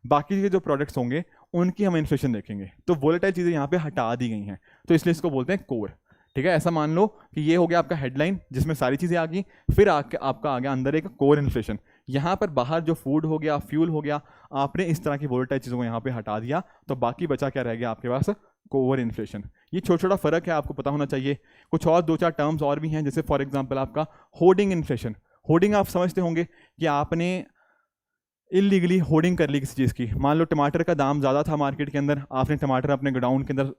बाकी के जो प्रोडक्ट्स होंगे उनकी हम इन्फ्लेशन देखेंगे। तो वोलेटाइल चीज़ें यहाँ पे हटा दी गई हैं, तो इसलिए इसको बोलते हैं कोर। ठीक है, ऐसा मान लो कि ये हो गया आपका हेडलाइन जिसमें सारी चीज़ें आ गई, फिर आपका आ गया अंदर एक कोर इन्फ्लेशन। यहाँ पर बाहर जो फूड हो गया, फ्यूल हो गया, आपने इस तरह की वोलेटाइल चीज़ों को यहाँ पे हटा दिया, तो बाकी बचा क्या रह गया आपके पास? Core inflation. ये छोटा छोटा फर्क है, आपको पता होना चाहिए। कुछ और 2-4 टर्म्स और भी हैं, जैसे फॉर एग्जांपल आपका होर्डिंग इन्फ्लेशन। होर्डिंग आप समझते होंगे कि आपने इलीगली होर्डिंग कर ली किसी चीज़ की। मान लो टमाटर का दाम ज़्यादा था मार्केट के अंदर, आपने टमाटर अपने गोडाउन के अंदर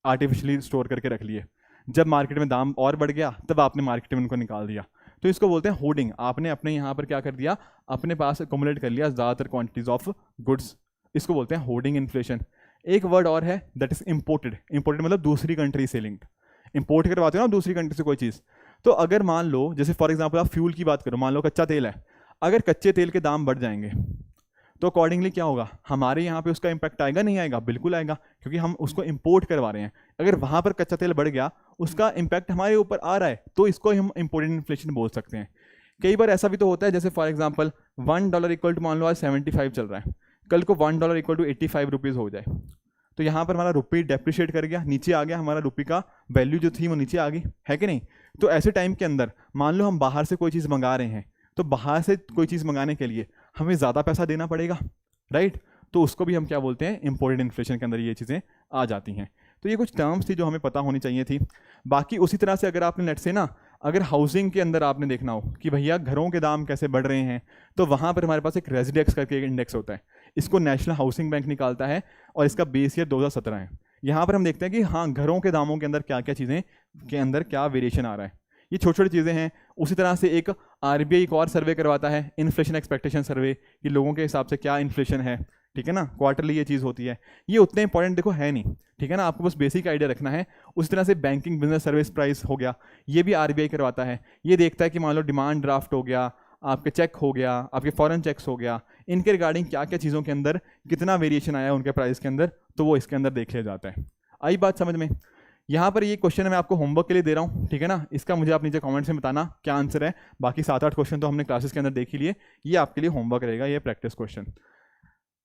आर्टिफिशियली स्टोर करके रख लिए। जब मार्केट में दाम और बढ़ गया तब आपने मार्केट में उनको निकाल दिया, तो इसको बोलते हैं होर्डिंग। आपने अपने यहाँ पर क्या कर दिया, अपने पास अकोमोडेट कर लिया ज़्यादातर क्वांटिटीज़ ऑफ गुड्स, इसको बोलते हैं होर्डिंग इन्फ्लेशन। एक वर्ड और है, दैट इज इम्पोर्टेड। इम्पोर्टेड मतलब दूसरी कंट्री से लिंक्ड। इंपोर्ट करवाते हो ना दूसरी कंट्री से कोई चीज़, तो अगर मान लो जैसे फॉर एग्जांपल आप फ्यूल की बात करो, मान लो कच्चा तेल है, अगर कच्चे तेल के दाम बढ़ जाएंगे तो अकॉर्डिंगली क्या होगा, हमारे यहाँ पे उसका इंपैक्ट आएगा नहीं आएगा? बिल्कुल आएगा, क्योंकि हम उसको इंपोर्ट करवा रहे हैं। अगर वहाँ पर कच्चा तेल बढ़ गया, उसका इंपैक्ट हमारे ऊपर आ रहा है, तो इसको हम इंपोर्टेड इन्फ्लेशन बोल सकते हैं। कई बार ऐसा भी तो होता है, जैसे फॉर एग्जाम्पल $1 इक्वल टू मान लो आज 75 चल रहा है, कल को $1 इक्वल टू 85 रुपीज़ हो जाए, तो यहाँ पर हमारा रुपी डेप्रिशिएट कर गया, नीचे आ गया, हमारा रुपी का वैल्यू जो थी वो नीचे आ गई, है कि नहीं? तो ऐसे टाइम के अंदर मान लो हम बाहर से कोई चीज़ मंगा रहे हैं, तो बाहर से कोई चीज़ मंगाने के लिए हमें ज़्यादा पैसा देना पड़ेगा, राइट? तो उसको भी हम क्या बोलते हैं, इंपोर्टेड इन्फ्लेशन के अंदर ये चीज़ें आ जाती हैं। तो ये कुछ टर्म्स थी जो हमें पता होनी चाहिए थी। बाकी उसी तरह से अगर आपने नेट से ना, अगर हाउसिंग के अंदर आपने देखना हो कि भैया घरों के दाम कैसे बढ़ रहे हैं, तो वहाँ पर हमारे पास एक रेजिडेक्स करके एक इंडेक्स होता है, इसको नेशनल हाउसिंग बैंक निकालता है और इसका बेस ईयर 2017 है। यहाँ पर हम देखते हैं कि हाँ घरों के दामों के अंदर क्या क्या चीज़ें के अंदर क्या वेरिएशन आ रहा है। ये छोटी छोटी चीज़ें हैं। उसी तरह से एक RBI एक और सर्वे करवाता है, इन्फ्लेशन एक्सपेक्टेशन सर्वे, कि लोगों के हिसाब से क्या इन्फ्लेशन है, ठीक है ना? क्वार्टरली ये चीज़ होती है। ये उतने इंपॉर्टेंट देखो है नहीं, ठीक है ना? आपको बस बेसिक आइडिया रखना है। उसी तरह से बैंकिंग बिजनेस सर्विस प्राइस हो गया, ये भी RBI करवाता है। ये देखता है कि मान लो डिमांड ड्राफ्ट हो गया, आपके चेक हो गया, आपके फॉरेन चेक्स हो गया, इनके रिगार्डिंग क्या क्या चीज़ों के अंदर कितना वेरिएशन आया उनके प्राइस के अंदर, तो वो इसके अंदर देख लिया जाता है। आई बात समझ में? यहाँ पर ये क्वेश्चन मैं आपको होमवर्क के लिए दे रहा हूँ, ठीक है ना। इसका मुझे आप नीचे कमेंट्स में बताना क्या आंसर है। बाकी 7-8 क्वेश्चन तो हमने क्लासेस के अंदर देख ही लिए, ये आपके लिए होमवर्क रहेगा, ये प्रैक्टिस क्वेश्चन।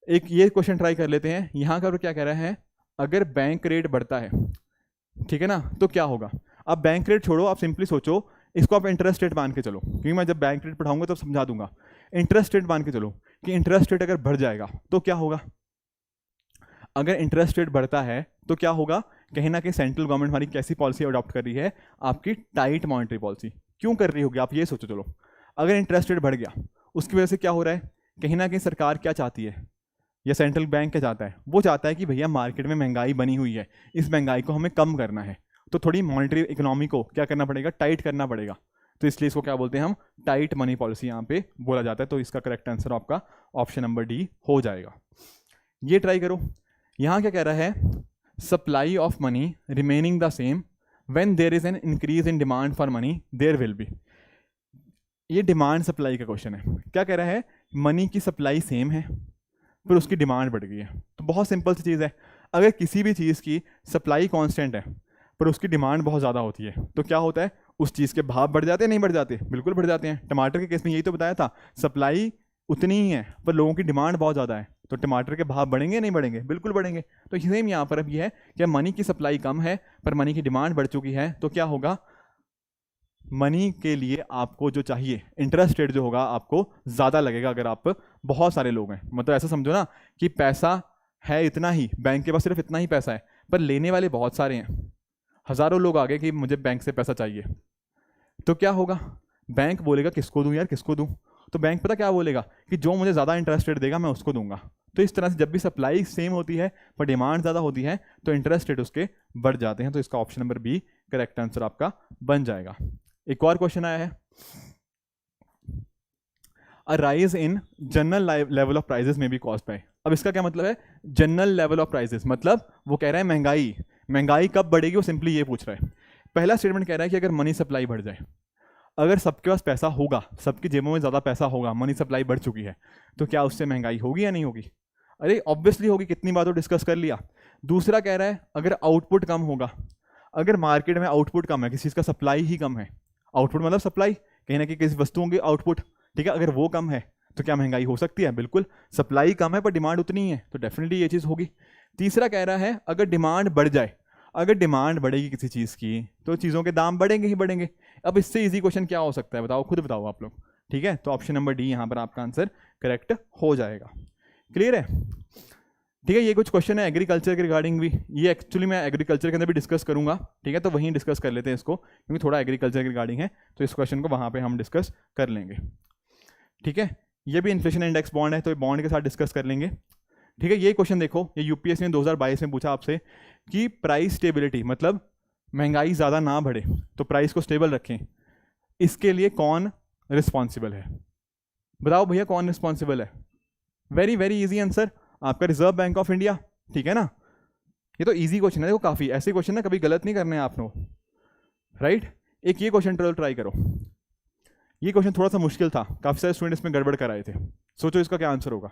एक ये क्वेश्चन ट्राई कर लेते हैं। यहाँ का क्या कह रहा है, अगर बैंक रेट बढ़ता है, ठीक है ना, तो क्या होगा। अब बैंक रेट छोड़ो, आप सिंपली सोचो, इसको आप इंटरेस्ट रेट मान के चलो, क्योंकि मैं जब बैंक रेट पढ़ाऊंगा तो समझा दूंगा। इंटरेस्ट रेट मान के चलो कि इंटरेस्ट रेट अगर बढ़ जाएगा तो क्या होगा। अगर इंटरेस्ट रेट बढ़ता है तो क्या होगा, कहीं ना कहीं सेंट्रल गवर्नमेंट हमारी कैसी पॉलिसी अडॉप्ट कर रही है, आपकी टाइट मॉनेटरी पॉलिसी। क्यों कर रही होगी, आप ये सोचो। चलो, अगर इंटरेस्ट रेट बढ़ गया, उसकी वजह से क्या हो रहा है, कहीं ना कहीं सरकार क्या चाहती है, या सेंट्रल बैंक क्या चाहता है, वो चाहता है कि भैया मार्केट में महंगाई बनी हुई है, इस महंगाई को हमें कम करना है, तो थोड़ी मॉनेटरी इकोनॉमी को क्या करना पड़ेगा, टाइट करना पड़ेगा। तो इसलिए इसको क्या बोलते हैं हम, टाइट मनी पॉलिसी यहाँ पे बोला जाता है। तो इसका करेक्ट आंसर आपका ऑप्शन नंबर डी हो जाएगा। ये ट्राई करो। यहाँ क्या कह रहा है, supply of money remaining the same when there is an increase in demand for money there will be. ये डिमांड सप्लाई का क्वेश्चन है। क्या कह रहा है, मनी की सप्लाई सेम है पर उसकी डिमांड बढ़ गई है। तो बहुत सिंपल सी चीज़ है, अगर किसी भी चीज़ की सप्लाई कांस्टेंट है पर उसकी डिमांड बहुत ज़्यादा होती है, तो क्या होता है, उस चीज़ के भाव बढ़ जाते हैं, नहीं बढ़ जाते, बिल्कुल बढ़ जाते हैं। टमाटर के केस में यही तो बताया था, सप्लाई उतनी ही है पर लोगों की डिमांड बहुत ज़्यादा है, तो टमाटर के भाव बढ़ेंगे नहीं बढ़ेंगे, बिल्कुल बढ़ेंगे। तो सेम यहाँ पर अब ये है कि मनी की सप्लाई कम है पर मनी की डिमांड बढ़ चुकी है, तो क्या होगा, मनी के लिए आपको जो चाहिए इंटरेस्ट रेट जो होगा आपको ज़्यादा लगेगा अगर आप बहुत सारे लोग हैं। मतलब ऐसा समझो ना कि पैसा है इतना ही, बैंक के पास सिर्फ इतना ही पैसा है, पर लेने वाले बहुत सारे हैं, हज़ारों लोग आ गए कि मुझे बैंक से पैसा चाहिए, तो क्या होगा, बैंक बोलेगा किसको दूं यार, किसको दूं। तो बैंक पता क्या बोलेगा कि जो मुझे ज़्यादा इंटरेस्ट रेट देगा मैं उसको दूंगा। तो इस तरह से जब भी सप्लाई सेम होती है पर डिमांड ज़्यादा होती है तो इंटरेस्ट रेट उसके बढ़ जाते हैं। तो इसका option number B correct answer आपका बन जाएगा। एक और क्वेश्चन आया है, a rise in general level of prices may be caused by. अब इसका क्या मतलब है, जनरल लेवल ऑफ प्राइजेस मतलब वो कह रहा है महंगाई कब बढ़ेगी, वो सिंपली ये पूछ रहा है। पहला स्टेटमेंट कह रहा है कि अगर मनी सप्लाई बढ़ जाए, अगर सबके पास पैसा होगा, सबकी जेबों में ज़्यादा पैसा होगा, मनी सप्लाई बढ़ चुकी है, तो क्या उससे महंगाई होगी या नहीं होगी। अरे ऑब्वियसली होगी, कितनी बार तो डिस्कस कर लिया। दूसरा कह रहा है अगर आउटपुट कम होगा, अगर मार्केट में आउटपुट कम है, किसी चीज़ का सप्लाई ही कम है, आउटपुट मतलब सप्लाई, कहीं ना कहीं किसी वस्तुओं की आउटपुट, ठीक है, अगर वो कम है तो क्या महंगाई हो सकती है, बिल्कुल। सप्लाई कम है पर डिमांड उतनी है, तो डेफिनेटली ये चीज़ होगी। तीसरा कह रहा है अगर डिमांड बढ़ जाए, अगर डिमांड बढ़ेगी किसी चीज़ की तो चीज़ों के दाम बढ़ेंगे ही बढ़ेंगे। अब इससे इजी क्वेश्चन क्या हो सकता है, बताओ, खुद बताओ आप लोग, ठीक है। तो ऑप्शन नंबर डी यहाँ पर आपका आंसर करेक्ट हो जाएगा। क्लियर है, ठीक है। ये कुछ क्वेश्चन है एग्रीकल्चर के रिगार्डिंग भी, ये एक्चुअली मैं एग्रीकल्चर के अंदर भी डिस्कस करूंगा, ठीक है, तो वहीं डिस्कस कर लेते हैं इसको, क्योंकि थोड़ा एग्रीकल्चर के रिगार्डिंग है, तो इस क्वेश्चन को वहाँ पे हम डिस्कस कर लेंगे, ठीक है। ये भी इन्फ्लेशन इंडेक्स बॉन्ड है, तो बॉन्ड के साथ डिस्कस कर लेंगे, ठीक है। ये क्वेश्चन देखो, ये यूपीएससी ने 2022 में पूछा आपसे कि प्राइस स्टेबिलिटी मतलब महंगाई ज़्यादा ना बढ़े तो प्राइस को स्टेबल रखें, इसके लिए कौन रिस्पॉन्सिबल है, बताओ भैया कौन रिस्पॉन्सिबल है। वेरी वेरी इजी आंसर, आपका रिजर्व बैंक ऑफ इंडिया, ठीक है ना। ये तो इजी क्वेश्चन है, देखो काफ़ी ऐसे क्वेश्चन ना कभी गलत नहीं करने हैं आपने, राइट। एक ये क्वेश्चन ट्राई करो, ये क्वेश्चन थोड़ा सा मुश्किल था, काफ़ी सारे स्टूडेंट इसमें गड़बड़ कराए थे, सोचो इसका क्या आंसर होगा।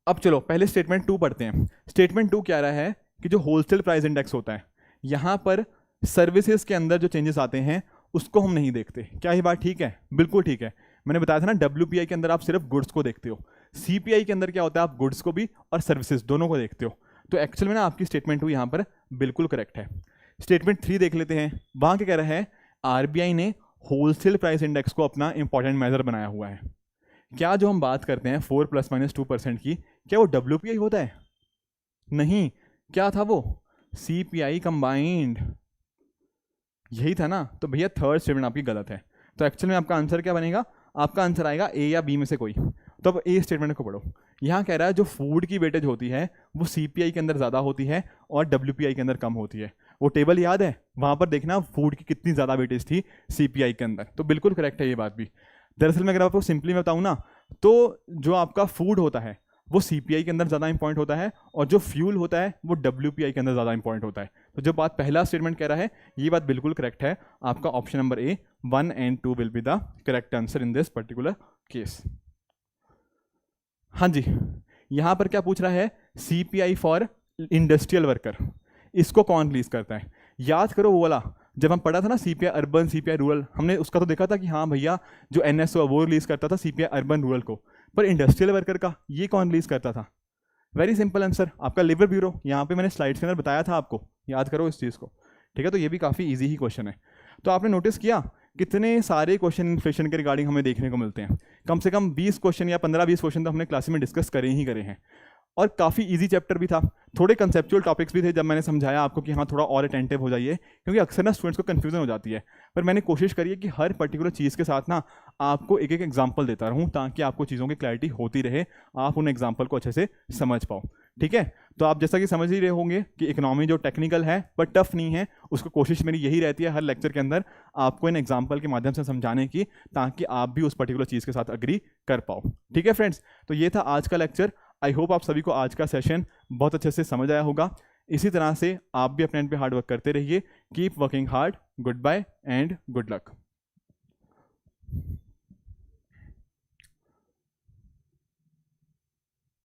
अब चलो पहले स्टेटमेंट 2 पढ़ते हैं। स्टेटमेंट 2 क्या रहा है कि जो होलसेल प्राइस इंडेक्स होता है, यहाँ पर सर्विसेज के अंदर जो चेंजेस आते हैं उसको हम नहीं देखते। क्या ये बात ठीक है, बिल्कुल ठीक है। मैंने बताया था ना, WPI के अंदर आप सिर्फ गुड्स को देखते हो, CPI के अंदर क्या होता है, आप गुड्स को भी और सर्विसेज दोनों को देखते हो। तो एक्चुअल में ना आपकी स्टेटमेंट 2 यहाँ पर बिल्कुल करेक्ट है। स्टेटमेंट 3 देख लेते हैं, वहाँ क्या कह रहा है, RBI ने होलसेल प्राइस इंडेक्स को अपना इंपॉर्टेंट मेजर बनाया हुआ है। क्या जो हम बात करते हैं 4 ± 2% की, क्या वो WPI होता है, नहीं, क्या था वो, CPI कंबाइंड, यही था ना। तो भैया थर्ड स्टेटमेंट आपकी गलत है। तो एक्चुअल में आपका आंसर क्या बनेगा, आपका आंसर आएगा ए या बी में से कोई। तो अब ए स्टेटमेंट को पढ़ो, यहाँ कह रहा है जो फूड की वेटेज होती है वो CPI के अंदर ज़्यादा होती है और WPI के अंदर कम होती है। वो टेबल याद है, वहाँ पर देखना फूड की कितनी ज़्यादा वेटेज थी CPI के अंदर। तो बिल्कुल करेक्ट है ये बात भी। दरअसल मैं अगर आपको सिंपली में बताऊँ ना, तो जो आपका फूड होता है वो CPI के अंदर ज़्यादा इंपॉर्टेंट होता है और जो फ्यूल होता है वो WPI के अंदर ज़्यादा इंपॉर्टेंट होता है। तो जो बात पहला स्टेटमेंट कह रहा है ये बात बिल्कुल करेक्ट है, आपका option number A 1 and 2 will be the correct answer in this particular case. हाँ जी, यहां पर क्या पूछ रहा है, सीपीआई फॉर इंडस्ट्रियल वर्कर, इसको कौन रिलीज करता है? याद करो वो वाला जब हम पढ़ा था ना सीपीआई अर्बन सीपीआई रूरल, हमने उसका तो देखा था कि हाँ भैया जो एनएसओ वो रिलीज करता था सीपीआई अर्बन रूरल को, पर इंडस्ट्रियल वर्कर का ये कौन रिलीज करता था? वेरी सिंपल आंसर, आपका लेबर ब्यूरो। यहाँ पे मैंने स्लाइड्स के अंदर बताया था आपको, याद करो इस चीज़ को, ठीक है? तो ये भी काफ़ी इजी ही क्वेश्चन है। तो आपने नोटिस किया कितने सारे क्वेश्चन इन्फ्लेशन के रिगार्डिंग हमें देखने को मिलते हैं, कम से कम 20 क्वेश्चन या 15-20 क्वेश्चन तो हमने क्लास में डिस्कस करे ही करे हैं, और काफ़ी इजी चैप्टर भी था, थोड़े कंसेप्चुअल टॉपिक्स भी थे जब मैंने समझाया आपको कि हाँ थोड़ा और अटेंटिव हो जाइए, क्योंकि अक्सर ना स्टूडेंट्स को कन्फ्यूजन हो जाती है। पर मैंने कोशिश करी है कि हर पर्टिकुलर चीज़ के साथ ना आपको एक एक एग्जाम्पल देता रहूँ ताकि आपको चीज़ों की क्लैरिटी होती रहे, आप उन एग्जाम्पल को अच्छे से समझ पाओ, ठीक है? तो आप जैसा कि समझ ही रहे होंगे कि इकोनॉमी जो टेक्निकल है पर टफ नहीं है, उसको कोशिश मेरी यही रहती है हर लेक्चर के अंदर आपको इन एग्जाम्पल के माध्यम से समझाने की, ताकि आप भी उस पर्टिकुलर चीज़ के साथ अग्री कर पाओ, ठीक है फ्रेंड्स? तो ये था आज का लेक्चर। आई होप आप सभी को आज का सेशन बहुत अच्छे से समझ आया होगा। इसी तरह से आप भी अपने एंड पे हार्ड वर्क करते रहिए। Keep working hard. Good bye and good luck.